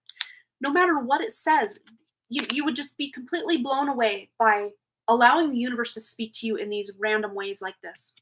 No matter what it says, you would just be completely blown away by allowing the universe to speak to you in these random ways like this.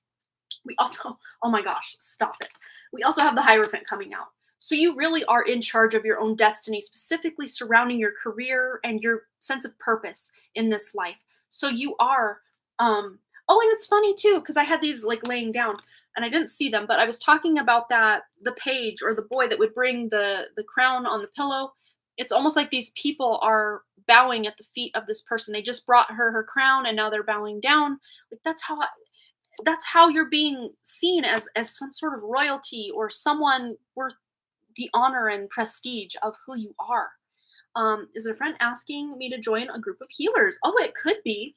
We also, oh my gosh, stop it. We also have the Hierophant coming out. So you really are in charge of your own destiny, specifically surrounding your career and your sense of purpose in this life. So you are, oh, and it's funny too, because I had these like laying down and I didn't see them, but I was talking about the page or the boy that would bring the crown on the pillow. It's almost like these people are bowing at the feet of this person. They just brought her crown, and now they're bowing down. Like that's how you're being seen, as some sort of royalty, or someone worth the honor and prestige of who you are. Is a friend asking me to join a group of healers? Oh, it could be.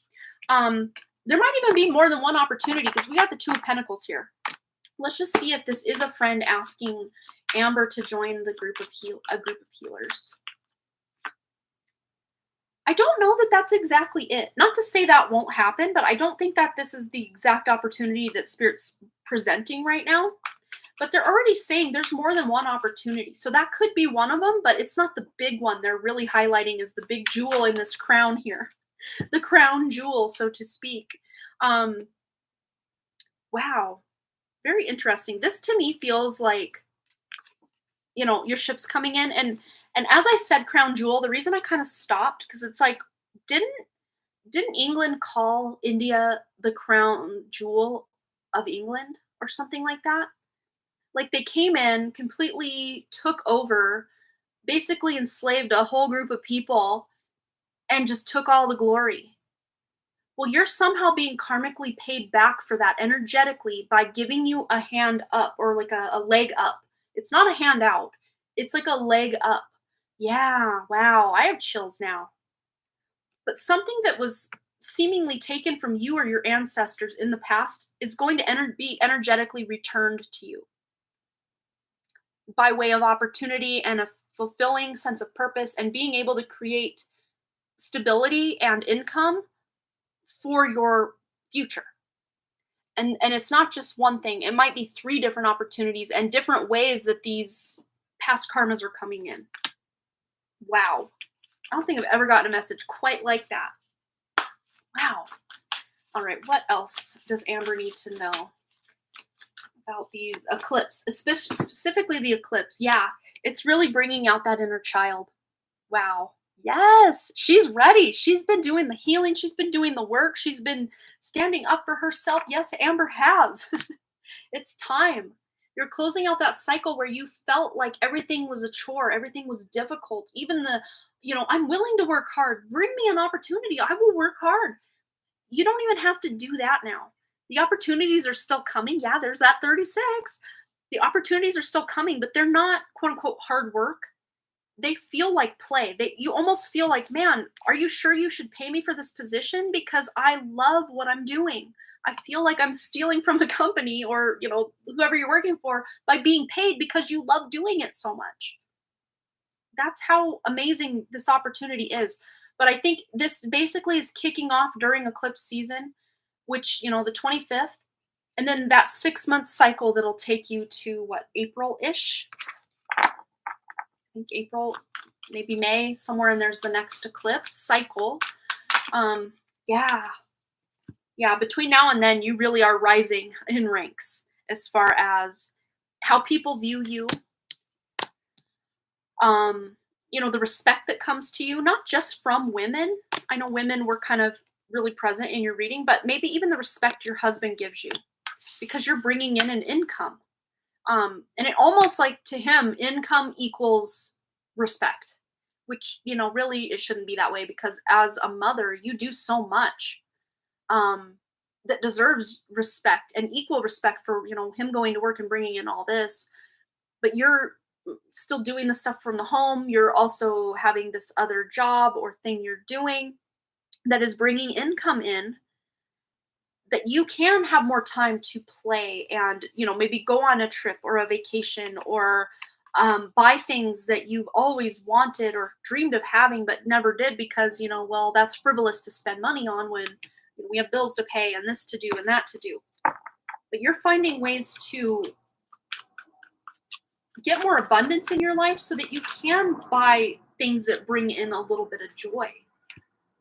There might even be more than one opportunity, because we got the Two of Pentacles here. Let's just see if this is a friend asking Amber to join a group of healers. I don't know that that's exactly it. Not to say that won't happen, but I don't think that this is the exact opportunity that Spirit's presenting right now. But they're already saying there's more than one opportunity. So that could be one of them, but it's not the big one they're really highlighting as the big jewel in this crown here. The crown jewel, so to speak. Wow. Very interesting. This to me feels like, your ship's coming in. And as I said crown jewel, the reason I kind of stopped, because it's like, didn't England call India the crown jewel of England or something like that? Like they came in, completely took over, basically enslaved a whole group of people, and just took all the glory. Well, you're somehow being karmically paid back for that energetically by giving you a hand up, or like a leg up. It's not a hand out. It's like a leg up. Yeah, wow. I have chills now. But something that was seemingly taken from you or your ancestors in the past is going to be energetically returned to you by way of opportunity and a fulfilling sense of purpose and being able to create stability and income for your future. And it's not just one thing. It might be three different opportunities and different ways that these past karmas are coming in. Wow. I don't think I've ever gotten a message quite like that. Wow. All right, what else does Amber need to know about these eclipse, specifically the eclipse? Yeah, it's really bringing out that inner child. Wow. Yes, she's ready. She's been doing the healing. She's been doing the work. She's been standing up for herself. Yes, Amber has. It's time. You're closing out that cycle where you felt like everything was a chore, everything was difficult. Even I'm willing to work hard. Bring me an opportunity. I will work hard. You don't even have to do that now. The opportunities are still coming. Yeah, there's that 36. The opportunities are still coming, but they're not quote unquote hard work. They feel like play. You almost feel like, man, are you sure you should pay me for this position? Because I love what I'm doing. I feel like I'm stealing from the company or, whoever you're working for by being paid because you love doing it so much. That's how amazing this opportunity is. But I think this basically is kicking off during eclipse season, which, the 25th, and then that 6-month cycle that'll take you to what, April-ish? I think April, maybe May, somewhere in there's the next eclipse cycle. Yeah, between now and then, you really are rising in ranks as far as how people view you, the respect that comes to you, not just from women. I know women were kind of really present in your reading, but maybe even the respect your husband gives you because you're bringing in an income. And it almost like to him, income equals respect, which, really it shouldn't be that way because as a mother, you do so much that deserves respect and equal respect for, him going to work and bringing in all this. But you're still doing the stuff from the home. You're also having this other job or thing you're doing that is bringing income in that you can have more time to play and, maybe go on a trip or a vacation or buy things that you've always wanted or dreamed of having but never did because, well, that's frivolous to spend money on when we have bills to pay and this to do and that to do. But you're finding ways to get more abundance in your life so that you can buy things that bring in a little bit of joy.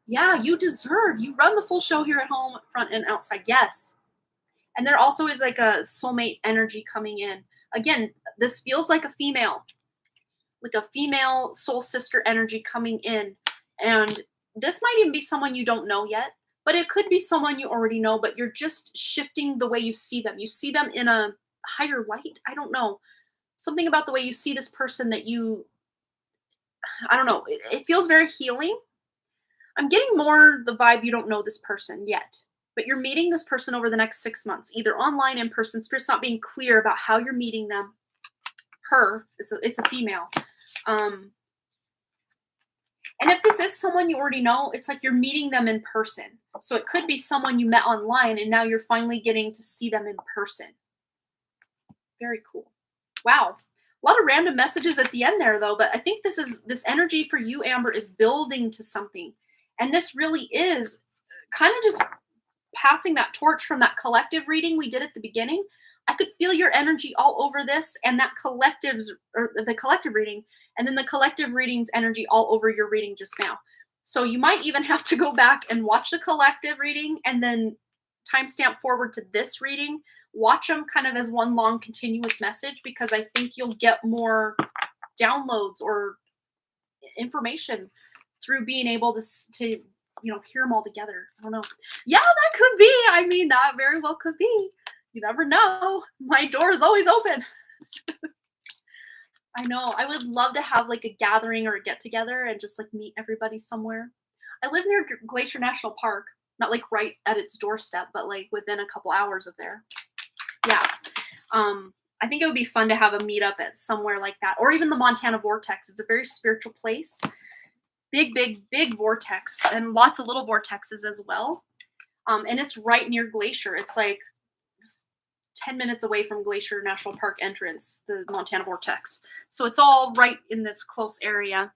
Yeah, you run the full show here at home, front and outside. Yes. And there also is like a soulmate energy coming in. Again, this feels like a female soul sister energy coming in. And this might even be someone you don't know yet, but it could be someone you already know, but you're just shifting the way you see them. You see them in a higher light. I don't know. Something about the way you see this person that I don't know. It feels very healing. I'm getting more the vibe you don't know this person yet, but you're meeting this person over the next 6 months, either online, in person. Spirit's not being clear about how you're meeting them. It's a female. And if this is someone you already know, it's like you're meeting them in person. So it could be someone you met online and now you're finally getting to see them in person. Very cool. Wow. A lot of random messages at the end there though, but I think this energy for you, Amber, is building to something. And this really is kind of just passing that torch from that collective reading we did at the beginning. I could feel your energy all over this and that the collective reading, and then the collective reading's energy all over your reading just now. So you might even have to go back and watch the collective reading and then timestamp forward to this reading. Watch them kind of as one long continuous message because I think you'll get more downloads or information through being able to hear them all together. I don't know. Yeah, that could be. I mean, that very well could be. You never know. My door is always open. I know. I would love to have like a gathering or a get together and just like meet everybody somewhere. I live near Glacier National Park, not like right at its doorstep, but like within a couple hours of there. Yeah. I think it would be fun to have a meetup at somewhere like that, or even the Montana Vortex. It's a very spiritual place. Big, big, big vortex, and lots of little vortexes as well. And it's right near Glacier. It's like 10 minutes away from Glacier National Park entrance, the Montana Vortex. So it's all right in this close area.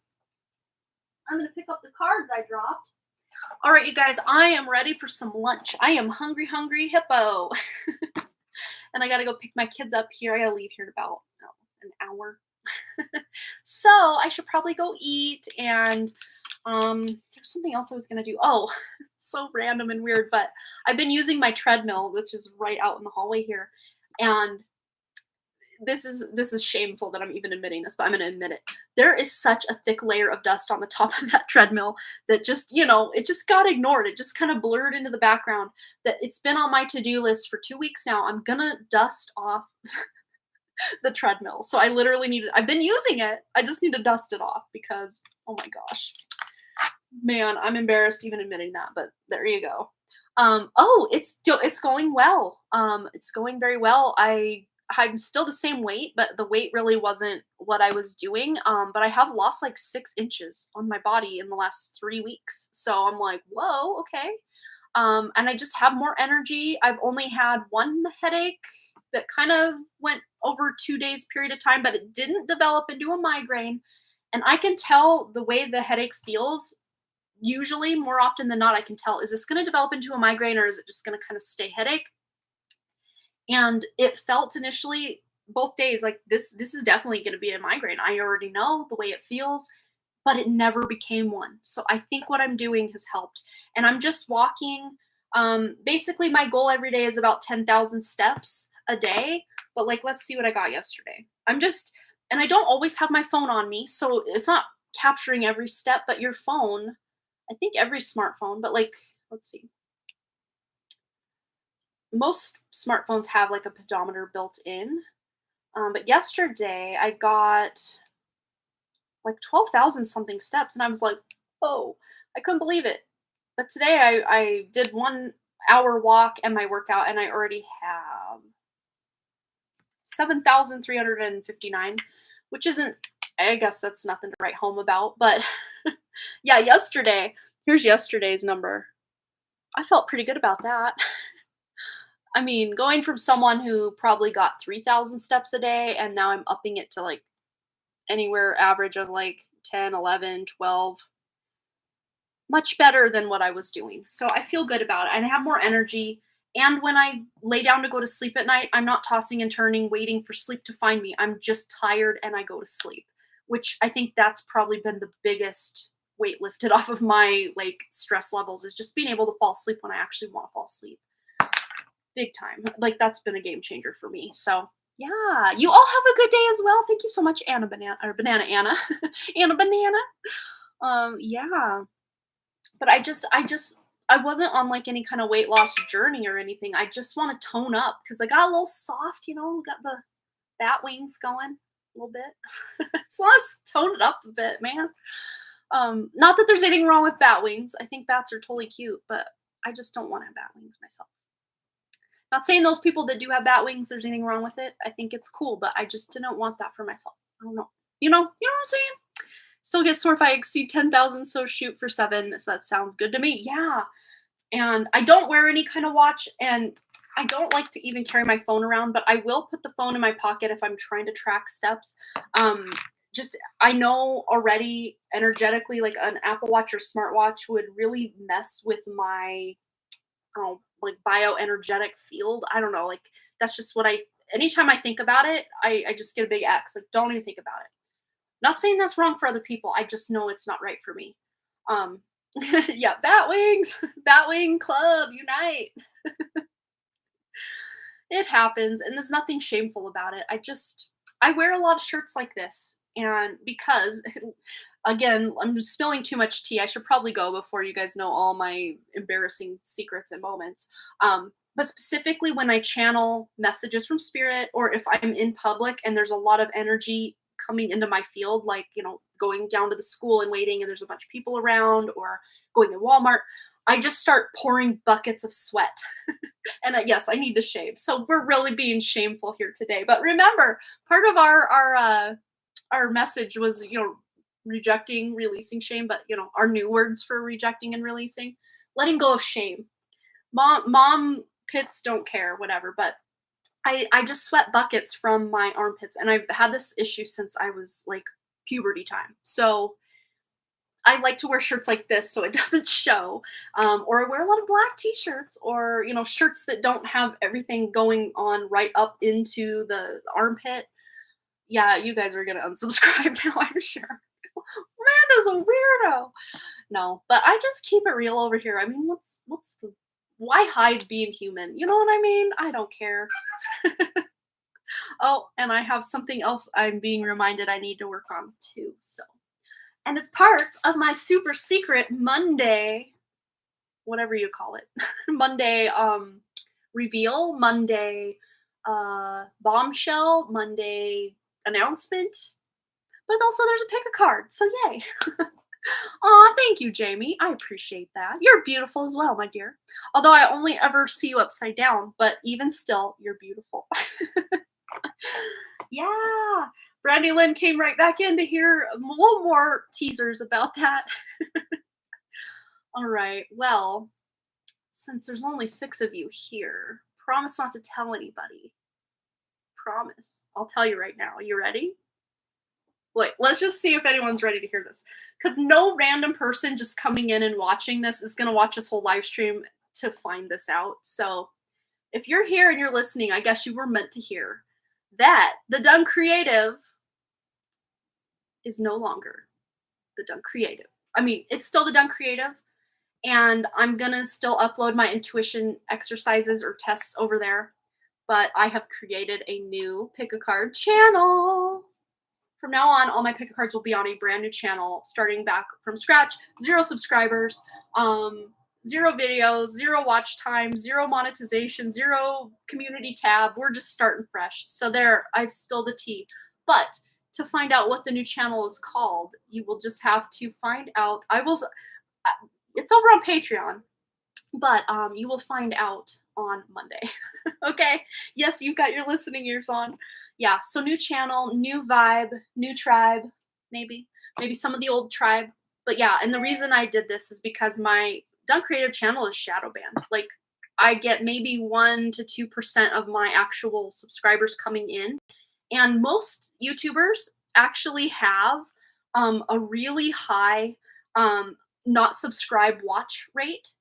I'm going to pick up the cards I dropped. All right, you guys, I am ready for some lunch. I am hungry, hungry hippo. And I got to go pick my kids up here. I got to leave here in about an hour. So I should probably go eat. And there's something else I was going to do. Oh, so random and weird, but I've been using my treadmill, which is right out in the hallway here. And this is shameful that I'm even admitting this, but I'm going to admit it. There is such a thick layer of dust on the top of that treadmill that just, it just got ignored. It just kind of blurred into the background. That it's been on my to-do list for 2 weeks now. I'm going to dust off the treadmill. So I literally I've been using it. I just need to dust it off because, oh my gosh, man, I'm embarrassed even admitting that, but there you go. Oh, it's going well. It's going very well. I'm still the same weight, but the weight really wasn't what I was doing. But I have lost like 6 inches on my body in the last 3 weeks. So I'm like, whoa, okay. And I just have more energy. I've only had one headache that kind of went over 2 days period of time, but it didn't develop into a migraine. And I can tell the way the headache feels. Usually, more often than not, I can tell, is this going to develop into a migraine or is it just going to kind of stay headache? And it felt initially both days like this is definitely going to be a migraine. I already know the way it feels, but it never became one. So I think what I'm doing has helped. And I'm just walking. Basically, my goal every day is about 10,000 steps a day. But like, let's see what I got yesterday. And I don't always have my phone on me. So it's not capturing every step, but your phone, I think every smartphone, but like, let's see. Most smartphones have like a pedometer built in. But yesterday I got like 12,000 something steps and I was like, oh, I couldn't believe it. But today I did 1 hour walk and my workout and I already have 7,359, which isn't, I guess that's nothing to write home about. But yeah, here's yesterday's number. I felt pretty good about that. I mean, going from someone who probably got 3,000 steps a day and now I'm upping it to like anywhere average of like 10, 11, 12. Much better than what I was doing. So I feel good about it. And I have more energy. And when I lay down to go to sleep at night, I'm not tossing and turning, waiting for sleep to find me. I'm just tired and I go to sleep, which I think that's probably been the biggest weight lifted off of my like stress levels is just being able to fall asleep when I actually want to fall asleep. Big time. Like that's been a game changer for me. So yeah, you all have a good day as well. Thank you so much, Anna Banana or Banana Anna. Anna Banana. Yeah. But I wasn't on like any kind of weight loss journey or anything. I just want to tone up because I got a little soft, got the bat wings going a little bit. So let's tone it up a bit, man. Not that there's anything wrong with bat wings. I think bats are totally cute, but I just don't want to have bat wings myself. Not saying those people that do have bat wings, there's anything wrong with it. I think it's cool, but I just didn't want that for myself. I don't know. You know what I'm saying? Still get sore if I exceed 10,000, so shoot for 7. So that sounds good to me. Yeah. And I don't wear any kind of watch, and I don't like to even carry my phone around, but I will put the phone in my pocket if I'm trying to track steps. I know already energetically, like an Apple Watch or smartwatch would really mess with my like bioenergetic field. I don't know, like that's just what anytime I think about it, I just get a big X. Like don't even think about it. Not saying that's wrong for other people. I just know it's not right for me. Yeah, Batwing Club, unite. It happens, and there's nothing shameful about it. I wear a lot of shirts like this, and because, again, I'm spilling too much tea. I should probably go before you guys know all my embarrassing secrets and moments. But specifically when I channel messages from spirit, or if I'm in public and there's a lot of energy coming into my field, like, going down to the school and waiting and there's a bunch of people around, or going to Walmart, I just start pouring buckets of sweat. And yes, I need to shave. So we're really being shameful here today. But remember, part of our message was, rejecting, releasing shame, but our new words for rejecting and releasing, letting go of shame. Mom pits don't care, whatever, but I just sweat buckets from my armpits, and I've had this issue since I was, like, puberty time. So, I like to wear shirts like this so it doesn't show, or I wear a lot of black t-shirts or, shirts that don't have everything going on right up into the armpit. Yeah, you guys are gonna unsubscribe now, I'm sure. Amanda's a weirdo. No, but I just keep it real over here. I mean, what's the why hide being human? You know what I mean? I don't care. Oh, and I have something else I'm being reminded I need to work on too. So, and it's part of my super secret Monday, whatever you call it, Monday reveal, Monday bombshell, Monday announcement. But also, there's a pick a card. So yay! Aw, thank you, Jamie. I appreciate that. You're beautiful as well, my dear. Although I only ever see you upside down, but even still, you're beautiful. Yeah. Brandy Lynn came right back in to hear a little more teasers about that. All right. Well, since there's only 6 of you here, promise not to tell anybody. Promise. I'll tell you right now. You ready? Wait, let's just see if anyone's ready to hear this. Because no random person just coming in and watching this is going to watch this whole live stream to find this out. So if you're here and you're listening, I guess you were meant to hear that the Done Creative is no longer the Done Creative. I mean, it's still the Done Creative, and I'm going to still upload my intuition exercises or tests over there, but I have created a new Pick a Card channel. From now on, all my pick a cards will be on a brand new channel, starting back from scratch. 0 subscribers, 0 videos, 0 watch time, 0 monetization, 0 community tab. We're just starting fresh. So there, I've spilled the tea. But to find out what the new channel is called, you will just have to find out. It's over on Patreon, but you will find out on Monday. Okay? Yes, you've got your listening ears on. Yeah, so new channel, new vibe, new tribe, maybe some of the old tribe. But yeah, and the reason I did this is because my Done Creative channel is shadow banned. Like, I get maybe 1 to 2% of my actual subscribers coming in, and most YouTubers actually have a really high not subscribed watch rate,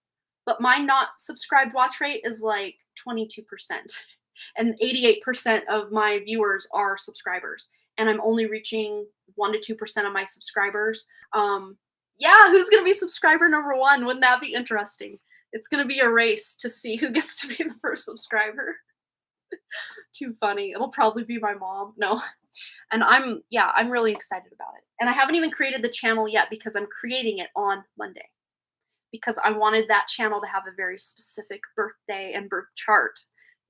but my not subscribed watch rate is like 22%. And 88% of my viewers are subscribers. And I'm only reaching 1 to 2% of my subscribers. Yeah, who's going to be subscriber number 1? Wouldn't that be interesting? It's going to be a race to see who gets to be the first subscriber. Too funny. It'll probably be my mom. No. And I'm really excited about it. And I haven't even created the channel yet because I'm creating it on Monday, because I wanted that channel to have a very specific birthday and birth chart.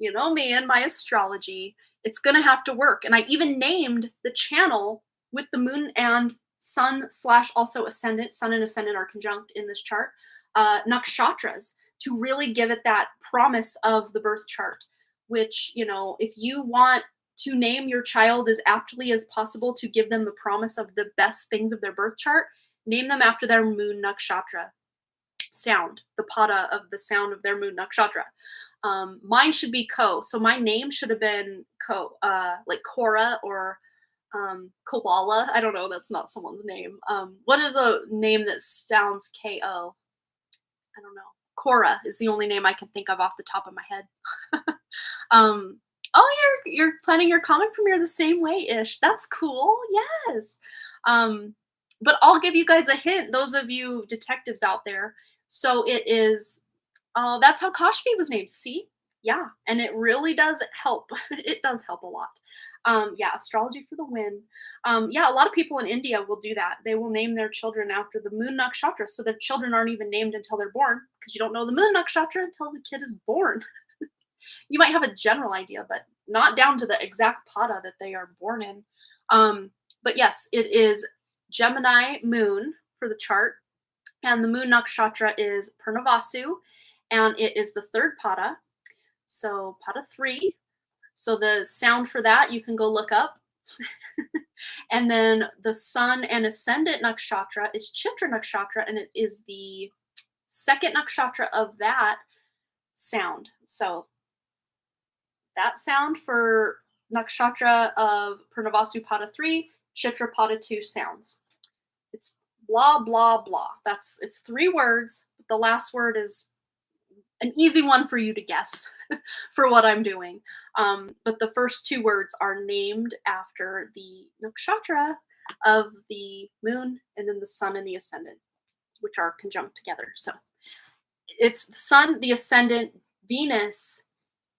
You know me and my astrology. It's going to have to work. And I even named the channel with the moon and sun / also ascendant. Sun and ascendant are conjunct in this chart. Nakshatras, to really give it that promise of the birth chart, which, if you want to name your child as aptly as possible to give them the promise of the best things of their birth chart, name them after their moon nakshatra sound, the pada of the sound of their moon nakshatra. Mine should be Ko. So my name should have been Ko, like Korra or Koala. I don't know. That's not someone's name. What is a name that sounds Ko? I don't know. Korra is the only name I can think of off the top of my head. Oh, you're planning your comic premiere the same way ish. That's cool. Yes. But I'll give you guys a hint, those of you detectives out there. So it is, that's how Kashfi was named. See? Yeah. And it really does help. It does help a lot. Yeah, astrology for the win. Yeah, a lot of people in India will do that. They will name their children after the moon nakshatra. So their children aren't even named until they're born, because you don't know the moon nakshatra until the kid is born. You might have a general idea, but not down to the exact pada that they are born in. But yes, it is Gemini moon for the chart, and the moon nakshatra is Purnavasu, and it is the 3rd pada. So pada 3. So the sound for that you can go look up. And then the sun and ascendant nakshatra is Chitra nakshatra, and it is the 2nd nakshatra of that sound. So that sound for nakshatra of Purnavasu Pada 3, Chitra Pada 2 sounds. It's blah, blah, blah. It's 3 words. The last word is an easy one for you to guess for what I'm doing. But the first 2 words are named after the nakshatra of the moon and then the sun and the ascendant, which are conjunct together. So it's the sun, the ascendant, Venus,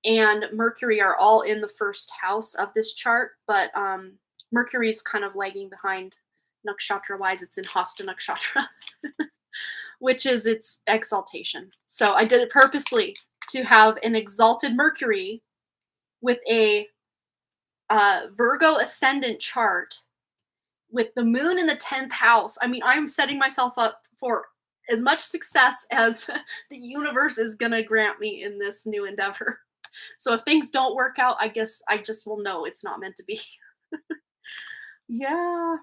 and Mercury are all in the first house of this chart, but Mercury's kind of lagging behind nakshatra wise. It's in Hasta nakshatra, which is its exaltation. So I did it purposely to have an exalted Mercury with a Virgo ascendant chart with the moon in the 10th house. I mean, I'm setting myself up for as much success as the universe is going to grant me in this new endeavor. So if things don't work out, I guess I just will know it's not meant to be. Yeah.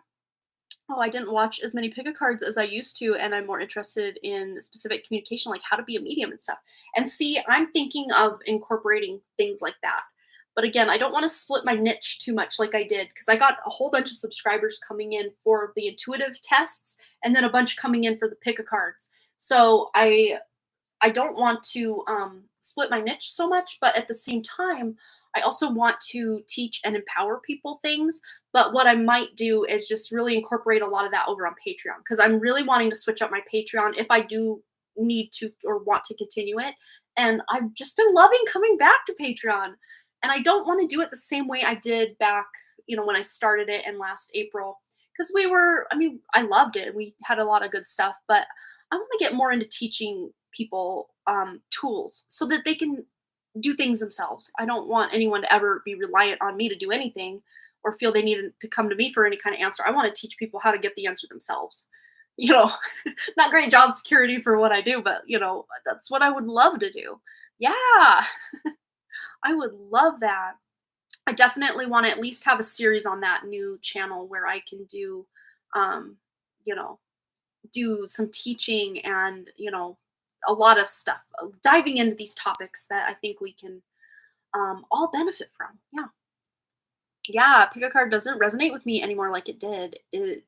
Oh, I didn't watch as many pick a cards as I used to, and I'm more interested in specific communication, like how to be a medium and stuff. And see, I'm thinking of incorporating things like that. But again, I don't want to split my niche too much like I did because I got a whole bunch of subscribers coming in for the intuitive tests and then a bunch coming in for the pick a cards. So I don't want to split my niche so much, but at the same time, I also want to teach and empower people things. But what I might do is just really incorporate a lot of that over on Patreon because I'm really wanting to switch up my Patreon if I do need to or want to continue it. And I've just been loving coming back to Patreon. And I don't want to do it the same way I did back, when I started it in last April. Because I loved it. We had a lot of good stuff, but I want to get more into teaching people tools so that they can do things themselves. I don't want anyone to ever be reliant on me to do anything or feel they need to come to me for any kind of answer. I want to teach people how to get the answer themselves. You know, not great job security for what I do, but that's what I would love to do. Yeah, I would love that. I definitely want to at least have a series on that new channel where I can do, um, you know, do some teaching and a lot of stuff diving into these topics that I think we can all benefit from. Yeah, pick a card doesn't resonate with me anymore like it did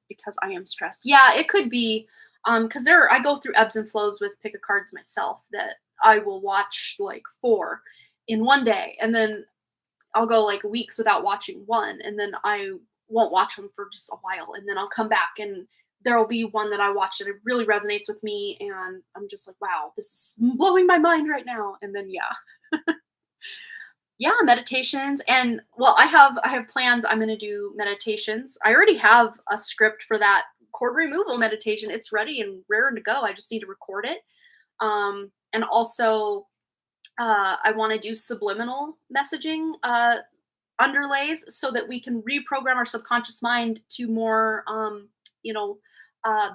because I am stressed. Yeah, it could be because I go through ebbs and flows with pick a cards myself that I will watch like 4 in one day and then I'll go like weeks without watching one and then I won't watch them for just a while and then I'll come back and there will be one that I watch that it really resonates with me and I'm just like, wow, this is blowing my mind right now. And then yeah, meditations and well, I have plans. I'm going to do meditations. I already have a script for that cord removal meditation. It's ready and raring to go. I just need to record it. And also I want to do subliminal messaging underlays so that we can reprogram our subconscious mind to more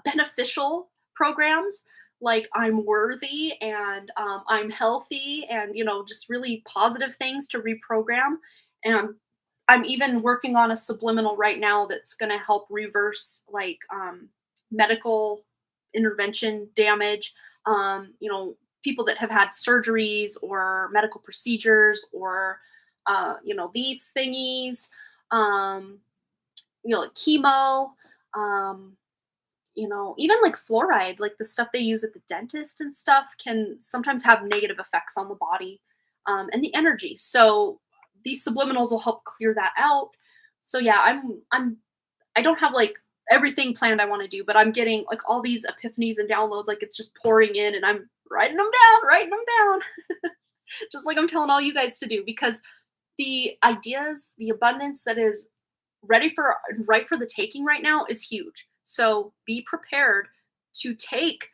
beneficial programs like I'm worthy and I'm healthy and just really positive things to reprogram. And I'm even working on a subliminal right now that's going to help reverse like medical intervention damage. People that have had surgeries or medical procedures or these thingies, like chemo, um, even like fluoride, like the stuff they use at the dentist and stuff can sometimes have negative effects on the body and the energy. So these subliminals will help clear that out. So yeah, I don't have like everything planned I want to do, but I'm getting like all these epiphanies and downloads, like it's just pouring in and I'm writing them down, just like I'm telling all you guys to do because the ideas, the abundance that is right for the taking right now is huge. So be prepared to take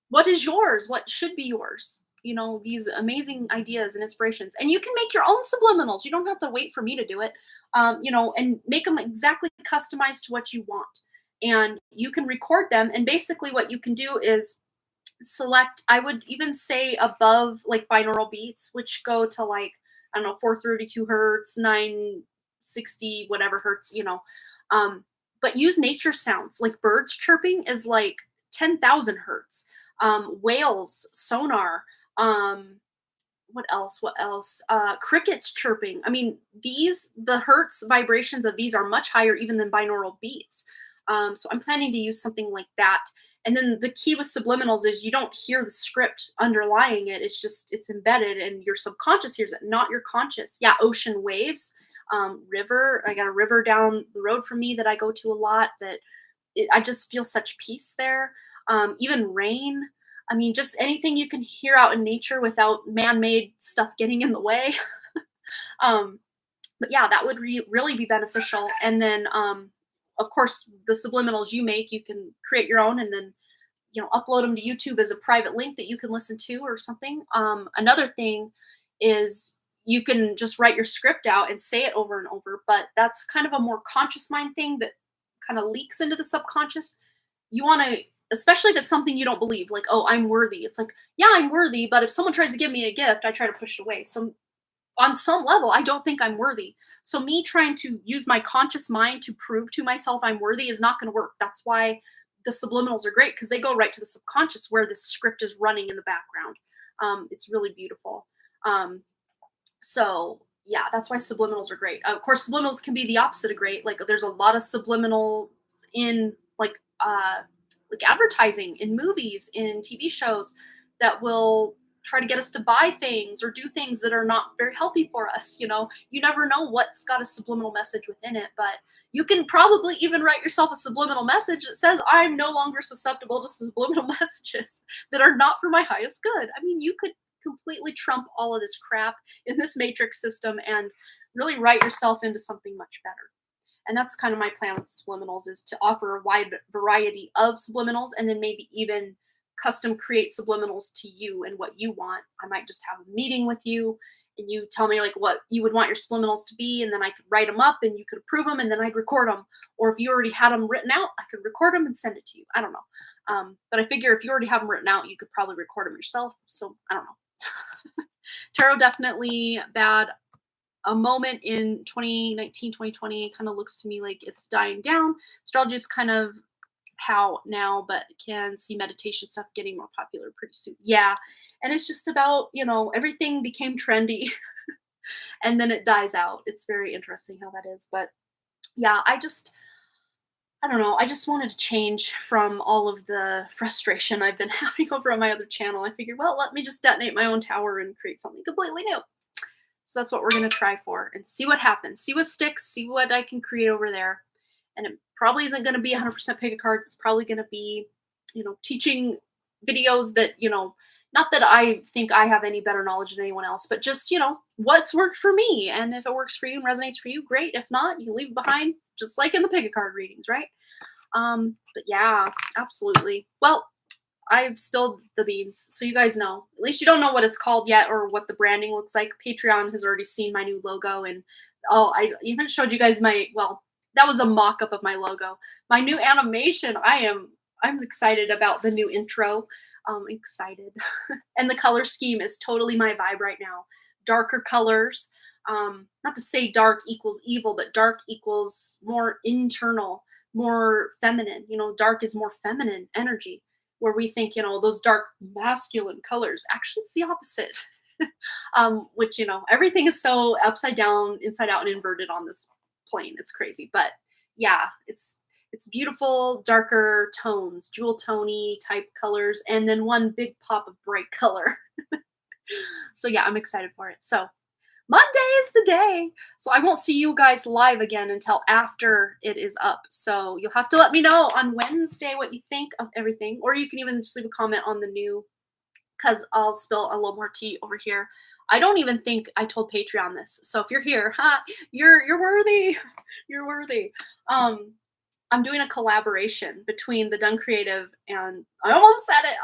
what is yours, what should be yours. These amazing ideas and inspirations. And you can make your own subliminals. You don't have to wait for me to do it. And make them exactly customized to what you want. And you can record them. And basically what you can do is select, I would even say above like binaural beats, which go to like, I don't know, 432 hertz, 960, whatever hertz, but use nature sounds like birds chirping is like 10,000 hertz. Whales, sonar, what else? What else? Crickets chirping. I mean, the hertz vibrations of these are much higher even than binaural beats. So I'm planning to use something like that. And then the key with subliminals is you don't hear the script underlying it. It's embedded and your subconscious hears it, not your conscious. Yeah, ocean waves, river. I got a river down the road from me that I go to a lot I just feel such peace there. Even rain. I mean, just anything you can hear out in nature without man-made stuff getting in the way. um, but yeah, that would really be beneficial. And then, of course, the subliminals you make, you can create your own, and then upload them to YouTube as a private link that you can listen to or something. Another thing is you can just write your script out and say it over and over, but that's kind of a more conscious mind thing that kind of leaks into the subconscious. You want to, especially if it's something you don't believe, like, oh, I'm worthy. It's like, yeah, I'm worthy, but if someone tries to give me a gift, I try to push it away. So on some level, I don't think I'm worthy. So me trying to use my conscious mind to prove to myself I'm worthy is not going to work. That's why the subliminals are great, because they go right to the subconscious where the script is running in the background. It's really beautiful. So yeah, that's why subliminals are great. Of course, subliminals can be the opposite of great. Like there's a lot of subliminals in like advertising, in movies, in TV shows that will try to get us to buy things or do things that are not very healthy for us. You never know what's got a subliminal message within it, but you can probably even write yourself a subliminal message that says, I'm no longer susceptible to subliminal messages that are not for my highest good. I mean, you could completely trump all of this crap in this matrix system and really write yourself into something much better. And that's kind of my plan with subliminals, is to offer a wide variety of subliminals, and then maybe even custom create subliminals to you and what you want. I might just have a meeting with you and you tell me like what you would want your subliminals to be, and then I could write them up and you could approve them, and then I'd record them. Or if you already had them written out, I could record them and send it to you. I don't know. But I figure if you already have them written out, you could probably record them yourself. So I don't know. Tarot definitely bad. A moment in 2019, 2020 kind of looks to me like it's dying down. Astrology is kind of how now, but can see meditation stuff getting more popular pretty soon. Yeah. And it's just about, everything became trendy and then it dies out. It's very interesting how that is. But yeah, I don't know. I just wanted to change from all of the frustration I've been having over on my other channel. I figured, well, let me just detonate my own tower and create something completely new. So that's what we're going to try for and see what happens. See what sticks, see what I can create over there. And it probably isn't going to be 100% pick a card. It's probably going to be, teaching videos that, not that I think I have any better knowledge than anyone else, but just, what's worked for me. And if it works for you and resonates for you, great. If not, you leave it behind, just like in the pick a card readings, right? But yeah, absolutely. Well, I've spilled the beans, so you guys know. At least you don't know what it's called yet or what the branding looks like. Patreon has already seen my new logo, and I even showed you guys that was a mock-up of my logo. My new animation, I'm excited about the new intro. Excited. And the color scheme is totally my vibe right now. Darker colors. Not to say dark equals evil, but dark equals more internal, more feminine. Dark is more feminine energy, where we think, those dark masculine colors. Actually, it's the opposite. Which, everything is so upside down, inside out, and inverted on this plane. It's crazy. But yeah, it's beautiful, darker tones, jewel tony type colors, and then one big pop of bright color. So yeah, I'm excited for it. So Monday is the day. So I won't see you guys live again until after it is up. So you'll have to let me know on Wednesday what you think of everything, or you can even just leave a comment on the new, because I'll spill a little more tea over here. I don't even think I told Patreon this. So if you're here, you're worthy. You're worthy. I'm doing a collaboration between the Done Creative and, I almost said it,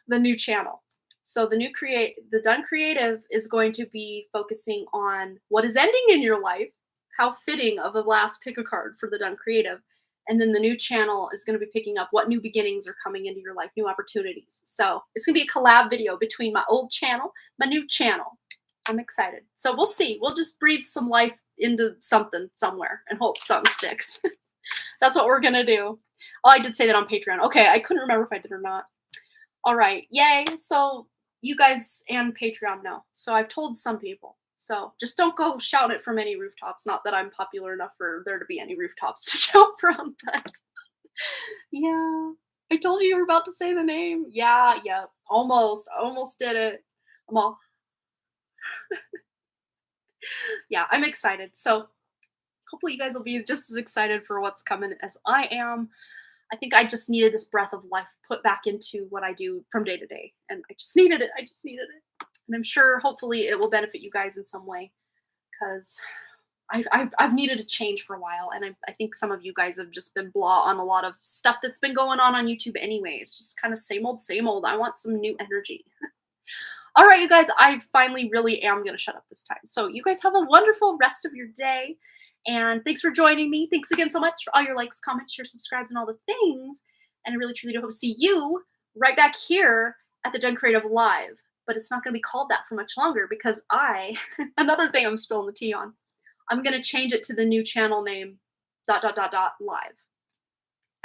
the new channel. So the Done Creative is going to be focusing on what is ending in your life, how fitting of a last pick a card for the Done Creative. And then the new channel is going to be picking up what new beginnings are coming into your life, new opportunities. So it's going to be a collab video between my old channel, my new channel. I'm excited. So we'll see. We'll just breathe some life into something somewhere and hope something sticks. That's what we're going to do. Oh, I did say that on Patreon. Okay, I couldn't remember if I did or not. All right. Yay. So you guys and Patreon know. So I've told some people. So just don't go shout it from any rooftops. Not that I'm popular enough for there to be any rooftops to shout from, but yeah. I told you you were about to say the name. Yeah, yeah. Almost did it. I'm all yeah, I'm excited. So hopefully you guys will be just as excited for what's coming as I am. I think I just needed this breath of life put back into what I do from day to day. And I just needed it. I just needed it. And I'm sure hopefully it will benefit you guys in some way because I've needed a change for a while. And I think some of you guys have just been blah on a lot of stuff that's been going on YouTube anyway. It's just kind of same old, same old. I want some new energy. All right, you guys, I finally really am going to shut up this time. So, you guys have a wonderful rest of your day. And thanks for joining me. Thanks again so much for all your likes, comments, shares, subscribes, and all the things. And I really truly do hope to see you right back here at the Done Creative Live. But it's not going to be called that for much longer because another thing I'm spilling the tea on, I'm going to change it to the new channel name, live,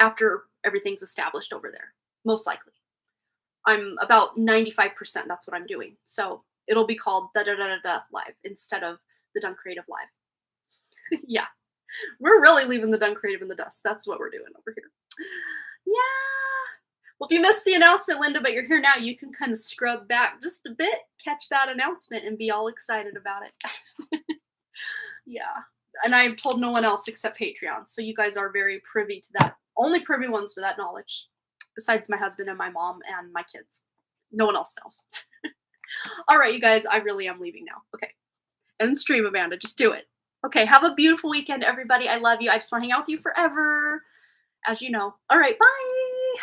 after everything's established over there, most likely. I'm about 95% that's what I'm doing. So it'll be called da da da da da live instead of the Done Creative Live. Yeah. We're really leaving the Done Creative in the dust. That's what we're doing over here. Yeah. Well, if you missed the announcement, Linda, but you're here now, you can kind of scrub back just a bit, catch that announcement, and be all excited about it. Yeah. And I've told no one else except Patreon. So you guys are very privy to that. Only privy ones to that knowledge, besides my husband and my mom and my kids. No one else knows. All right, you guys, I really am leaving now. Okay. End stream, Amanda. Just do it. Okay, have a beautiful weekend, everybody. I love you. I just want to hang out with you forever, as you know. All right, bye.